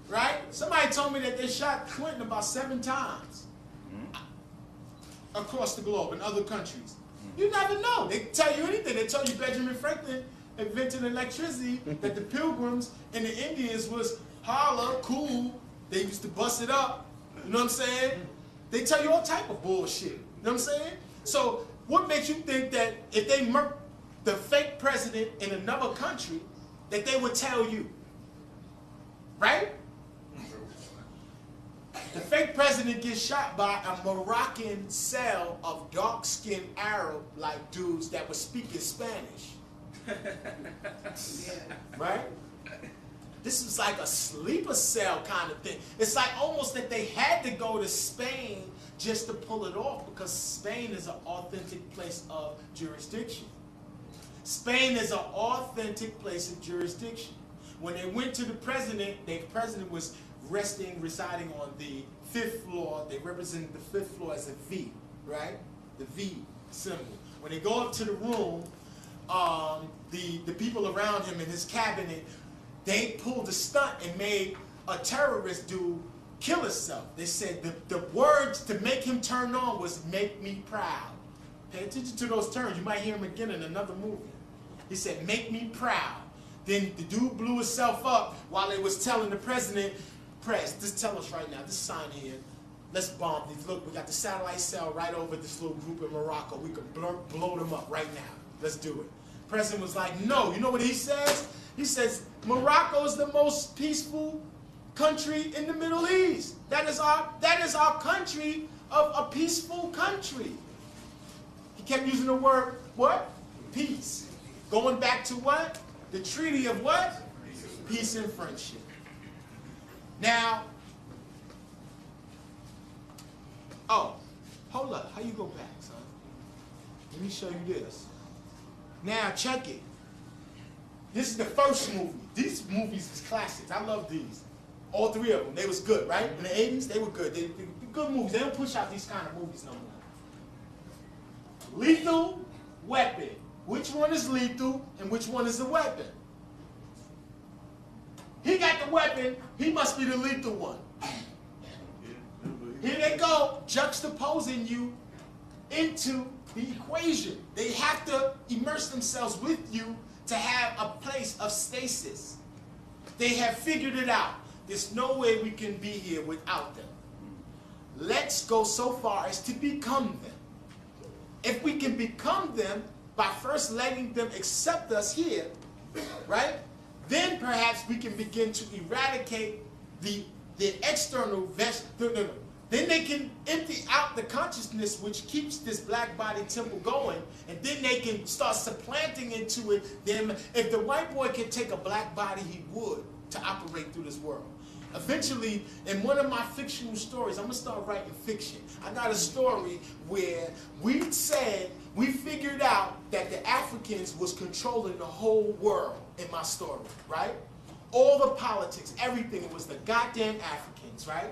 right? Somebody told me that they shot Clinton about 7 times across the globe in other countries. You never know. They tell you anything. They tell you Benjamin Franklin invented electricity, that the Pilgrims and the Indians was holla, cool. They used to bust it up. You know what I'm saying? They tell you all type of bullshit. You know what I'm saying? So what makes you think that if they murked the fake president in another country, that they would tell you? Right? The fake president gets shot by a Moroccan cell of dark-skinned Arab-like dudes that were speaking Spanish. Right? This is like a sleeper cell kind of thing. It's like almost that they had to go to Spain just to pull it off because Spain is an authentic place of jurisdiction. Spain is an authentic place of jurisdiction. When they went to the president was residing on the 5th floor. They represented the 5th floor as a V, right? The V symbol. When they go up to the room, the people around him in his cabinet, they pulled a stunt and made a terrorist dude kill himself. They said the words to make him turn on was "make me proud." Pay attention to those terms. You might hear him again in another movie. He said, "Make me proud." Then the dude blew himself up while they was telling the president, "Press, just tell us right now, this sign here, let's bomb these. Look, we got the satellite cell right over this little group in Morocco. We can blow them up right now. Let's do it." President was like, "No." You know what he says? He says, "Morocco is the most peaceful country in the Middle East. That is our country of a peaceful country." He kept using the word, what? Peace. Going back to what? The treaty of what? Peace and friendship. Now, oh, hold up. How you go back, son? Let me show you this. Now, check it. This is the first movie. These movies is classics. I love these. All three of them. They was good, right? In the 80s, they were good. They good movies. They don't push out these kind of movies no more. Lethal Weapon. Which one is lethal and which one is the weapon? He got the weapon. He must be the lethal one. Here they go, juxtaposing you into the equation. They have to immerse themselves with you to have a place of stasis. They have figured it out. There's no way we can be here without them. Let's go so far as to become them. If we can become them by first letting them accept us here, right? Then perhaps we can begin to eradicate the external Then they can empty out the consciousness which keeps this black body temple going, and then they can start supplanting into it. Then if the white boy can take a black body, he would, to operate through this world. Eventually, in one of my fictional stories, I'm going to start writing fiction. I got a story where we figured out that the Africans was controlling the whole world in my story, right? All the politics, everything, it was the goddamn Africans, right?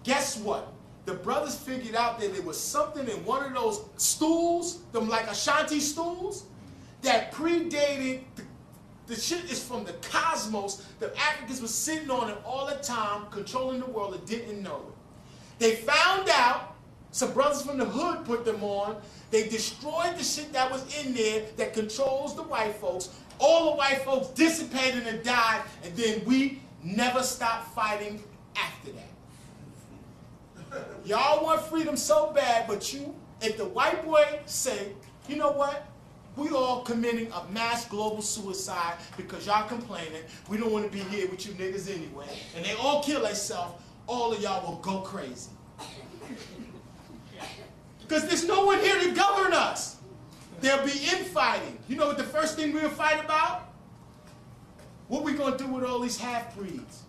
Guess what? The brothers figured out that there was something in one of those stools, them like Ashanti stools, that predated the shit is from the cosmos. The Africans were sitting on it all the time, controlling the world and didn't know it. They found out, some brothers from the hood put them on, they destroyed the shit that was in there that controls the white folks. All the white folks dissipated and died, and then we never stopped fighting after that. Y'all want freedom so bad, but if the white boy say, you know what? We all committing a mass global suicide because y'all complaining. We don't want to be here with you niggas anyway. And they all kill themselves. All of y'all will go crazy. Because there's no one here to govern us. There'll be infighting. You know what the first thing we'll fight about? What we going to do with all these half-breeds?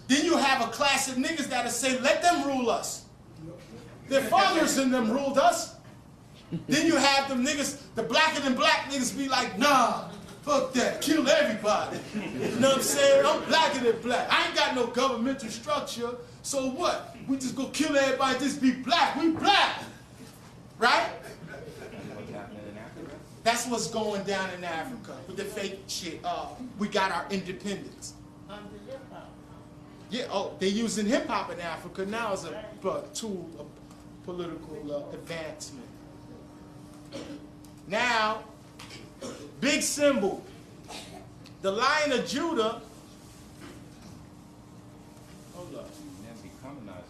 Then you have a class of niggas that'll say, let them rule us. Their fathers in them ruled us. Then you have them niggas, the blacker than black niggas be like, nah, fuck that, kill everybody. You know what I'm saying? I'm blacker than black. I ain't got no governmental structure, so what? We just go kill everybody, just be black. We black. Right? That's what's going down in Africa with the fake shit. We got our independence. Under hip-hop. Yeah, oh, they're using hip-hop in Africa now as a tool of political advancement. Now, big symbol. The Lion of Judah. Hold up. And becoming us,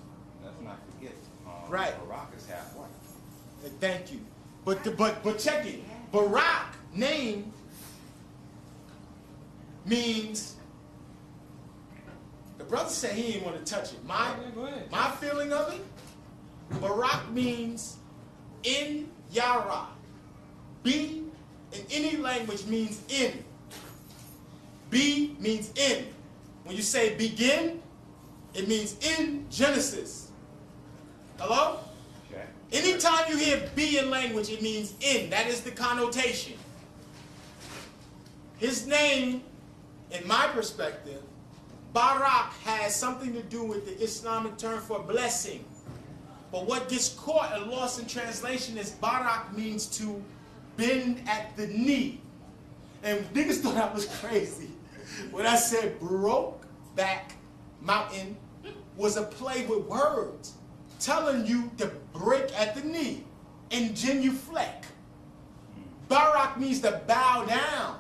let's not forget, Right. Barack is half white. Thank you. But check it. Barack name means, the brother said he didn't want to touch it. My feeling of it, Barack means in Yara. B in any language means in. B means in. When you say begin, it means in Genesis. Hello? Okay. Anytime you hear B in language, it means in. That is the connotation. His name in my perspective, Barak has something to do with the Islamic term for blessing. But what gets caught and lost in translation is Barak means to bend at the knee. And niggas thought I was crazy when I said broke back mountain was a play with words, telling you to break at the knee and genuflect. Barak means to bow down.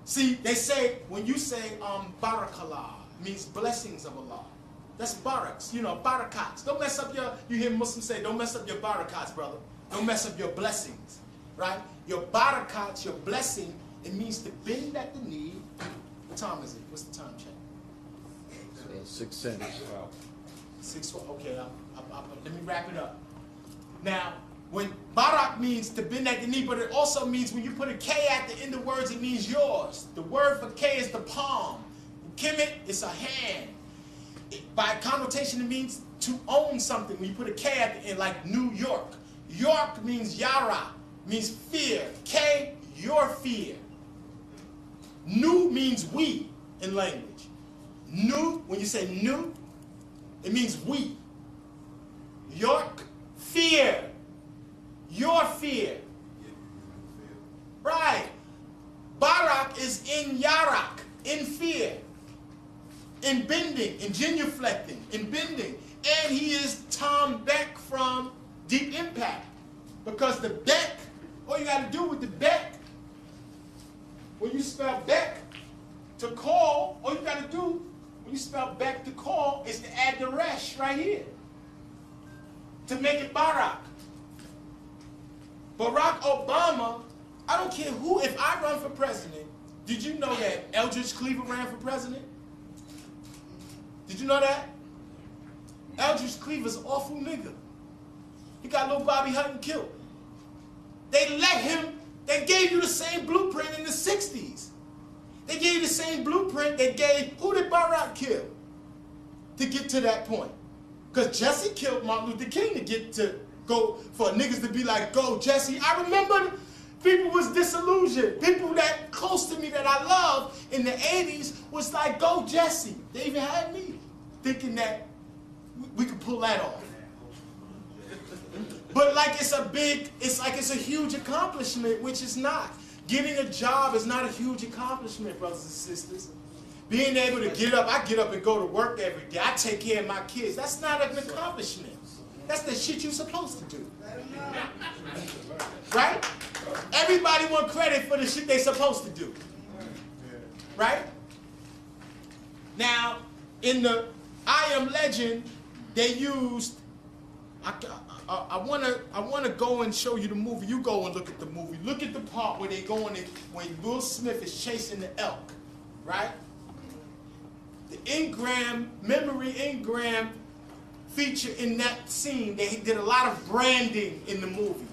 See, they say, when you say Barakallah, means blessings of Allah. That's baraks, you know, barakats. Don't mess up you hear Muslims say, don't mess up your barakats, brother. Don't mess up your blessings, right? Your barakats, your blessing, it means to bend at the knee. What time is it? What's the time check? 6 cents. 6, okay, let me wrap it up. Now, when barak means to bend at the knee, but it also means when you put a K at the end of words, it means yours. The word for K is the palm. Kemet, it's a hand. By connotation, it means to own something. When you put a K at the end, like New York. York means yara, means fear. K, your fear. Nu means we in language. Nu, when you say nu, it means we. York, fear. Your fear. Right. Barak is in yarak, in fear. In bending, in genuflecting, in bending. And he is Tom Beck from Deep Impact. Because the Beck, all you got to do with the Beck, when you spell Beck to call, all you got to do when you spell Beck to call is to add the resh right here. To make it Barak. Barack Obama, I don't care who, if I run for president, did you know that Eldridge Cleaver ran for president? Did you know that? Eldridge Cleaver's an awful nigga. He got little Bobby Hutton killed. They let him, they gave you the same blueprint in the 60s. They gave you the same blueprint they gave, who did Barack kill to get to that point? Because Jesse killed Martin Luther King to get to go, for niggas to be like, go Jesse. I remember people was disillusioned. People that close to me that I love in the 80s was like, go Jesse. They even had me thinking that we could pull that off. But like it's a huge accomplishment, which is not. Getting a job is not a huge accomplishment, brothers and sisters. Being able to get up, I get up and go to work every day. I take care of my kids. That's not an accomplishment. That's the shit you're supposed to do. Right? Everybody want credit for the shit they're supposed to do. Right? Now, in the I Am Legend, they used, I wanna go and show you the movie. You go and look at the movie. Look at the part where they go in, when Will Smith is chasing the elk, right? The memory engram feature in that scene, they did a lot of branding in the movie.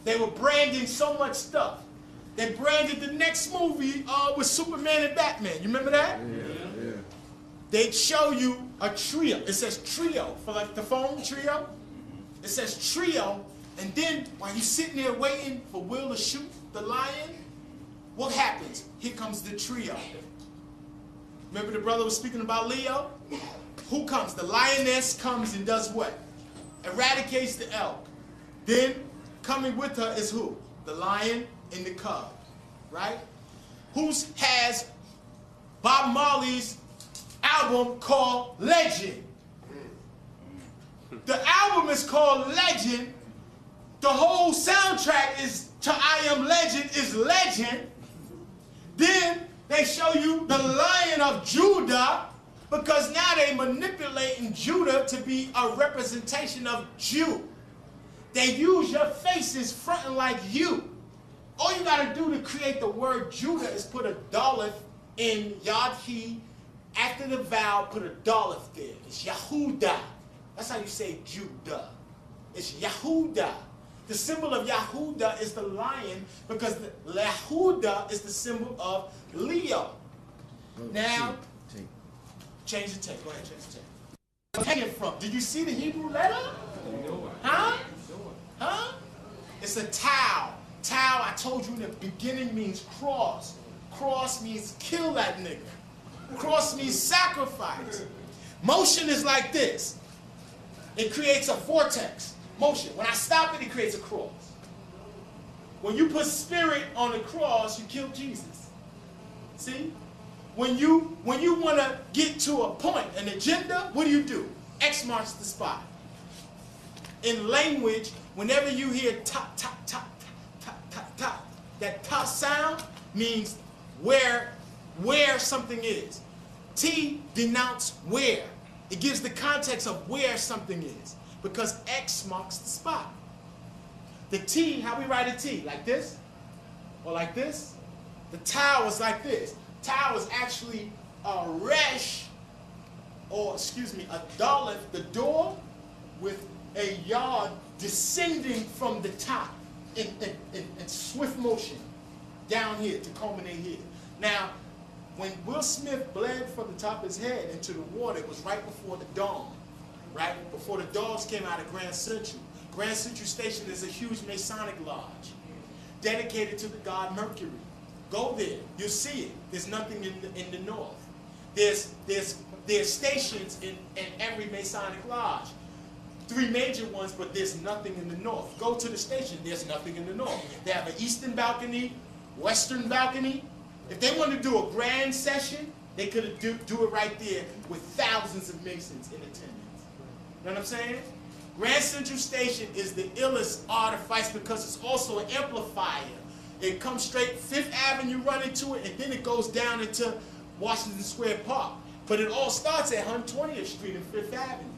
They were branding so much stuff. They branded the next movie with Superman and Batman. You remember that? Yeah. They'd show you a trio. It says trio, for like the phone trio. It says trio, and then while you're sitting there waiting for Will to shoot the lion, what happens? Here comes the trio. Remember the brother was speaking about Leo? Who comes? The lioness comes and does what? Eradicates the elk. Then coming with her is who? The lion and the cub, right? Who has Bob Marley's album called Legend? The album is called Legend. The whole soundtrack is to I Am Legend is Legend. Then they show you the Lion of Judah, because now they manipulating Judah to be a representation of Jew. They use your faces fronting like you. All you got to do to create the word Judah is put a Daleth in Yad-He. After the vowel, put a Daleth there. It's Yahudah. That's how you say Judah. It's Yahudah. The symbol of Yahudah is the lion, because the Yahudah is the symbol of Leo. Now, change the tape. Go ahead, change the tape. Take it from. Did you see the Hebrew letter? Huh? Huh? It's a Tau. Tau, I told you in the beginning, means cross. Cross means kill that nigga. Cross means sacrifice. Motion is like this. It creates a vortex. Motion. When I stop it, it creates a cross. When you put spirit on the cross, you kill Jesus. See? When you want to get to a point, an agenda, what do? X marks the spot. In language, whenever you hear ta ta ta ta ta ta, that ta sound means where something is. T denotes where. It gives the context of where something is, because X marks the spot. The T, how we write a T? Like this? Or like this? The tau is like this. Tau is actually a resh, or excuse me, a daleth, the door, with a yod descending from the top in swift motion down here to culminate here. Now, when Will Smith bled from the top of his head into the water, it was right before the dawn, right? Before the dogs came out of Grand Central. Grand Central Station is a huge Masonic lodge dedicated to the god Mercury. Go there, you'll see it. There's nothing in the north. There's stations in every Masonic lodge. 3 major ones, but there's nothing in the north. Go to the station, there's nothing in the north. They have an eastern balcony, western balcony. If they wanted to do a grand session, they could do it right there with thousands of Masons in attendance. You know what I'm saying? Grand Central Station is the illest artifice because it's also an amplifier. It comes straight 5th Avenue, run into it, and then it goes down into Washington Square Park. But it all starts at 120th Street and 5th Avenue,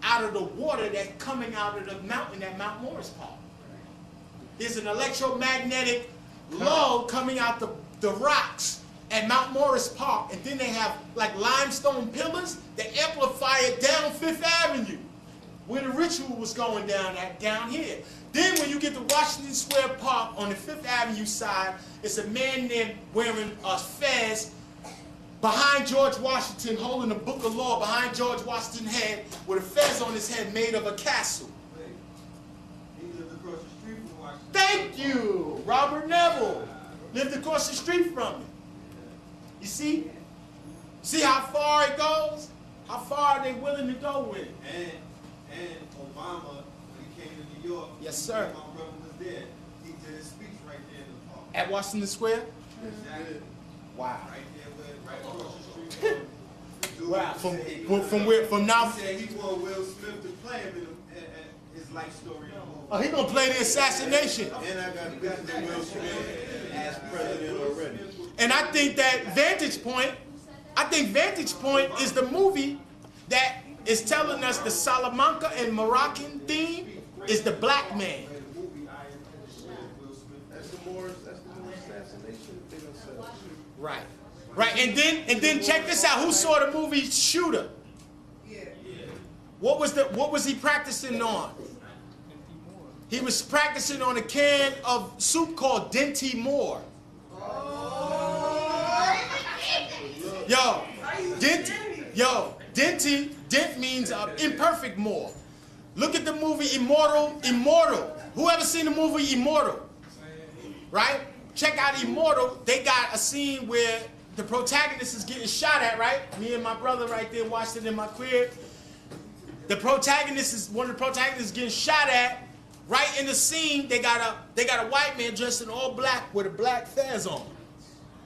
out of the water that's coming out of the mountain at Mount Morris Park. There's an electromagnetic low coming out the rocks at Mount Morris Park, and then they have like limestone pillars that amplify it down 5th Avenue, where the ritual was going down here. Then when you get to Washington Square Park on the 5th Avenue side, it's a man there wearing a fez behind George Washington, holding a book of law behind George Washington's head with a fez on his head made of a castle. He lived across the street from Washington. Thank you! Robert Neville lived across the street from him. You see? See how far it goes? How far are they willing to go with it? And Obama, when he came to New York, yes, sir. My brother was there. He did his speech right there in the park. At Washington Square? Exactly. Wow. Right there, right across the street. Wow. From now. He said he wanted Will Smith to play him in his life story. Oh, he gonna play the assassination. And I got Will Smith as president already. And I think that Vantage Point is the movie that is telling us the Salamanca and Moroccan theme is the black man. That's the more assassination thing. Right. Right. And then check this out. Who saw the movie Shooter? Yeah. What was he practicing on? He was practicing on a can of soup called Dinty Moore. Dent means imperfect Moore. Look at the movie Immortal. Who ever seen the movie Immortal? Right? Check out Immortal. They got a scene where the protagonist is getting shot at, right? Me and my brother right there watched it in my crib. One of the protagonists is getting shot at. Right in the scene, they got a white man dressed in all black with a black fez on.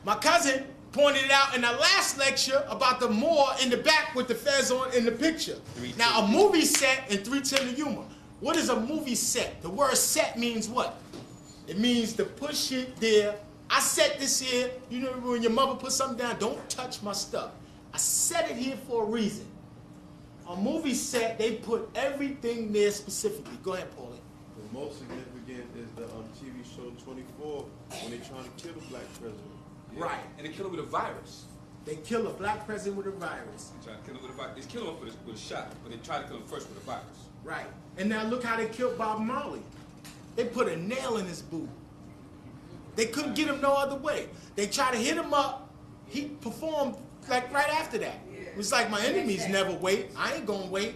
My cousin pointed it out in the last lecture about the Moor in the back with the fez on in the picture. Now, a movie set in 310 to humor. What is a movie set? The word set means what? It means to put shit there. I set this here. You know when your mother put something down, don't touch my stuff. I set it here for a reason. A movie set, they put everything there specifically. Go ahead, Paulie. The most significant is the TV show 24 when they're trying to kill the black president. Yeah. Right. And they kill him with a virus. They kill a black president with a virus. They try to kill him with a virus. They kill him with a shot, but they try to kill him first with a virus. Right. And now look how they killed Bob Marley. They put a nail in his boot. They couldn't get him no other way. They tried to hit him up. He performed like right after that. It was like, my enemies never wait. I ain't gonna wait.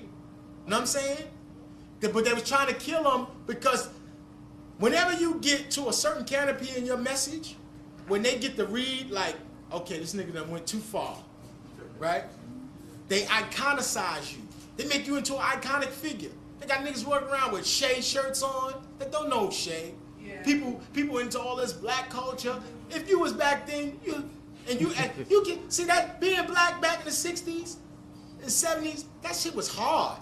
Know what I'm saying? But they was trying to kill him because whenever you get to a certain canopy in your message, when they get to read like okay, this nigga done went too far, right? They iconicize you. They make you into an iconic figure. They got niggas walking around with Shay shirts on that don't know Shay. Yeah. People into all this black culture. If you was back then, you can see that being black back in the 60s and 70s, that shit was hard.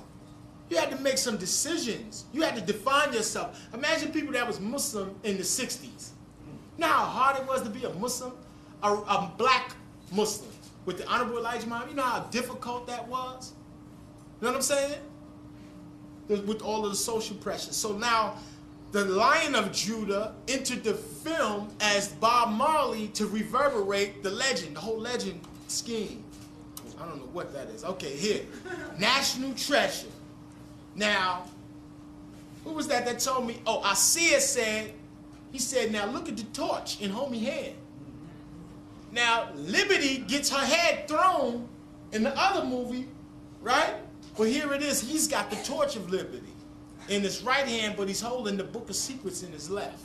You had to make some decisions. You had to define yourself. Imagine people that was Muslim in the 60s. You know how hard it was to be a Muslim? A black Muslim with the Honorable Elijah Muhammad. You know how difficult that was? You know what I'm saying? With all of the social pressures. So now, the Lion of Judah entered the film as Bob Marley to reverberate the legend, the whole legend scheme. I don't know what that is. Okay, here. National Treasure. Now, who was that told me? Oh, Isaiah said, he said, now look at the torch in homie hand. Now, Liberty gets her head thrown in the other movie, right? But here it is. He's got the torch of liberty in his right hand, but he's holding the Book of Secrets in his left,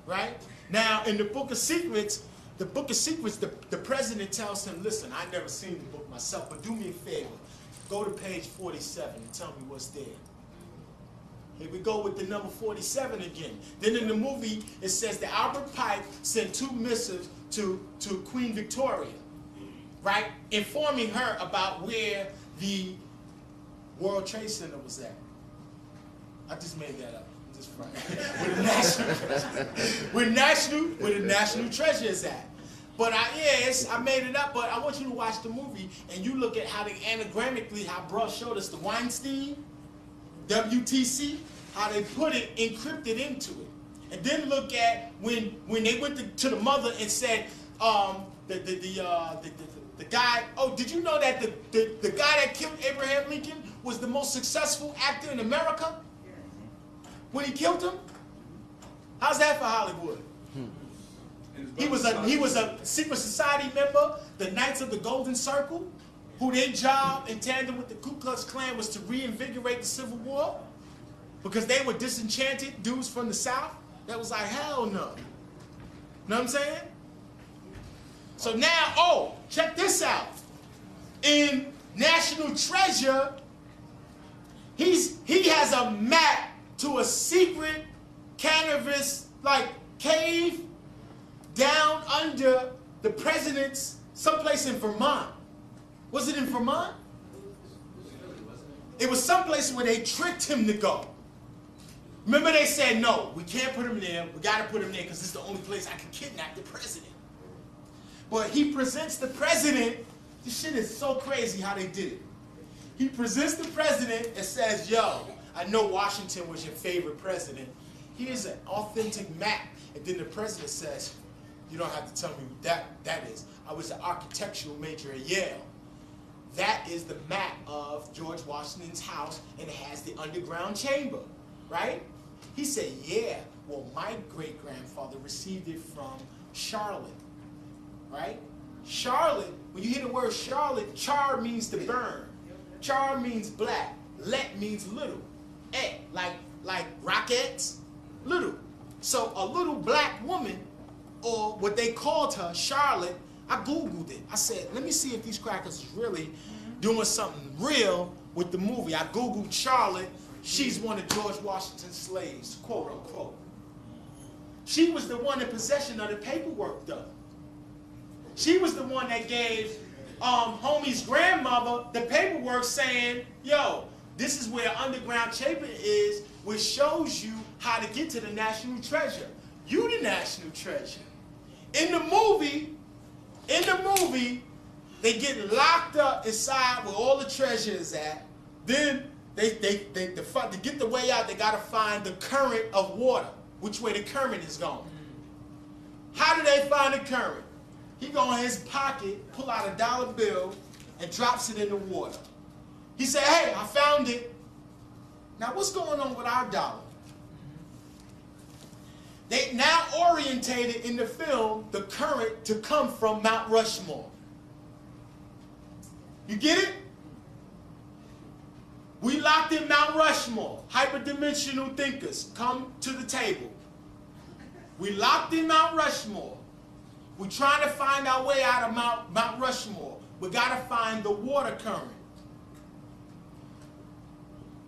right? Now, in the Book of Secrets, the president tells him, listen, I never seen the book myself, but do me a favor. Go to page 47 and tell me what's there. Here we go with the number 47 again. Then in the movie, it says that Albert Pike sent 2 missives to Queen Victoria, right? Informing her about where the World Trade Center was at. I just made that up. I'm just where the national treasure is at. But I made it up, but I want you to watch the movie and you look at how they anagrammatically, how Bruh showed us the Weinstein, WTC, how they put it encrypted into it. And then look at when they went to the mother and said, the guy, oh, did you know that the guy that killed Abraham Lincoln was the most successful actor in America? When he killed him? How's that for Hollywood? He was a secret society member, the Knights of the Golden Circle, who their job in tandem with the Ku Klux Klan was to reinvigorate the Civil War because they were disenchanted dudes from the South. That was like, hell no. Know what I'm saying? So now, oh, check this out. In National Treasure, he has a map to a secret cannabis like cave down under the president's someplace in Vermont. Was it in Vermont? It was someplace where they tricked him to go. Remember they said, no, we can't put him there. We got to put him there because this is the only place I can kidnap the president. But he presents the president. This shit is so crazy how they did it. He presents the president and says, yo, I know Washington was your favorite president. Here's an authentic map. And then the president says, you don't have to tell me what that is. I was an architectural major at Yale. That is the map of George Washington's house, and it has the underground chamber, right? He said, yeah, well, my great-grandfather received it from Charlotte, right? Charlotte, when you hear the word Charlotte, char means to burn. Char means black. Let means little. Et, like rockets, little. So a little black woman, or what they called her, Charlotte, I Googled it. I said, let me see if these crackers is really doing something real with the movie. I Googled Charlotte. She's one of George Washington's slaves, quote unquote. She was the one in possession of the paperwork, though. She was the one that gave homie's grandmother the paperwork saying, yo, this is where underground chamber is, which shows you how to get to the national treasure. You the national treasure. In the movie, they get locked up inside where all the treasure is at. Then to get the way out, they gotta find the current of water, which way the current is going. How do they find the current? He go in his pocket, pull out a dollar bill, and drops it in the water. He said, hey, I found it. Now what's going on with our dollar? They now orientated in the film the current to come from Mount Rushmore. You get it? We locked in Mount Rushmore. Hyperdimensional thinkers, come to the table. We locked in Mount Rushmore. We're trying to find our way out of Mount Rushmore. We got to find the water current.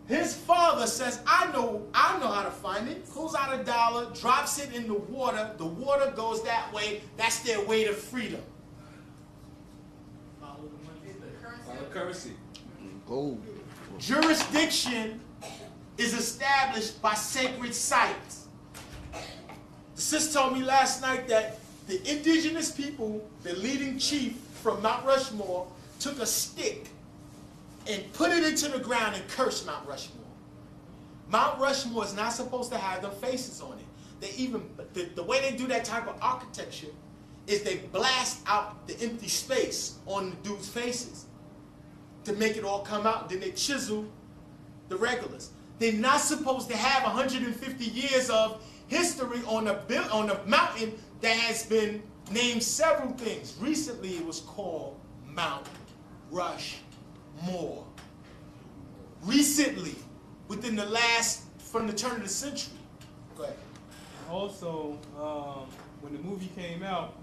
His father says, I know how to find it. Pulls out $1, drops it in the water. The water goes that way. That's their way to freedom. Follow currency. Gold. Jurisdiction is established by sacred sites. The sis told me last night that the indigenous people, the leading chief from Mount Rushmore, took a stick and put it into the ground and cursed Mount Rushmore. Mount Rushmore is not supposed to have their faces on it. They even, the way they do that type of architecture is they blast out the empty space on the dude's faces to make it all come out. Then they chisel the regulars. They're not supposed to have 150 years of history on a mountain that has been named several things. Recently it was called Mount Rushmore. Recently, within the last, from the turn of the century. Go ahead. Also, when the movie came out,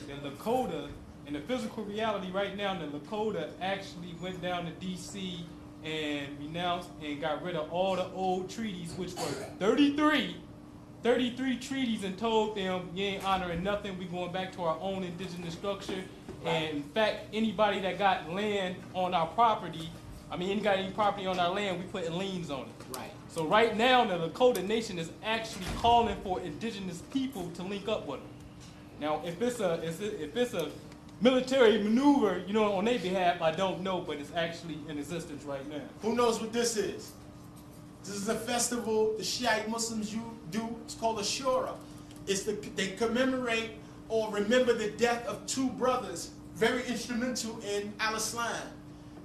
the Lakota, in the physical reality right now, the Lakota actually went down to D.C. and renounced and got rid of all the old treaties, which were 33 treaties, and told them, you ain't honoring nothing, we going back to our own indigenous structure. And in fact, anybody that got land on our property, any property on our land, we putting liens on it. Right. So right now, the Lakota Nation is actually calling for indigenous people to link up with them. Now, if it's a military maneuver, on their behalf, I don't know, but it's actually in existence right now. Who knows what this is? This is a festival the Shiite Muslims do. It's called Ashura. They commemorate or remember the death of two brothers, very instrumental in Al-Islam.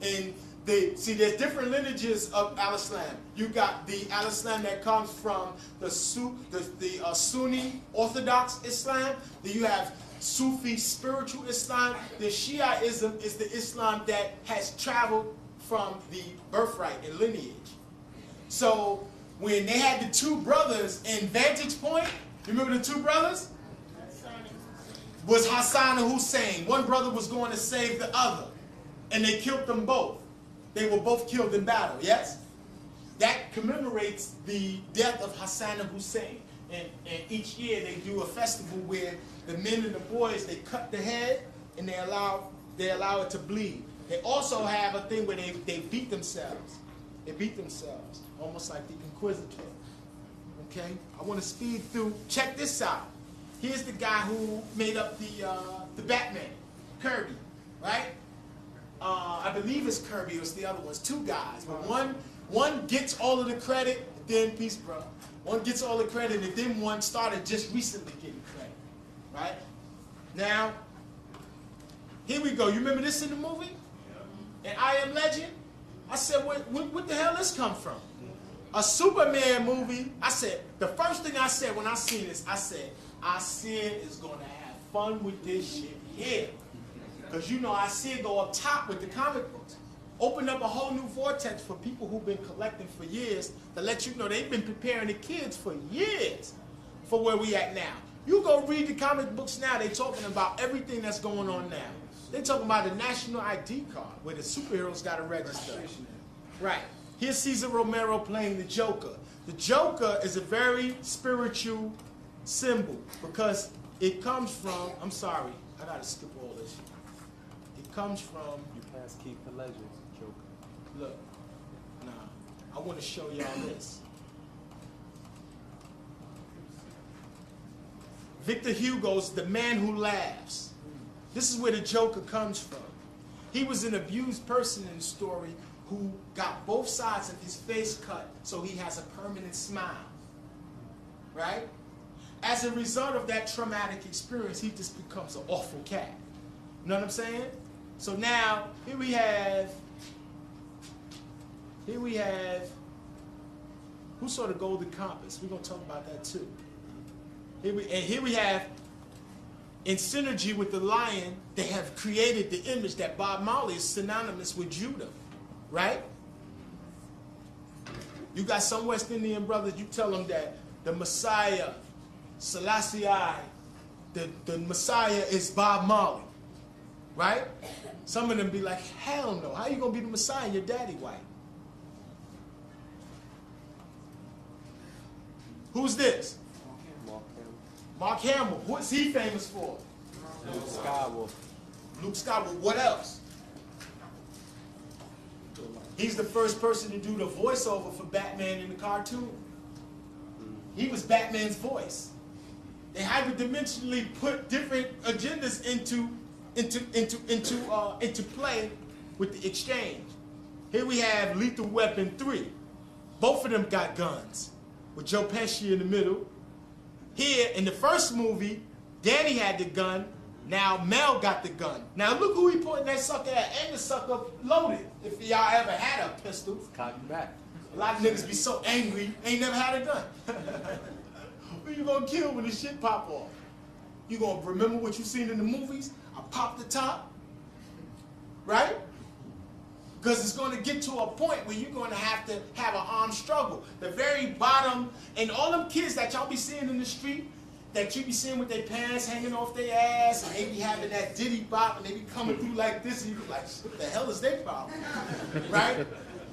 And there's different lineages of Al-Islam. You got the Al-Islam that comes from the Sunni Orthodox Islam. Then you have Sufi spiritual Islam. The Shiaism is the Islam that has traveled from the birthright and lineage. So when they had the two brothers in Vantage Point, you remember the two brothers? Was Hassan and Hussein. One brother was going to save the other, and they killed them both. They were both killed in battle, yes? That commemorates the death of Hassan and Hussein. And each year they do a festival where the men and the boys, they cut the head and they allow it to bleed. They also have a thing where they beat themselves. They beat themselves, almost like the Inquisitor. Okay? I want to speed through. Check this out. Here's the guy who made up the Batman, Kirby, right? I believe it's Kirby, or it's the other ones, two guys. But one gets all of the credit, then, peace, bro. One gets all the credit, and then one started just recently getting credit, right? Now, here we go. You remember this in the movie? In I Am Legend? I said, what the hell this come from? A Superman movie. I said, the first thing I said when I seen this, I said is going to have fun with this shit here. Because I see it go up top with the comic books. Open up a whole new vortex for people who've been collecting for years to let you know they've been preparing the kids for years for where we at now. You go read the comic books now, they're talking about everything that's going on now. They're talking about the national ID card where the superheroes got to register. Right. Here's Cesar Romero playing the Joker. The Joker is a very spiritual symbol because it comes from, I'm sorry, I got to skip all this shit. It comes from... You pass keep the legends, Joker. Look, I want to show y'all this. Victor Hugo's The Man Who Laughs. This is where the Joker comes from. He was an abused person in the story who got both sides of his face cut so he has a permanent smile. Right? As a result of that traumatic experience, he just becomes an awful cat. You know what I'm saying? So now, here we have, who saw the Golden Compass? We're going to talk about that too. Here we have, in synergy with the lion, they have created the image that Bob Marley is synonymous with Judah, right? You got some West Indian brothers, you tell them that the Messiah, Selassie I, the Messiah is Bob Marley, right? Some of them be like, hell no, how you gonna be the Messiah and your daddy white? Who's this? Mark Hamill. What's he famous for? Luke Skywalker. Luke Skywalker. What else? He's the first person to do the voiceover for Batman in the cartoon. He was Batman's voice. They hyperdimensionally put different agendas into play with the exchange. Here we have Lethal Weapon 3. Both of them got guns, with Joe Pesci in the middle. Here, in the first movie, Danny had the gun. Now Mel got the gun. Now look who he pointing that sucker at, and the sucker loaded. If y'all ever had a pistol. Cotton back. A lot of niggas be so angry, ain't never had a gun. Who you gonna kill when the shit pop off? You gonna remember what you seen in the movies? I pop the top, right? Because it's gonna get to a point where you're gonna have to have an armed struggle. The very bottom, and all them kids that y'all be seeing in the street, that you be seeing with their pants hanging off their ass, and they be having that diddy bop, and they be coming through like this, and you be like, what the hell is their problem? Right?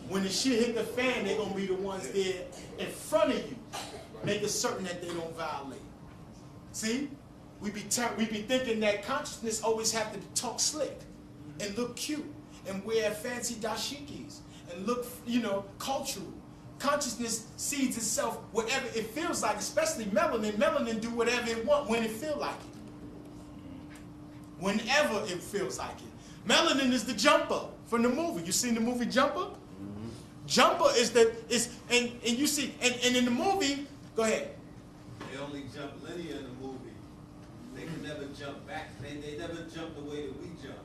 When the shit hit the fan, they're gonna be the ones there in front of you, making certain that they don't violate. See? We be thinking that consciousness always have to talk slick and look cute and wear fancy dashikis and look, cultural. Consciousness seeds itself whatever it feels like, especially melanin. Melanin do whatever it want when it feel like it. Whenever it feels like it. Melanin is the jumper from the movie. You seen the movie Jumper? Mm-hmm. Jumper is and you see, and in the movie, go ahead. They only jump linear in the movie. They can never jump back. They never jump the way that we jump.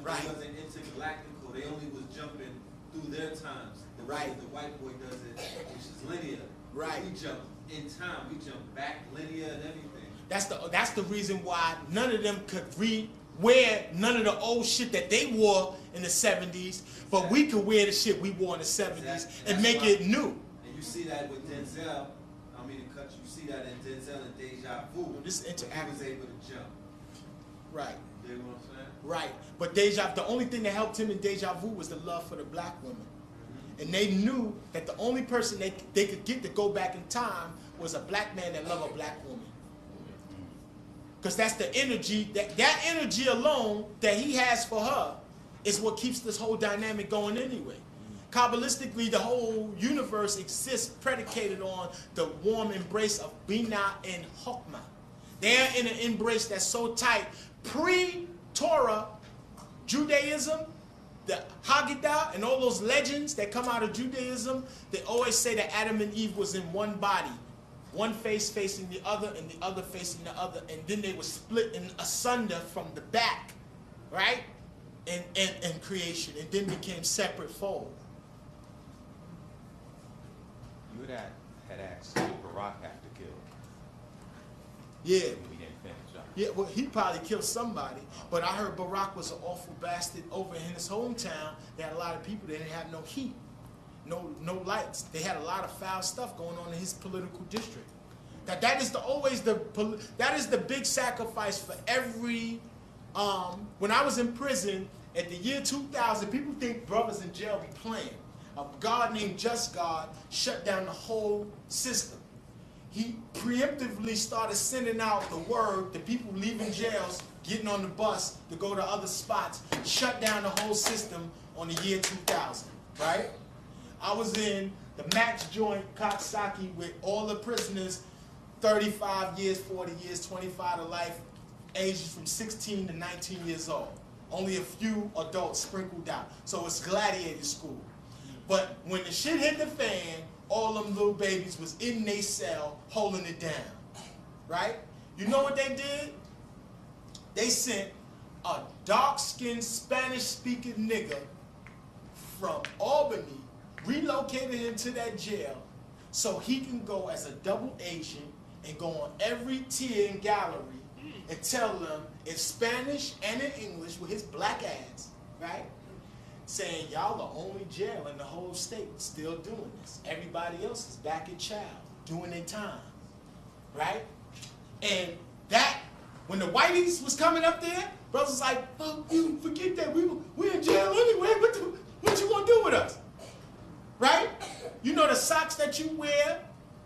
Right. It wasn't intergalactical. They only was jumping through their times. The way the white boy does it, which is linear. Right. We jump in time. We jump back linear and everything. That's the reason why none of them could wear none of the old shit that they wore in the 70s, but we could wear the shit we wore in the 70s and make it new. And you see that with Denzel. I mean, to cut you see that in Denzel and Deja Vu. This interact. He was able to jump. Right. You know what I'm saying? Right. But the only thing that helped him in Deja Vu was the love for the black woman. And they knew that the only person they could get to go back in time was a black man that loved a black woman. Because that's the energy, that energy alone that he has for her is what keeps this whole dynamic going anyway. Kabbalistically, the whole universe exists predicated on the warm embrace of Bina and Chokmah. They're in an embrace that's so tight. Pre-Torah Judaism, the Haggadah, and all those legends that come out of Judaism, they always say that Adam and Eve was in one body. One face facing the other and the other facing the other. And then they were split in asunder from the back, right? In creation. And then became separate fold. You had asked, did Barack have to kill? Yeah. We didn't finish up. Yeah, well, he probably killed somebody. But I heard Barack was an awful bastard over in his hometown. They had a lot of people that didn't have no heat. No lights. They had a lot of foul stuff going on in his political district. That is the big sacrifice for every. When I was in prison at the year 2000, people think brothers in jail be playing. A God named Just God shut down the whole system. He preemptively started sending out the word to people leaving jails, getting on the bus to go to other spots, shut down the whole system on the year 2000, right? I was in the max joint, Coxsackie, with all the prisoners, 35 years, 40 years, 25 to life, ages from 16 to 19 years old. Only a few adults sprinkled out. So it's gladiator school. But when the shit hit the fan, all them little babies was in their cell holding it down, right? You know what they did? They sent a dark-skinned Spanish-speaking nigga from Albany, relocated him to that jail so he can go as a double agent and go on every tier and gallery and tell them in Spanish and in English with his black ass, right? Saying y'all the only jail in the whole state still doing this. Everybody else is back in child, doing their time, right? And that When the whiteys was coming up there, brothers was like, oh, you forget that we in jail anyway. What you gonna do with us? Right? You know the socks that you wear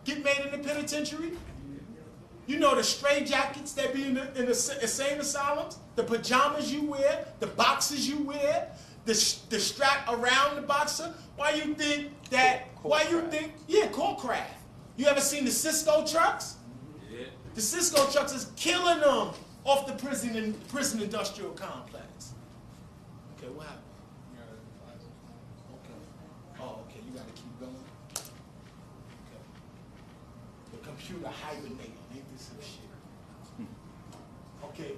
get made in the penitentiary? You know the stray jackets that be in the insane asylums? The pajamas you wear, the boxes you wear, the strap around the boxer? Why you think, yeah, Corecraft. You ever seen the Cisco trucks? Yeah. The Cisco trucks is killing them off the prison industrial complex. Okay, what happened? Okay. Oh, okay, you gotta keep going. Okay. The computer hibernating, ain't this some shit? Okay.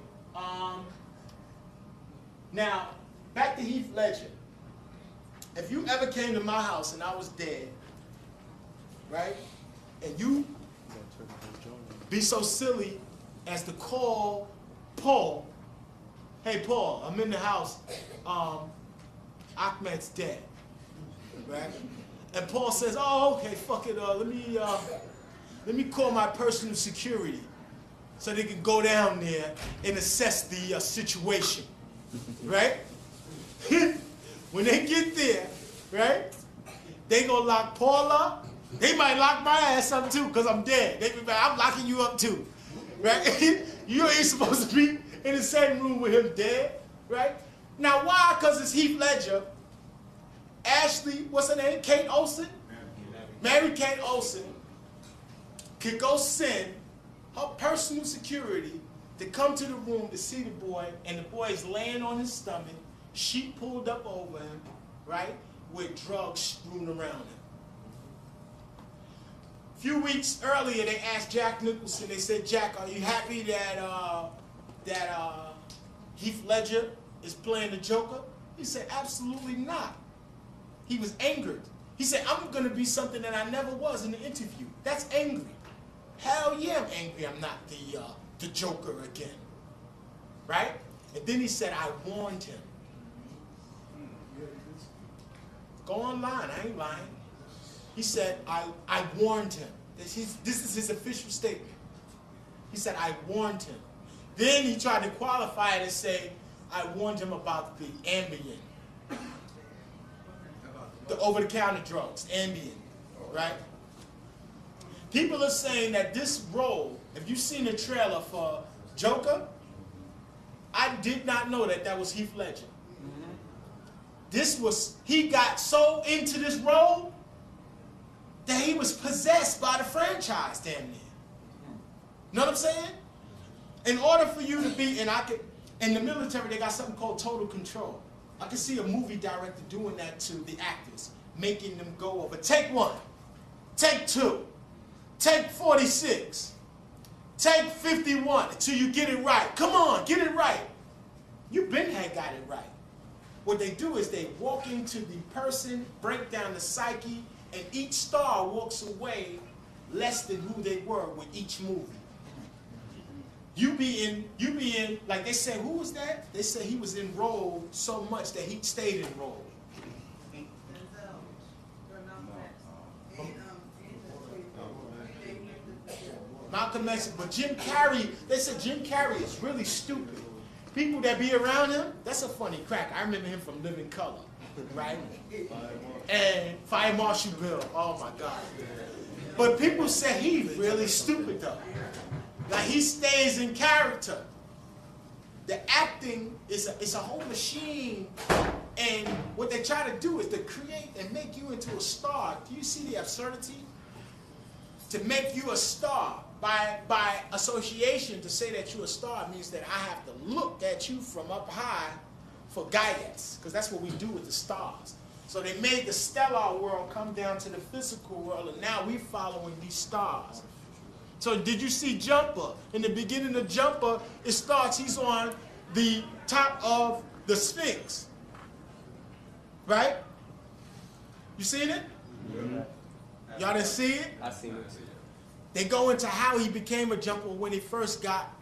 Now, back to Heath Ledger. If you ever came to my house and I was dead, right? And you be so silly as to call Paul, hey Paul, I'm in the house, Ahmed's dead, right? And Paul says, oh, okay, fuck it, let me call my personal security so they can go down there and assess the situation, right? When they get there, right, they gonna lock Paul up. They might lock my ass up too, because I'm dead. They be like, I'm locking you up too, right? You ain't supposed to be in the same room with him dead, right? Now why? Because it's Heath Ledger. Ashley, what's her name? Kate Olsen? Mary Kate Olsen could go send her personal security to come to the room to see the boy, and the boy is laying on his stomach, sheet pulled up over him, right, with drugs strewn around him. A few weeks earlier, they asked Jack Nicholson, they said, Jack, are you happy that Heath Ledger is playing the Joker? He said, absolutely not. He was angered. He said, I'm going to be something that I never was in the interview. That's angry. Hell yeah, I'm angry I'm not the Joker again. Right? And then he said, I warned him. Go online, I ain't lying. He said, I warned him. This is his official statement. He said, I warned him. Then he tried to qualify it and say, I warned him about the Ambien. The over-the-counter drugs, Ambien, right? People are saying that this role, if you've seen the trailer for Joker, I did not know that that was Heath Ledger. He got so into this role that he was possessed by the franchise, damn near. Know what I'm saying? In order for you to be, in the military, they got something called total control. I can see a movie director doing that to the actors, making them go over, take 1, take 2, take 46, take 51, until you get it right. Come on, get it right. You got it right. What they do is they walk into the person, break down the psyche, and each star walks away less than who they were with each movie. You be in, like they said, who was that? They said he was enrolled so much that he stayed enrolled. Malcolm X, but Jim Carrey, they said Jim Carrey is really stupid. People that be around him, that's a funny crack. I remember him from Living Color, right? And Fire Marshal Bill, oh my God. But people say he's really stupid though. Like he stays in character. The acting is a whole machine, and what they try to do is to create and make you into a star. Do you see the absurdity? To make you a star by association, to say that you're a star means that I have to look at you from up high for guidance, because that's what we do with the stars. So they made the stellar world come down to the physical world, and now we're following these stars. So did you see Jumper? In the beginning of Jumper, it starts, he's on the top of the Sphinx. Right? You seen it? Yeah. Y'all didn't see it? I seen it too. They go into how he became a Jumper when he first got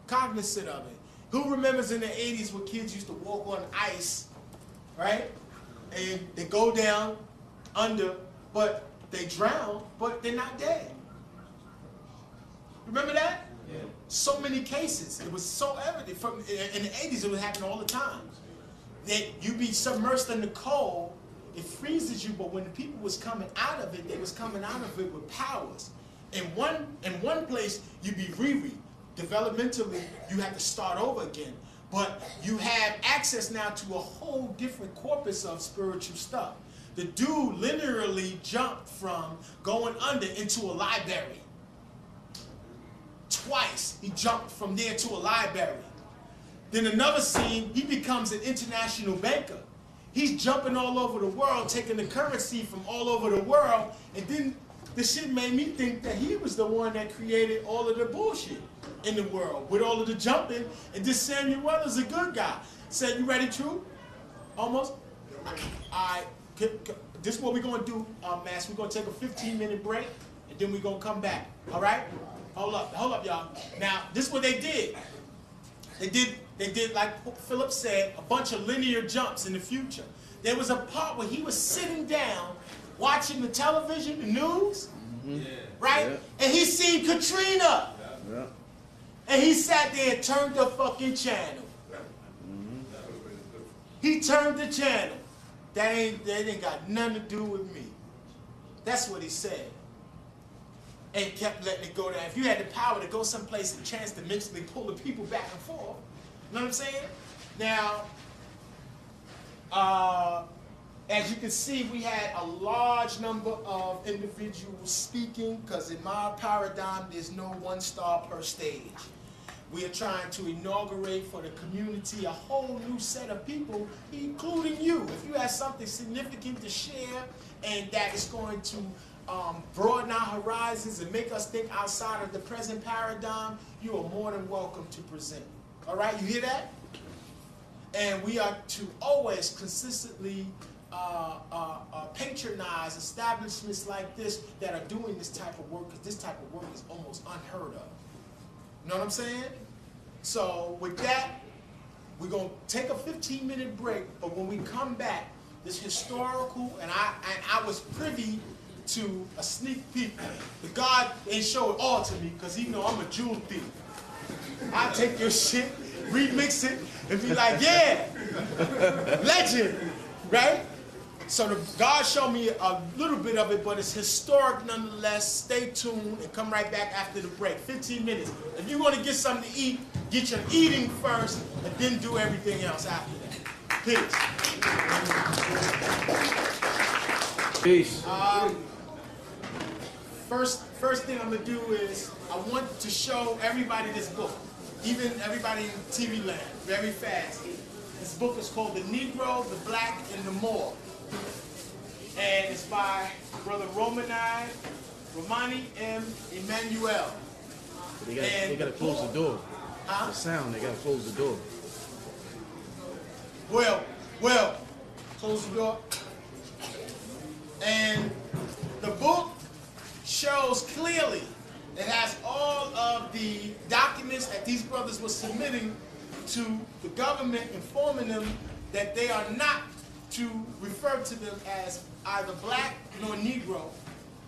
cognizant of it. Who remembers in the 80s when kids used to walk on ice, right? And they go down under, but they drown, but they're not dead. Remember that? So many cases. It was so evident. In the 80s, it would happen all the time. That you be submersed in the cold, it freezes you, but when the people was coming out of it, they was coming out of it with powers. In one place, you be developmentally, you have to start over again. But you have access now to a whole different corpus of spiritual stuff. The dude linearly jumped from going under into a library. Twice he jumped from there to a library. Then another scene, he becomes an international banker. He's jumping all over the world, taking the currency from all over the world, and then the shit made me think that he was the one that created all of the bullshit in the world with all of the jumping, and this Samuel Weathers, a good guy. Said, you ready, True? Almost? All right. This is what we're going to do, Mass. We're going to take a 15-minute break, and then we're going to come back. All right? Hold up, y'all. Now, this is what they did. They did, like Philip said, a bunch of linear jumps in the future. There was a part where he was sitting down, watching the television, the news, right? Yeah. And he seen Katrina. Yeah. And he sat there and turned the fucking channel. He turned the channel. That ain't got nothing to do with me. That's what he said. And kept letting it go down. If you had the power to go someplace and transdimensionally pull the people back and forth, you know what I'm saying? Now, as you can see, we had a large number of individuals speaking, because in my paradigm, there's no one star per stage. We are trying to inaugurate for the community a whole new set of people, including you. If you have something significant to share and that is going to broaden our horizons and make us think outside of the present paradigm, you are more than welcome to present. All right, you hear that? And we are to always consistently patronize establishments like this that are doing this type of work, because this type of work is almost unheard of. You know what I'm saying? So with that, we're going to take a 15-minute break, but when we come back, this historical, and I was privy to a sneak peek. The God ain't show it all to me, because he know I'm a jewel thief. I take your shit, remix it, and be like, yeah, legend, right? So God showed me a little bit of it, but it's historic nonetheless. Stay tuned and come right back after the break. 15 minutes. If you want to get something to eat, get your eating first, and then do everything else after that. Peace. Peace. First thing I'm going to do is I want to show everybody this book, even everybody in TV land, very fast. This book is called The Negro, the Black, and the Moor. And it's by Brother Romani M. Emmanuel. They gotta close the door. Huh? The sound, they gotta close the door. Well, close the door. And the book shows clearly, it has all of the documents that these brothers were submitting to the government, informing them that they are not to refer to them as either black nor Negro,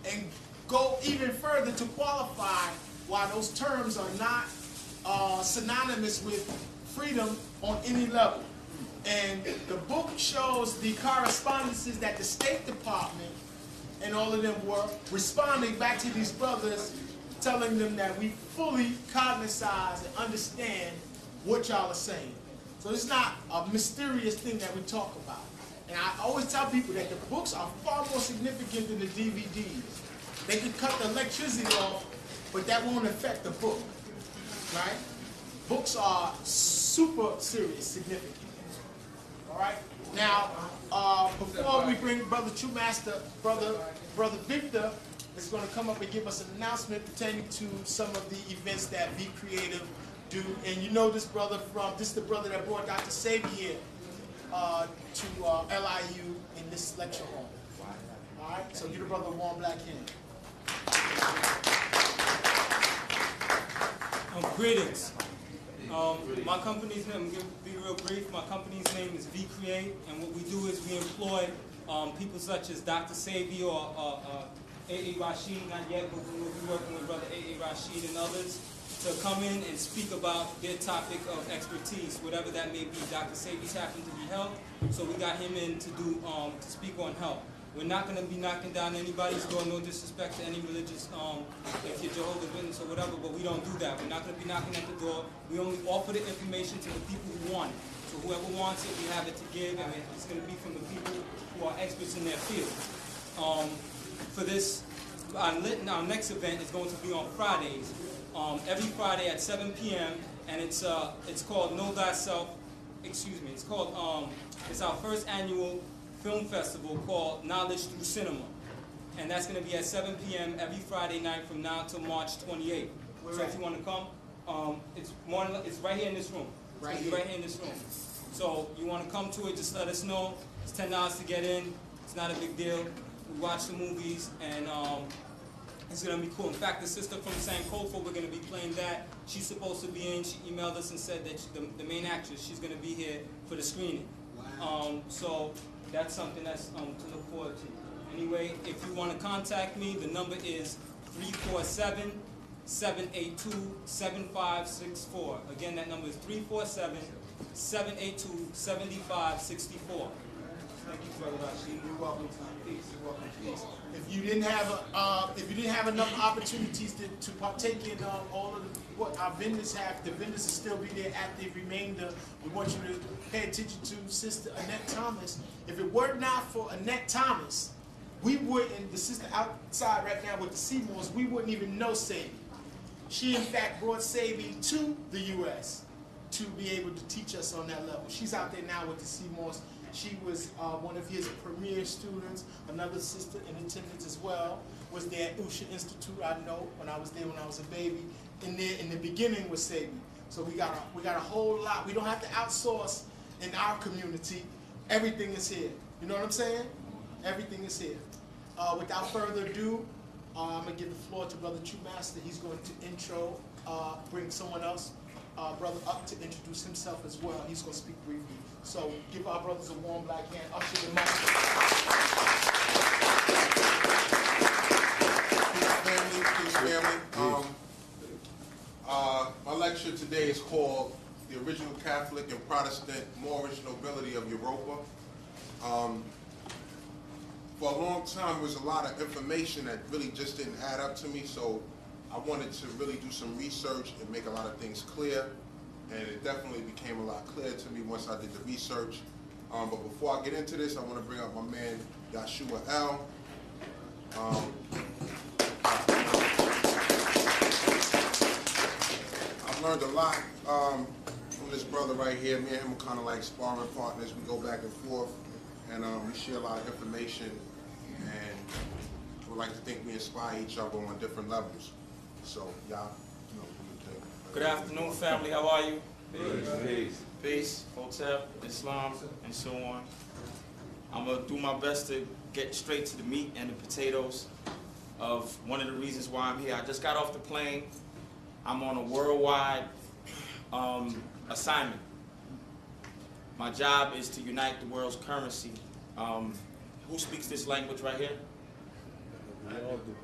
and go even further to qualify why those terms are not synonymous with freedom on any level. And the book shows the correspondences that the State Department and all of them were responding back to these brothers, telling them that we fully cognize and understand what y'all are saying. So it's not a mysterious thing that we talk about. And I always tell people that the books are far more significant than the DVDs. They could cut the electricity off, but that won't affect the book, right? Books are super serious, significant. All right? Now, before we bring Brother True Master, Brother Victor is going to come up and give us an announcement pertaining to some of the events that Be Creative do. And you know this brother this is the brother that brought Dr. Sabi here to LIU in this lecture hall. All right? So give the brother a warm black hand. Greetings. My company's name, I'm going to be real brief. My company's name is V Create, and what we do is we employ people such as Dr. Sabi or A.A. Rashid, not yet, but we'll be working with Brother A.A. Rashid and others to come in and speak about their topic of expertise, whatever that may be. Dr. Sabi's happened to be health, so we got him in to do to speak on health. We're not going to be knocking down anybody's door, no disrespect to any religious, if you're Jehovah's Witness or whatever, but we don't do that. We're not going to be knocking at the door. We only offer the information to the people who want it. So whoever wants it, we have it to give, and it's going to be from the people who are experts in their field. For this, our next event is going to be on Fridays, every Friday at 7 p.m., and it's called Know Thyself. Excuse me. It's called it's our first annual film festival called Knowledge Through Cinema, and that's going to be at 7 p.m. every Friday night from now till March 28th. So if you want to come, it's right here in this room. Right here in this room. So you want to come to it, just let us know. It's $10 to get in. It's not a big deal. We watch the movies, and it's going to be cool. In fact, the sister from Sankofa, we're going to be playing that. She's supposed to be in. She emailed us and said that the main actress, she's going to be here for the screening. Wow. So that's something that's to look forward to. Anyway, if you want to contact me, the number is 347-782-7564. Again, that number is 347-782-7564. Thank you, Brother Rashid. You're welcome. Peace. You're welcome. Peace. If you didn't have enough opportunities to partake in all of what our vendors have, the vendors will still be there at the remainder. We want you to pay attention to Sister Annette Thomas. If it were not for Annette Thomas, we wouldn't, the sister outside right now with the Seymours, we wouldn't even know Sabi. She in fact brought Sabi to the U.S. to be able to teach us on that level. She's out there now with the Seymours. She was one of his premier students. Another sister in attendance as well was there at Usha Institute. I know when I was there when I was a baby. In the beginning was Sabi. So we got a whole lot. We don't have to outsource in our community. Everything is here. You know what I'm saying? Everything is here. Without further ado, I'm gonna give the floor to Brother True Master. He's going to bring someone else, brother, up to introduce himself as well. He's going to speak briefly. So give our brothers a warm black hand. Usher them up. Peace, family. My lecture today is called The Original Catholic and Protestant Moorish Nobility of Europa. For a long time, there was a lot of information that really just didn't add up to me, so I wanted to really do some research and make a lot of things clear, and it definitely became a lot clearer to me once I did the research. But before I get into this, I want to bring up my man, Yeshua L. I've learned a lot from this brother right here. Me and him are kind of like sparring partners. We go back and forth, and we share a lot of information, and we like to think we inspire each other on different levels. So, y'all, you know, good afternoon, family. How are you? Peace. Peace. Hotel, Islam, and so on. I'm going to do my best to get straight to the meat and the potatoes of one of the reasons why I'm here. I just got off the plane. I'm on a worldwide assignment. My job is to unite the world's currency. Who speaks this language right here? We all do.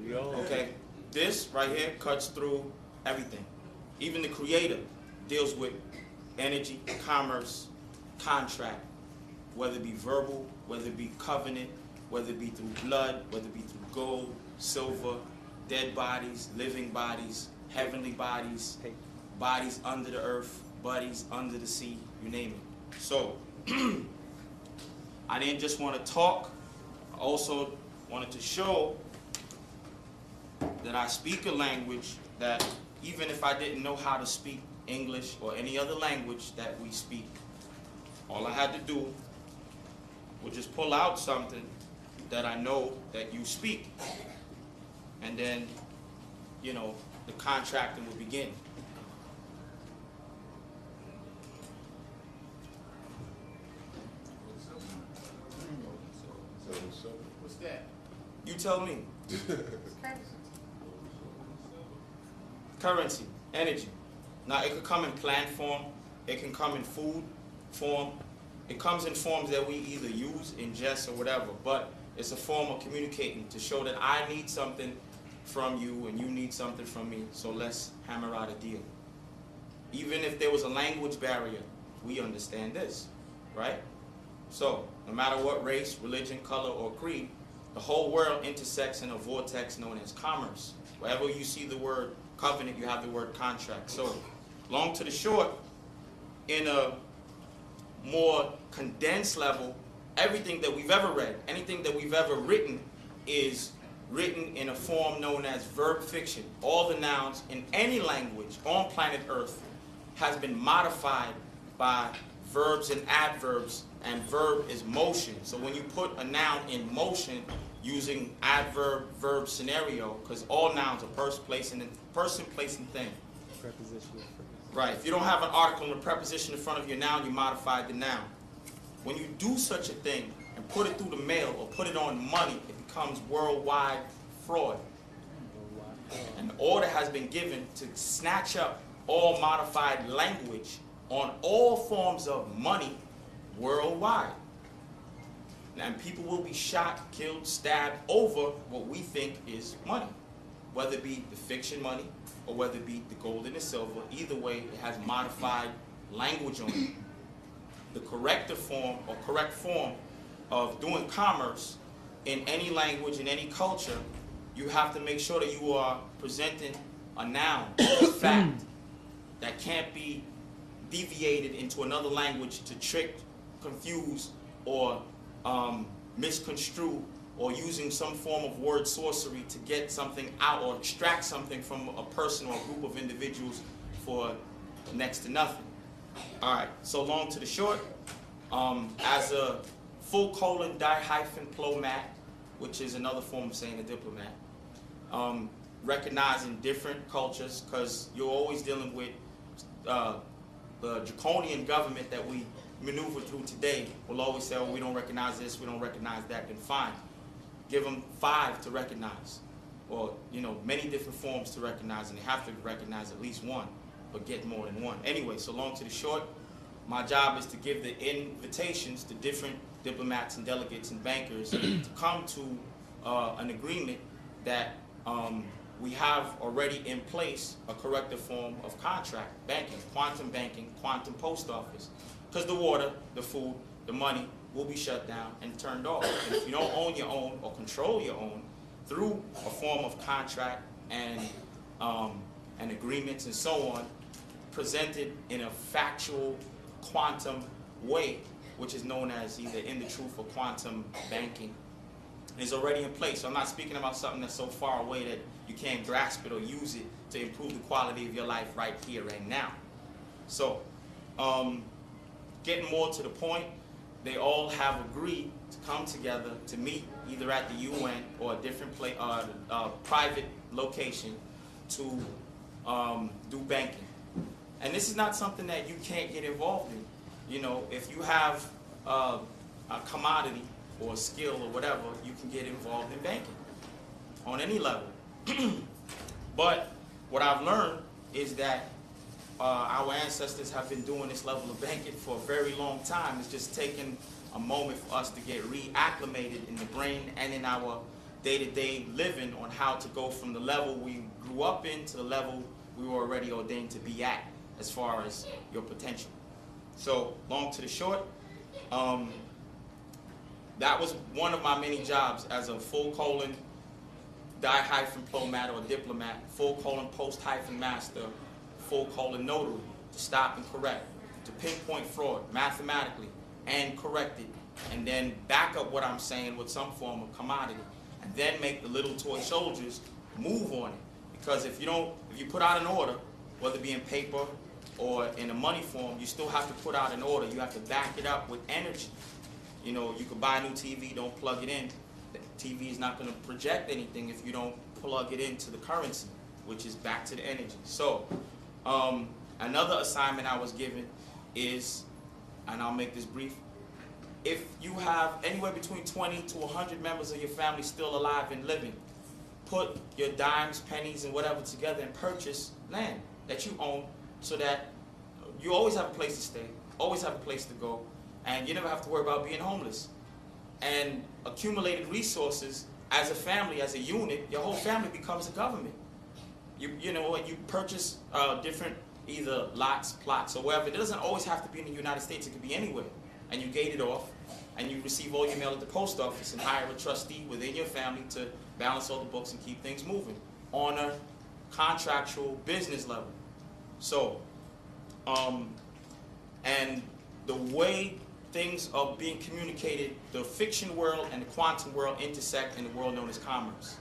We all. Okay. This right here cuts through everything. Even the Creator deals with energy, commerce, contract, whether it be verbal, whether it be covenant, whether it be through blood, whether it be through gold, silver, dead bodies, living bodies, heavenly bodies, bodies under the earth, bodies under the sea, you name it. So, I didn't just want to talk, I also wanted to show that I speak a language that even if I didn't know how to speak English or any other language that we speak, all I had to do was just pull out something that I know that you speak. And then, you know, the contracting would begin. What's that? You tell me. Currency, energy. Now it could come in plant form, it can come in food form, it comes in forms that we either use, ingest, or whatever, but it's a form of communicating to show that I need something from you and you need something from me, so let's hammer out a deal. Even if there was a language barrier, we understand this, right? So, no matter what race, religion, color, or creed, the whole world intersects in a vortex known as commerce. Wherever you see the word covenant, you have the word contract. So, long to the short, in a more condensed level, everything that we've ever read, anything that we've ever written is written in a form known as verb fiction. All the nouns in any language on planet Earth has been modified by verbs and adverbs, and verb is motion. So when you put a noun in motion using adverb, verb scenario, because all nouns are person, place, and thing. Preposition. Right. If you don't have an article and a preposition in front of your noun, you modified the noun. When you do such a thing and put it through the mail or put it on money, it becomes worldwide fraud. And the order has been given to snatch up all modified language on all forms of money worldwide. And people will be shot, killed, stabbed over what we think is money. Whether it be the fiction money or whether it be the gold and the silver, either way, it has modified language on it. The correct form of doing commerce in any language, in any culture, you have to make sure that you are presenting a noun, a fact, that can't be deviated into another language to trick, confuse, or misconstrue, or using some form of word sorcery to get something out or extract something from a person or a group of individuals for next to nothing. All right, so long to the short, as a full colon diplomat, which is another form of saying a diplomat, recognizing different cultures, because you're always dealing with the draconian government that we maneuver through today will always say, oh, we don't recognize this, we don't recognize that. Then fine, give them 5 to recognize, or many different forms to recognize, and they have to recognize at least one, but get more than one. Anyway, so long to the short, my job is to give the invitations to different diplomats and delegates and bankers to come to an agreement that we have already in place a corrective form of contract banking, quantum post office. Because the water, the food, the money will be shut down and turned off. And if you don't own your own or control your own through a form of contract and agreements and so on, presented in a factual quantum way, which is known as either in the truth or quantum banking, is already in place. So I'm not speaking about something that's so far away that you can't grasp it or use it to improve the quality of your life right here, right now. So, getting more to the point, they all have agreed to come together to meet either at the UN or a different private location to do banking. And this is not something that you can't get involved in. If you have a commodity or a skill or whatever, you can get involved in banking on any level. But what I've learned is that our ancestors have been doing this level of banking for a very long time. It's just taken a moment for us to get reacclimated in the brain and in our day-to-day living on how to go from the level we grew up in to the level we were already ordained to be at as far as your potential. So, long to the short, that was one of my many jobs as a full colon diplomat or diplomat, full colon post-master, full colon notary, to stop and correct, to pinpoint fraud mathematically and correct it, and then back up what I'm saying with some form of commodity, and then make the little toy soldiers move on it. Because if you put out an order, whether it be in paper or in a money form, you still have to put out an order. You have to back it up with energy. You could buy a new TV, don't plug it in. The TV is not going to project anything if you don't plug it into the currency, which is back to the energy. So, another assignment I was given is, and I'll make this brief, if you have anywhere between 20 to 100 members of your family still alive and living, put your dimes, pennies, and whatever together and purchase land that you own so that you always have a place to stay, always have a place to go, and you never have to worry about being homeless. And accumulated resources as a family, as a unit, your whole family becomes a government. You know, and you purchase different either lots, plots, or wherever. It doesn't always have to be in the United States. It could be anywhere. And you gate it off, and you receive all your mail at the post office and hire a trustee within your family to balance all the books and keep things moving on a contractual business level. So, and the way things are being communicated, the fiction world and the quantum world intersect in the world known as commerce.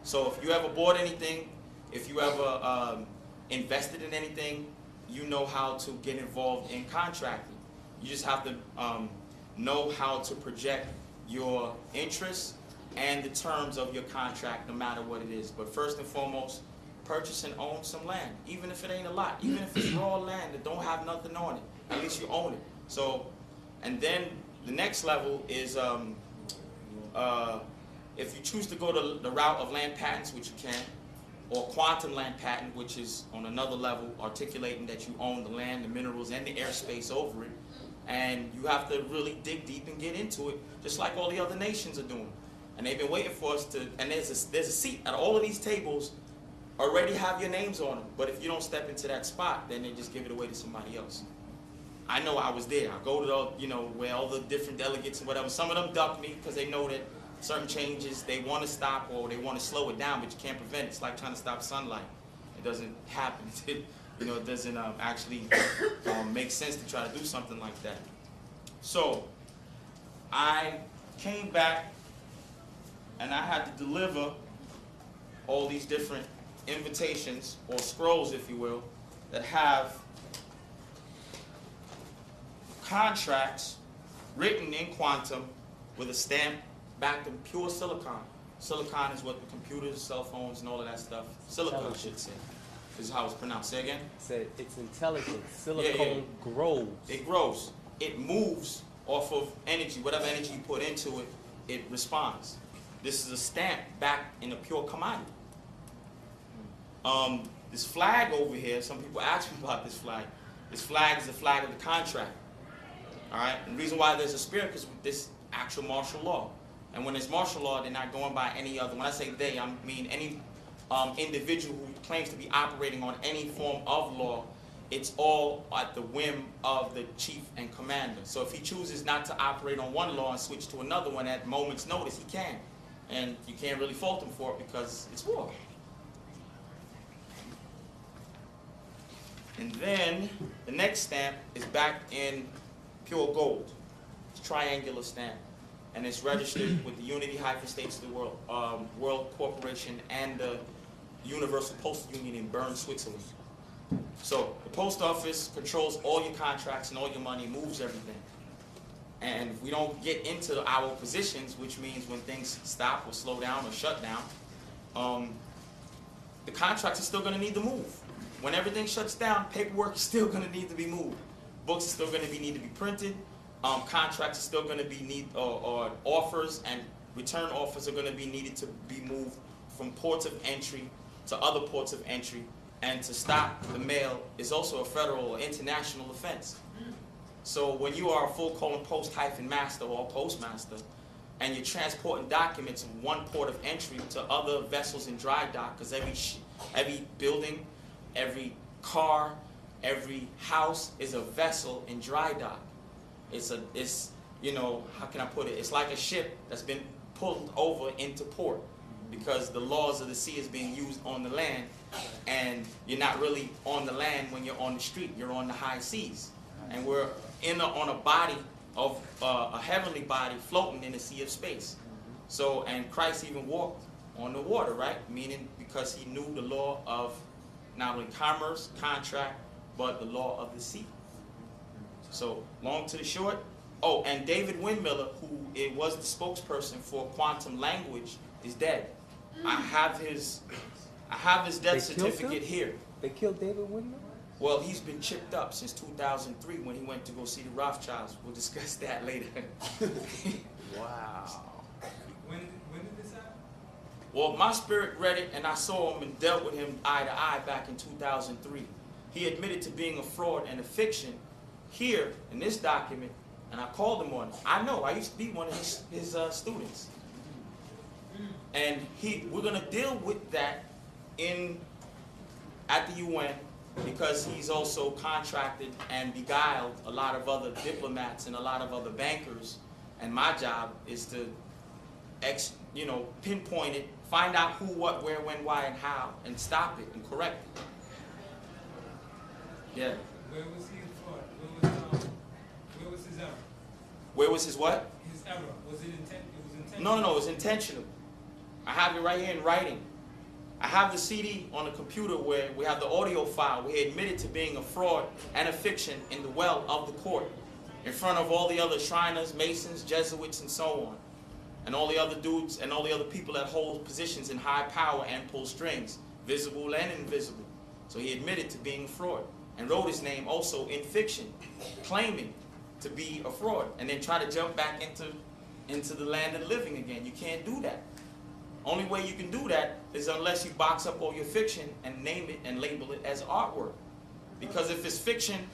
So if you ever bought anything, if you ever invested in anything, you know how to get involved in contracting. You just have to know how to project your interests and the terms of your contract, no matter what it is. But first and foremost, purchase and own some land, even if it ain't a lot, even if it's raw land that don't have nothing on it. At least you own it. So, and then the next level is if you choose to go to the route of land patents, which you can, or quantum land patent, which is on another level, articulating that you own the land, the minerals, and the airspace over it. And you have to really dig deep and get into it, just like all the other nations are doing. And they've been waiting for us to, and there's a seat at all of these tables, already have your names on them. But if you don't step into that spot, then they just give it away to somebody else. I know I was there. I go to the, you know, where all the different delegates and whatever. Some of them duck me because they know that certain changes they want to stop or they want to slow it down, but you can't prevent it. It's like trying to stop sunlight. It doesn't happen. You know, it doesn't actually make sense to try to do something like that. So I came back and I had to deliver all these different invitations or scrolls, if you will, that have contracts written in quantum with a stamp backed in pure silicon. Silicon is what the computers, cell phones, and all of that stuff. Silicon, I should say. This is how it's pronounced. Say again? Said it's intelligent. Silicon grows. It grows. It moves off of energy. Whatever energy you put into it, it responds. This is a stamp backed in a pure commodity. This flag over here, some people ask me about this flag. This flag is the flag of the contract. All right? And the reason why there's a spirit is because this actual martial law. And when it's martial law, they're not going by any other. When I say they, I mean any individual who claims to be operating on any form of law. It's all at the whim of the chief and commander. So if he chooses not to operate on one law and switch to another one at moment's notice, he can. And you can't really fault him for it because it's war. And then the next stamp is backed in pure gold. It's a triangular stamp. And it's registered with the Unity-States of the World, World Corporation and the Universal Postal Union in Bern, Switzerland. So the post office controls all your contracts and all your money, moves everything. And if we don't get into our positions, which means when things stop or slow down or shut down, the contracts are still going to need to move. When everything shuts down, paperwork is still going to need to be moved. Books are still going to need to be printed. Contracts are still going to be or offers and return offers are going to be needed to be moved from ports of entry to other ports of entry. And to stop the mail is also a federal or international offense. So when you are a full post-master or postmaster, and you're transporting documents from one port of entry to other vessels in dry dock, because every building, every car, every house is a vessel in dry dock. It's you know, how can I put it? It's like a ship that's been pulled over into port because the laws of the sea is being used on the land, and you're not really on the land when you're on the street. You're on the high seas, and we're on a body of a heavenly body floating in a sea of space. So, and Christ even walked on the water, right? Meaning because he knew the law of not only commerce, contract, but the law of the sea. So, long to the short. Oh, and David Windmiller, who was the spokesperson for quantum language, is dead. I have his death certificate here. They killed David Windmiller? Well, he's been chipped up since 2003 when he went to go see the Rothschilds. We'll discuss that later. Wow. When did this happen? Well, my spirit read it, and I saw him and dealt with him eye to eye back in 2003. He admitted to being a fraud and a fiction here in this document, and I called him on it. I know, I used to be one of his students. And we're gonna deal with that at the UN, because he's also contracted and beguiled a lot of other diplomats and a lot of other bankers. And my job is to pinpoint it, find out who, what, where, when, why, and how, and stop it and correct it. Yeah. Where was he in Florida? Where was his error? Where was his what? His error. Was it intentional? No, it was intentional. I have it right here in writing. I have the CD on the computer where we have the audio file where he admitted to being a fraud and a fiction in the well of the court, in front of all the other Shriners, Masons, Jesuits, and so on, and all the other dudes and all the other people that hold positions in high power and pull strings, visible and invisible. So he admitted to being a fraud and wrote his name also in fiction, claiming to be a fraud, and then try to jump back into the land of the living again. You can't do that. Only way you can do that is unless you box up all your fiction and name it and label it as artwork. Because if it's fiction,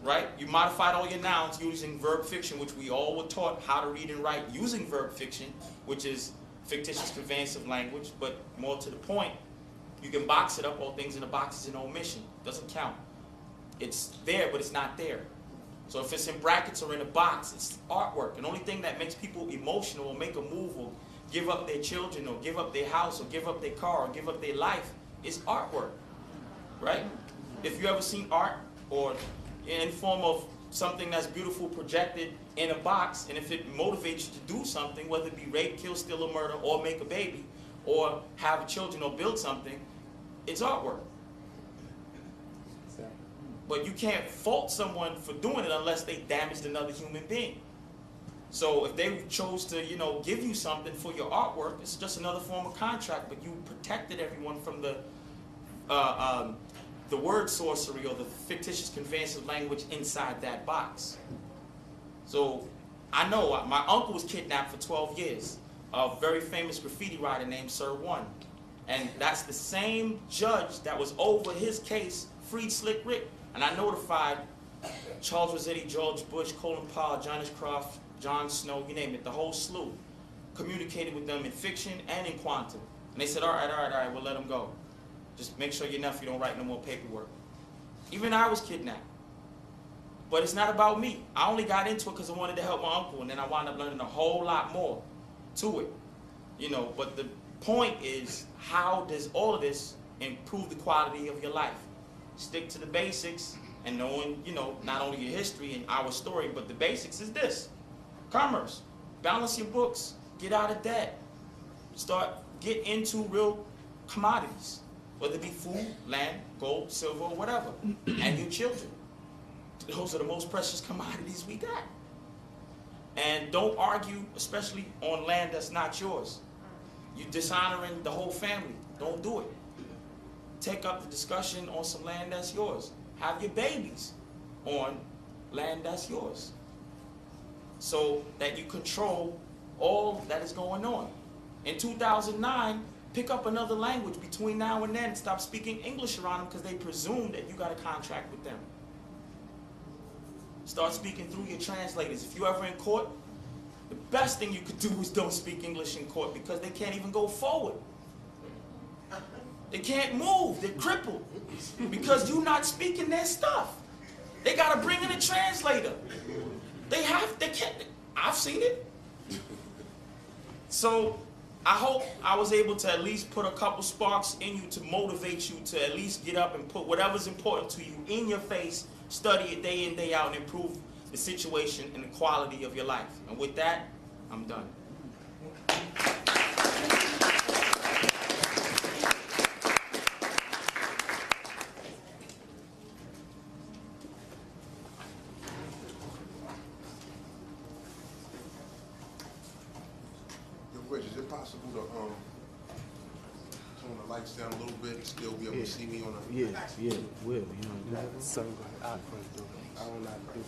right, you modified all your nouns using verb fiction, which we all were taught how to read and write using verb fiction, which is fictitious conveyance of language, but more to the point, you can box it up, all things in a box is an omission. Doesn't count. It's there, but it's not there. So if it's in brackets or in a box, it's artwork. And the only thing that makes people emotional or make a move or give up their children or give up their house or give up their car or give up their life is artwork, right? If you ever seen art or in form of something that's beautiful projected in a box, and if it motivates you to do something, whether it be rape, kill, steal, or murder, or make a baby, or have children or build something, it's artwork. But you can't fault someone for doing it unless they damaged another human being. So if they chose to, give you something for your artwork, it's just another form of contract, but you protected everyone from the word sorcery or the fictitious conveyance of language inside that box. So I know my uncle was kidnapped for 12 years, a very famous graffiti writer named Sir One. And that's the same judge that was over his case, freed Slick Rick. And I notified Charles Rossetti, George Bush, Colin Powell, John Ashcroft, John Snow, you name it, the whole slew. Communicated with them in fiction and in quantum. And they said, all right, we'll let them go. Just make sure your nephew don't write no more paperwork. Even I was kidnapped. But it's not about me. I only got into it because I wanted to help my uncle, and then I wound up learning a whole lot more to it. But the point is, how does all of this improve the quality of your life? Stick to the basics and knowing, not only your history and our story, but the basics is this. Commerce. Balance your books. Get out of debt. Get into real commodities, whether it be food, land, gold, silver, or whatever, and your children. Those are the most precious commodities we got. And don't argue, especially on land that's not yours. You're dishonoring the whole family. Don't do it. Take up the discussion on some land that's yours. Have your babies on land that's yours, so that you control all that is going on. In 2009, pick up another language between now and then and stop speaking English around them because they presume that you got a contract with them. Start speaking through your translators. If you're ever in court, the best thing you could do is don't speak English in court because they can't even go forward. They can't move. They're crippled because you're not speaking their stuff. They got to bring in a translator. They can't. I've seen it. So I hope I was able to at least put a couple sparks in you to motivate you to at least get up and put whatever's important to you in your face, study it day in, day out, and improve the situation and the quality of your life. And with that, I'm done. Rich, is it possible to tone the lights down a little bit and still be able to see me on the... Yeah, will. So I couldn't do it. I don't know how to do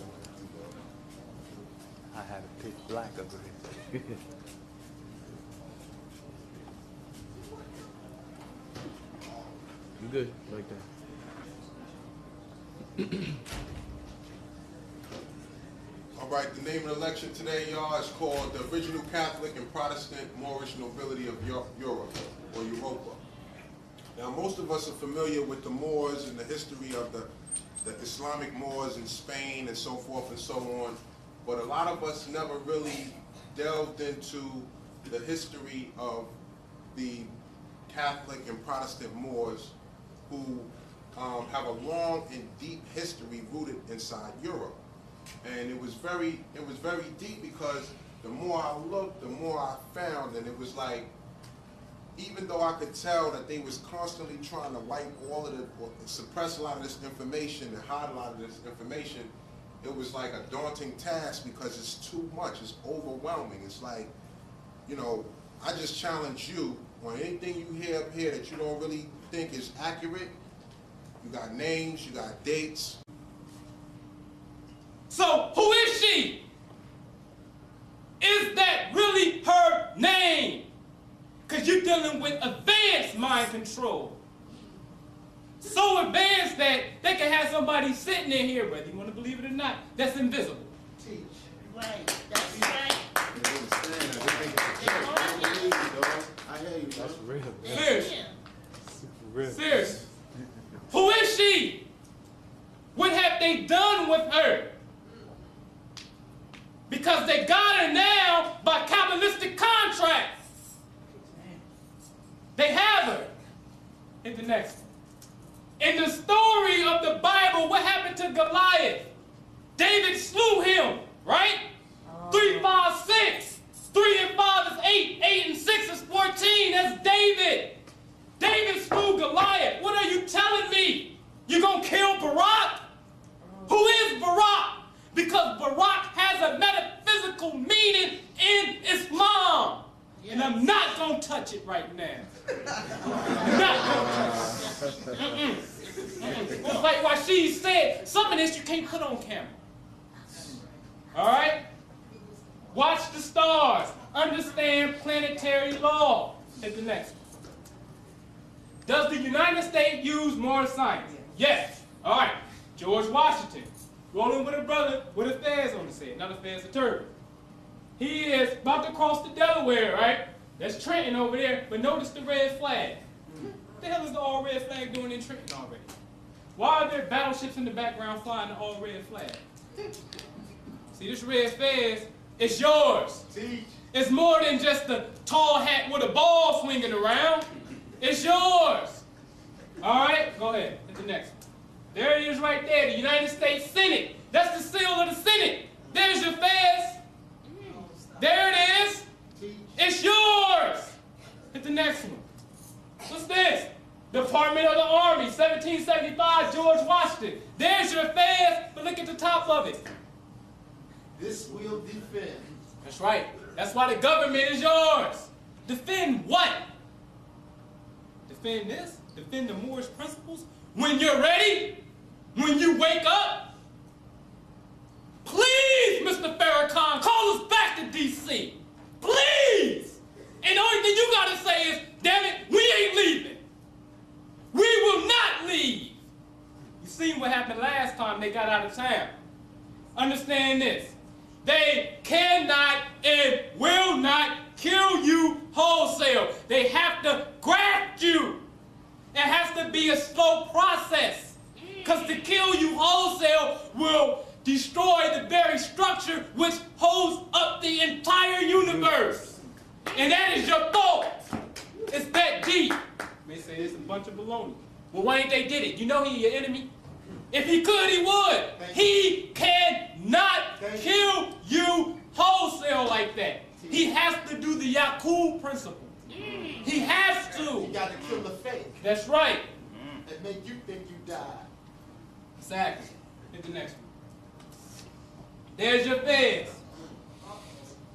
that. I had to pick black over here. You good like that? All right, the name of the lecture today, y'all, is called The Original Catholic and Protestant Moorish Nobility of Europe, or Europa. Now, most of us are familiar with the Moors and the history of the Islamic Moors in Spain and so forth and so on, but a lot of us never really delved into the history of the Catholic and Protestant Moors who have a long and deep history rooted inside Europe. And it was very deep because the more I looked, the more I found, and it was like, even though I could tell that they was constantly trying to wipe all of or suppress a lot of this information and hide a lot of this information, it was like a daunting task because it's too much, it's overwhelming. It's like, you know, I just challenge you on anything you hear up here that you don't really think is accurate. You got names, you got dates. So, who is she? Is that really her name? Because you're dealing with advanced mind control. So advanced that they can have somebody sitting in here, whether you want to believe it or not, that's invisible. Teach. Right. That's right. I hear you. That's real. Seriously. Seriously. Who is she? What have they done with her? Because they got her now by Kabbalistic contract. They have her. Hit the next one. In the story of the Bible, what happened to Goliath? David slew him, right? 3, 5, 6. 3 and 5 is 8. 8 and 6 is 14. That's David. David slew Goliath. What are you telling me? You're going to kill Barak? Who is Barak? Because Barak has a metaphysical meaning in Islam. Yes. And I'm not going to touch it right now. I'm not going to touch it. It's like Rashid said, some of this you can't put on camera. All right? Watch the stars. Understand planetary law. Take the next one. Does the United States use more science? Yes. All right. George Washington. Rolling with a brother with a fez on his head. Not a fez, a turban. He is about to cross the Delaware, right? That's Trenton over there. But notice the red flag. What the hell is the all red flag doing in Trenton already? Why are there battleships in the background flying the all red flag? See, this red fez, it's yours. It's more than just a tall hat with a ball swinging around. It's yours. All right, go ahead. Hit the next one. There it is right there, the United States Senate. That's the seal of the Senate. There's your fez. There it is. It's yours. Hit the next one. What's this? Department of the Army, 1775, George Washington. There's your fez, but look at the top of it. This will defend. That's right. That's why the government is yours. Defend what? Defend this? Defend the Moorish principles? When you're ready? When you wake up? Please, Mr. Farrakhan, call us back to D.C. Please! And the only thing you gotta say is, damn it, we ain't leaving. We will not leave. You seen what happened last time they got out of town. Understand this. They cannot and will not kill you wholesale. They have to graft you. It has to be a slow process. Because to kill you wholesale will destroy the very structure which holds up the entire universe. And that is your fault. It's that deep. They say it's a bunch of baloney. Well, why ain't they did it? You know he your enemy? If he could, he would. He cannot kill you wholesale like that. He has to do the Yaqub principle. He has to. You got to kill the fake. That's right. And make you think you died. Exactly. Hit the next one. There's your feds.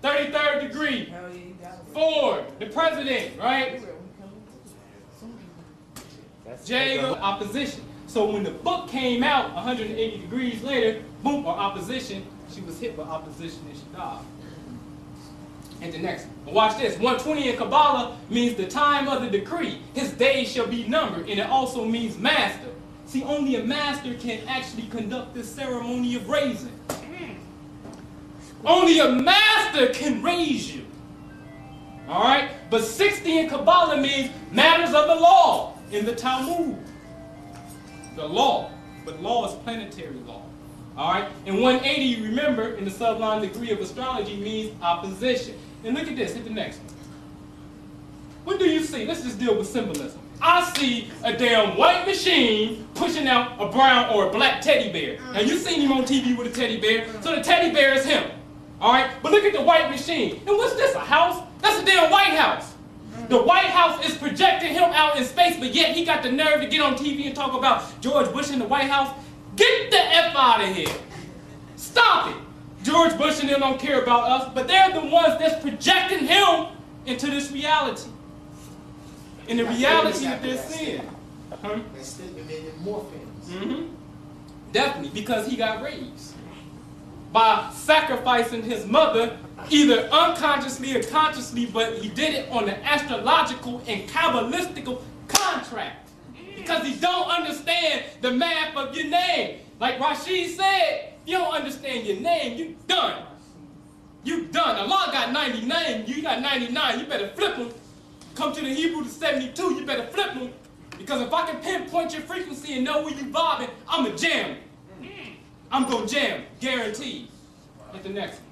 33rd degree. Ford, the president, right? J, opposition. So when the book came out 180 degrees later, boom, or opposition, she was hit with opposition and she died. And the next one. But watch this. 120 in Kabbalah means the time of the decree. His days shall be numbered, and it also means master. See, only a master can actually conduct this ceremony of raising. Only a master can raise you. All right? But 60 in Kabbalah means matters of the law in the Talmud. The law. But law is planetary law. All right? And 180, remember, in the sublime degree of astrology means opposition. And look at this. Hit the next one. What do you see? Let's just deal with symbolism. I see a damn white machine pushing out a brown or a black teddy bear. Now, you've seen him on TV with a teddy bear, so the teddy bear is him. All right? But look at the white machine. And what's this, a house? That's a damn White House. The White House is projecting him out in space, but yet he got the nerve to get on TV and talk about George Bush in the White House. Get the F out of here. Stop it. George Bush and them don't care about us, but they're the ones that's projecting him into this reality. In the reality that they're seeing. They still made it more famous. Mm-hmm. Definitely, because he got raised. By sacrificing his mother, either unconsciously or consciously, but he did it on an astrological and Kabbalistical contract. Because he don't understand the math of your name. Like Rashid said, if you don't understand your name, you done. You done. Allah got 99, you got 99, you better flip them. Come to the Hebrew to 72, you better flip them. Because if I can pinpoint your frequency and know where you bobbing, I'm a jam. I'm gonna jam, guaranteed. Hit the next one.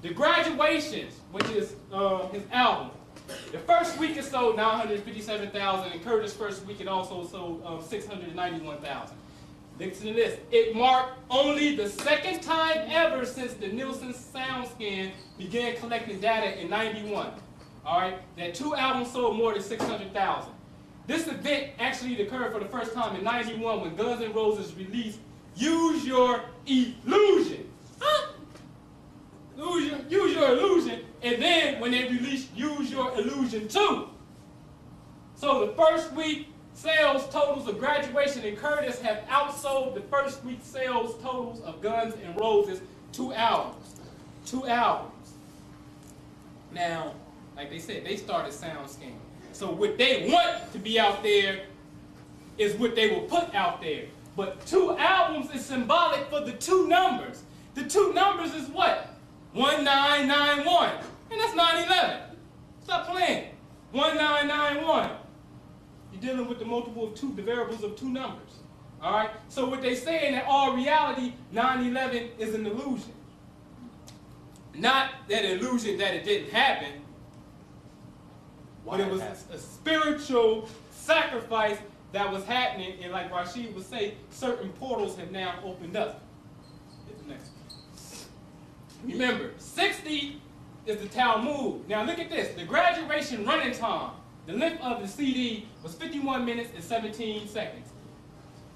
The Graduations, which is his album. The first week it sold 957,000, and Curtis' first week it also sold 691,000. Listen to this. It marked only the second time ever since the Nielsen SoundScan began collecting data in 91. All right, that 2 albums sold more than 600,000. This event actually occurred for the first time in 91 when Guns N' Roses released Use Your Illusion. Huh? Use Your Illusion. And then when they released Use Your Illusion 2. So the first week sales totals of Graduation and Curtis have outsold the first week sales totals of Guns N' Roses 2 albums. 2 albums. Now, like they said, they started SoundScan. So what they want to be out there is what they will put out there. But 2 albums is symbolic for the 2 numbers. The 2 numbers is what? 1991. And that's 9/11. Stop playing. 1991. You're dealing with the multiple of 2, the variables of 2 numbers. All right? So what they say in all reality, 9/11 is an illusion. Not that illusion that it didn't happen, but it was a spiritual sacrifice that was happening, and like Rashid would say, certain portals have now opened up. Hit the next one. Remember, 60 is the Talmud. Now look at this. The Graduation running time, the length of the CD was 51 minutes and 17 seconds.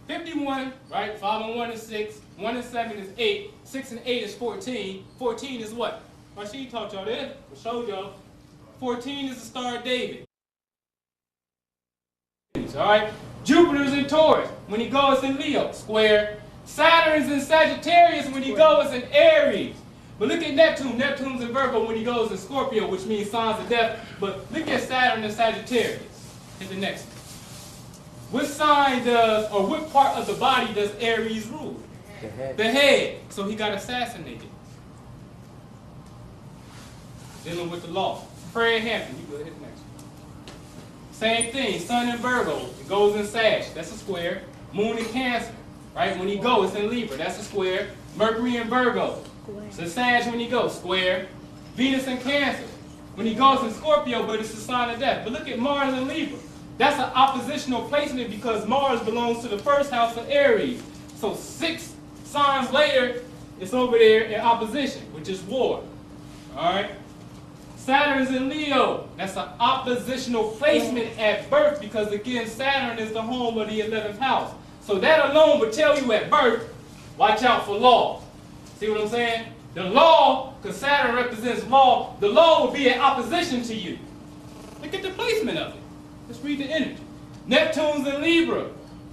51, right? 5 and 1 is 6. 1 and 7 is 8. 6 and 8 is 14. 14 is what? Rashid taught y'all this. I showed y'all. 14 is the Star of David. All right? Jupiter's in Taurus when he goes in Leo, square. Saturn's in Sagittarius when he goes in Aries. But look at Neptune. Neptune's in Virgo when he goes in Scorpio, which means signs of death. But look at Saturn in Sagittarius. Hit the next one. What sign does, or what part of the body does Aries rule? The head. The head. So he got assassinated. Dealing with the law. Fred Hampton. You go ahead next. Same thing. Sun in Virgo. It goes in Sag. That's a square. Moon in Cancer. Right? When he goes, it's in Libra. That's a square. Mercury in Virgo. It's a Sag when he goes. Square. Venus in Cancer. When he goes in Scorpio, but it's a sign of death. But look at Mars in Libra. That's an oppositional placement because Mars belongs to the first house of Aries. So 6 signs later, it's over there in opposition, which is war. All right? Saturn's in Leo. That's an oppositional placement at birth because, again, Saturn is the home of the 11th house. So that alone would tell you at birth, watch out for law. See what I'm saying? The law, because Saturn represents law, the law will be in opposition to you. Look at the placement of it. Let's read the energy. Neptune's in Libra.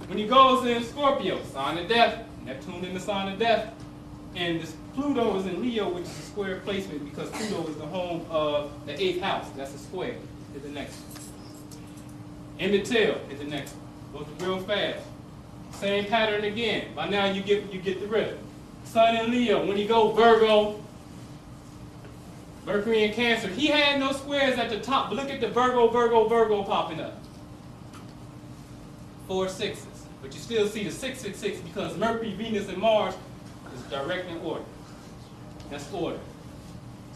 When he goes in Scorpio, sign of death. Neptune in the sign of death. And this Pluto is in Leo, which is a square placement because Pluto is the home of the 8th house. That's a square. Hit the next one. In the tail. Hit the next one. Goes real fast. Same pattern again. By now you get the rhythm. Sun in Leo. When he go Virgo, Mercury in Cancer. He had no squares at the top, but look at the Virgo, Virgo, Virgo popping up. 4 6s. But you still see the 666 because Mercury, Venus, and Mars is direct in order. That's order.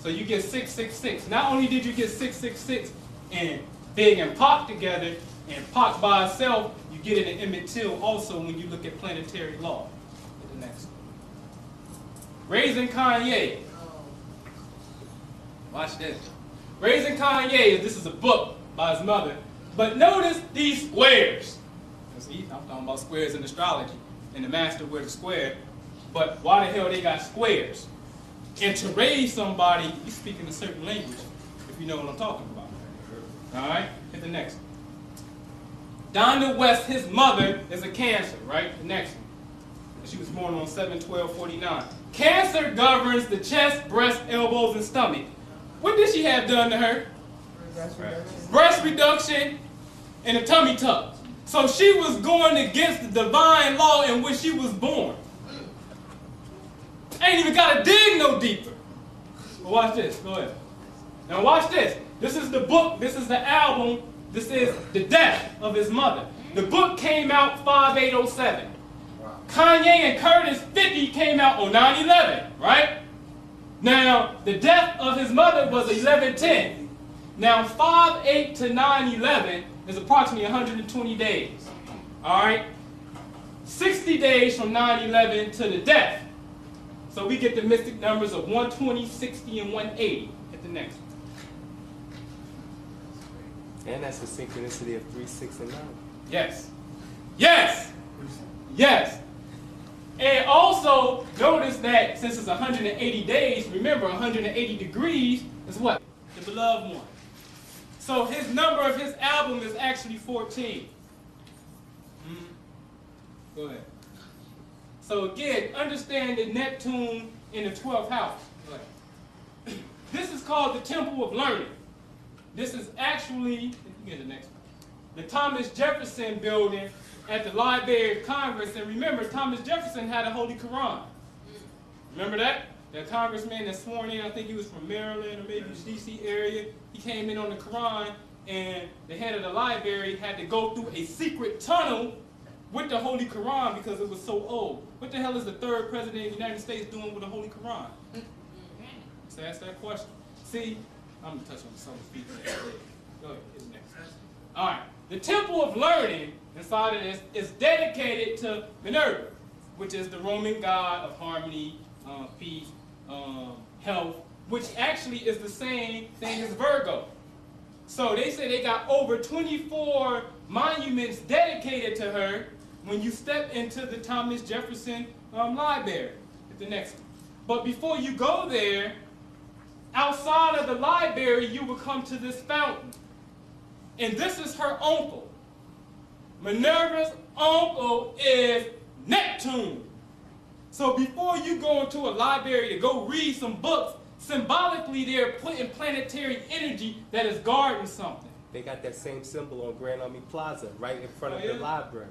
So you get 666. Not only did you get 666 and Big and Pac together, and Pac by itself, you get it in Emmett Till also when you look at planetary law. The next one. Raising Kanye. Watch this. Raising Kanye, this is a book by his mother. But notice these squares. See, I'm talking about squares in astrology. And the master wears a square. But why the hell they got squares? And to raise somebody, you speak in a certain language, if you know what I'm talking about. All right? Hit the next one. Donna West, his mother, is a Cancer, right? The next one. She was born on 7/12/49. Cancer governs the chest, breast, elbows, and stomach. What did she have done to her? Breast reduction and a tummy tuck. So she was going against the divine law in which she was born. Ain't even got to dig no deeper. But watch this. Go ahead. Now watch this. This is the book. This is the album. This is the death of his mother. The book came out 5/8/07. Kanye and Curtis 50 came out on 9/11, right? Now, the death of his mother was 11/10. Now, 5/8 to 9/11 is approximately 120 days. All right? 60 days from 9/11 to the death. So we get the mystic numbers of 120, 60, and 180. Hit the next one. And that's the synchronicity of 3, 6, and 9. Yes. Yes. Yes. And also, notice that since it's 180 days, remember 180 degrees is what? The beloved one. So his number of his album is actually 14. Go ahead. So again, understand that Neptune in the 12th house. Go ahead. This is called the Temple of Learning. This is actually, you get the next one, the Thomas Jefferson building at the Library of Congress. And remember, Thomas Jefferson had a Holy Quran. Remember that? That congressman that sworn in, I think he was from Maryland or maybe the DC area. He came in on the Quran, and the head of the library had to go through a secret tunnel with the Holy Quran because it was so old. What the hell is the third president of the United States doing with the Holy Quran? So ask that question. See, I'm going to touch on some of the features. Go ahead, here's the next one. All right. The Temple of Learning inside of this is dedicated to Minerva, which is the Roman god of harmony, peace, health, which actually is the same thing as Virgo. So they say they got over 24 monuments dedicated to her when you step into the Thomas Jefferson Library. At the next one. But before you go there, outside of the library, you will come to this fountain. And this is her uncle. Minerva's uncle is Neptune. So before you go into a library to go read some books, symbolically they're putting planetary energy that is guarding something. They got that same symbol on Grand Army Plaza, right in front of the library.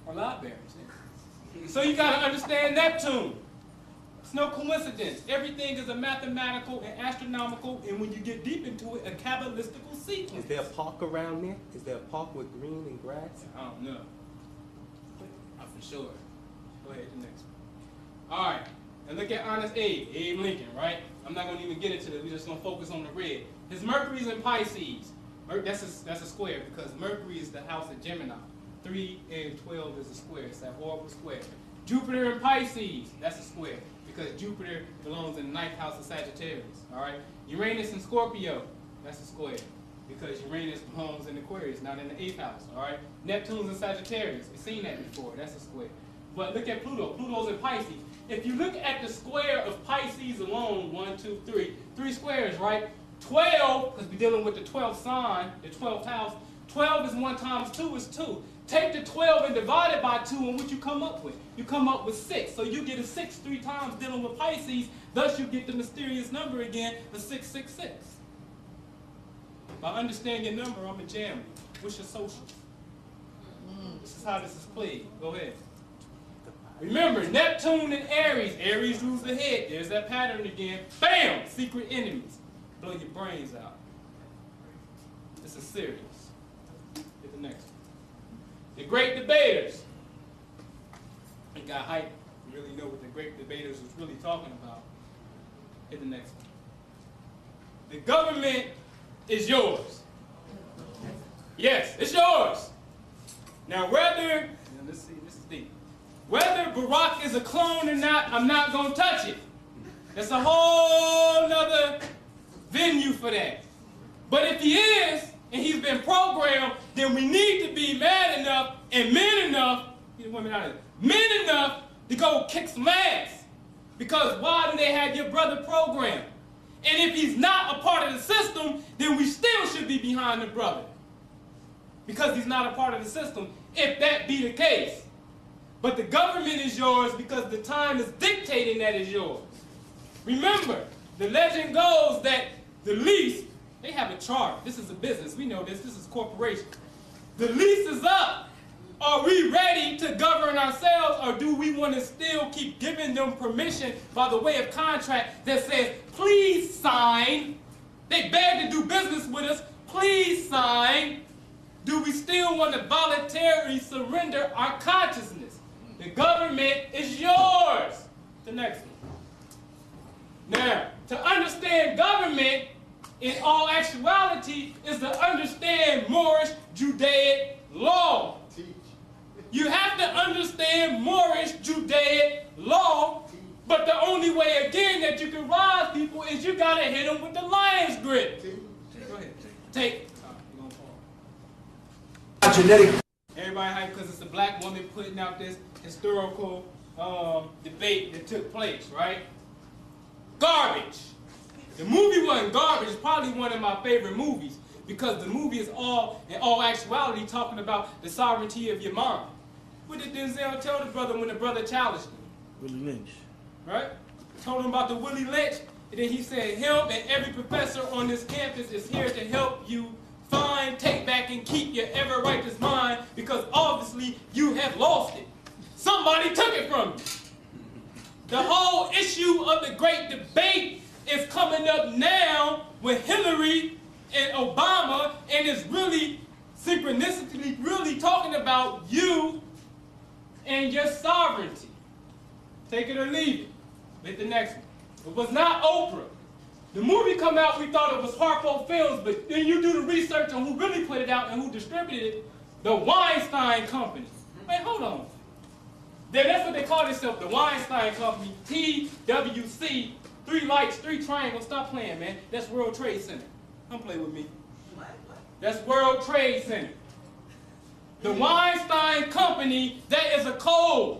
Or libraries. So you got to understand Neptune. It's no coincidence. Everything is a mathematical and astronomical, and when you get deep into it, a Kabbalistical sequence. Is there a park around there? Is there a park with green and grass? I don't know. For sure. Go ahead, the next one. All right. And look at Honest Abe Lincoln, right? I'm not going to even get into this. We're just going to focus on the red. His Mercury's in Pisces. That's a square because Mercury is the house of Gemini. 3 and 12 is a square. It's that horrible square. Jupiter in Pisces. That's a square because Jupiter belongs in the 9th house of Sagittarius. All right. Uranus in Scorpio. That's a square because Uranus belongs in Aquarius, not in the 8th house. All right. Neptune's in Sagittarius. We've seen that before. That's a square. But look at Pluto. Pluto's in Pisces. If you look at the square of Pisces alone, 1, 2, 3, 3 squares, right? 12, because we're dealing with the 12th sign, the 12th house. 12 is 1 times 2 is 2. Take the 12 and divide it by 2, and what you come up with? You come up with 6. So you get a 6 3 times dealing with Pisces. Thus, you get the mysterious number again, the 666. By understanding your number, I'm going to jam you. What's your social? This is how this is played. Go ahead. Remember, Neptune and Aries. Aries rules the head. There's that pattern again. Bam! Secret enemies. Blow your brains out. This is serious. Get the next one. The great debaters. You got hype. You really know what the great debaters was really talking about. Hit the next one. The government is yours. Yes, it's yours. Now whether, let's see, this is deep. Whether Barack is a clone or not, I'm not going to touch it. That's a whole nother venue for that. But if he is, and he's been programmed, then we need to be mad enough and men enough, men enough to go kick some ass. Because why do they have your brother programmed? And if he's not a part of the system, then we still should be behind the brother. Because he's not a part of the system, if that be the case. But the government is yours because the time is dictating that it's yours. Remember, the legend goes that the lease, they have a chart. This is a business. We know this. This is corporation. The lease is up. Are we ready to govern ourselves, or do we want to still keep giving them permission by the way of contract that says, please sign? They beg to do business with us. Please sign. Do we still want to voluntarily surrender our consciousness? The government is yours. The next one. Now, to understand government, in all actuality, is to understand Moorish Judaic law. You have to understand Moorish Judaic law, but the only way, again, that you can rise people is you got to hit them with the lion's grip. Go ahead. Take. Genetic. Everybody hyped because it's a black woman putting out this historical debate that took place, right? Garbage. The movie wasn't garbage. It's probably one of my favorite movies because the movie is all, in all actuality, talking about the sovereignty of your mind. What did Denzel tell the brother when the brother challenged him? Willie Lynch. Right? Told him about the Willie Lynch, and then he said, him and every professor on this campus is here to help you find, take back, and keep your ever righteous mind because obviously you have lost it. Somebody took it from you. The whole issue of the great debate is coming up now with Hillary and Obama, and it's really synchronistically really talking about you and your sovereignty. Take it or leave it. With the next one. It was not Oprah. The movie come out, we thought it was Harpo Films, but then you do the research on who really put it out and who distributed it, the Weinstein Company. Wait, hold on. That's what they call themselves, the Weinstein Company, TWC, 3 lights, 3 triangles. Stop playing, man. That's World Trade Center. Don't play with me. That's World Trade Center. The Weinstein Company, that is a code.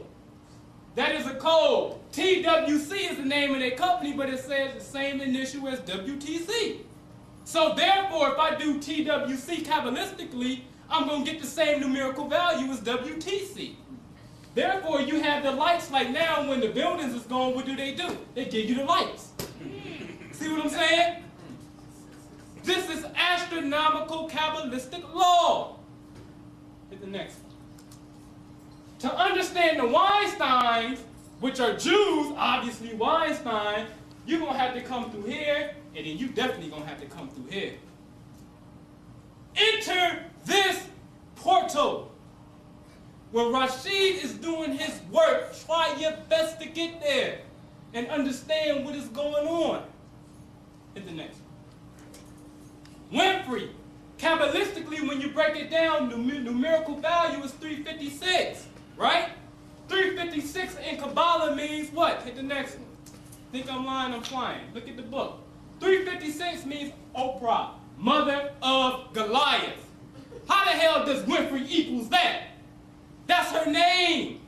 That is a code. TWC is the name of their company, but it says the same initial as WTC. So therefore, if I do TWC Kabbalistically, I'm going to get the same numerical value as WTC. Therefore, you have the lights like now when the buildings is gone, what do? They give you the lights. See what I'm saying? This is astronomical Kabbalistic law. Hit the next one. To understand the Weinsteins, which are Jews, obviously Weinstein, you're going to have to come through here, and then you definitely going to have to come through here. Enter this portal. When Rashid is doing his work, try your best to get there and understand what is going on. Hit the next one. Winfrey. Kabbalistically, when you break it down, the numerical value is 356, right? 356 in Kabbalah means what? Hit the next one. Think I'm lying, I'm flying. Look at the book. 356 means Oprah, mother of Goliath. How the hell does Winfrey equals that? That's her name.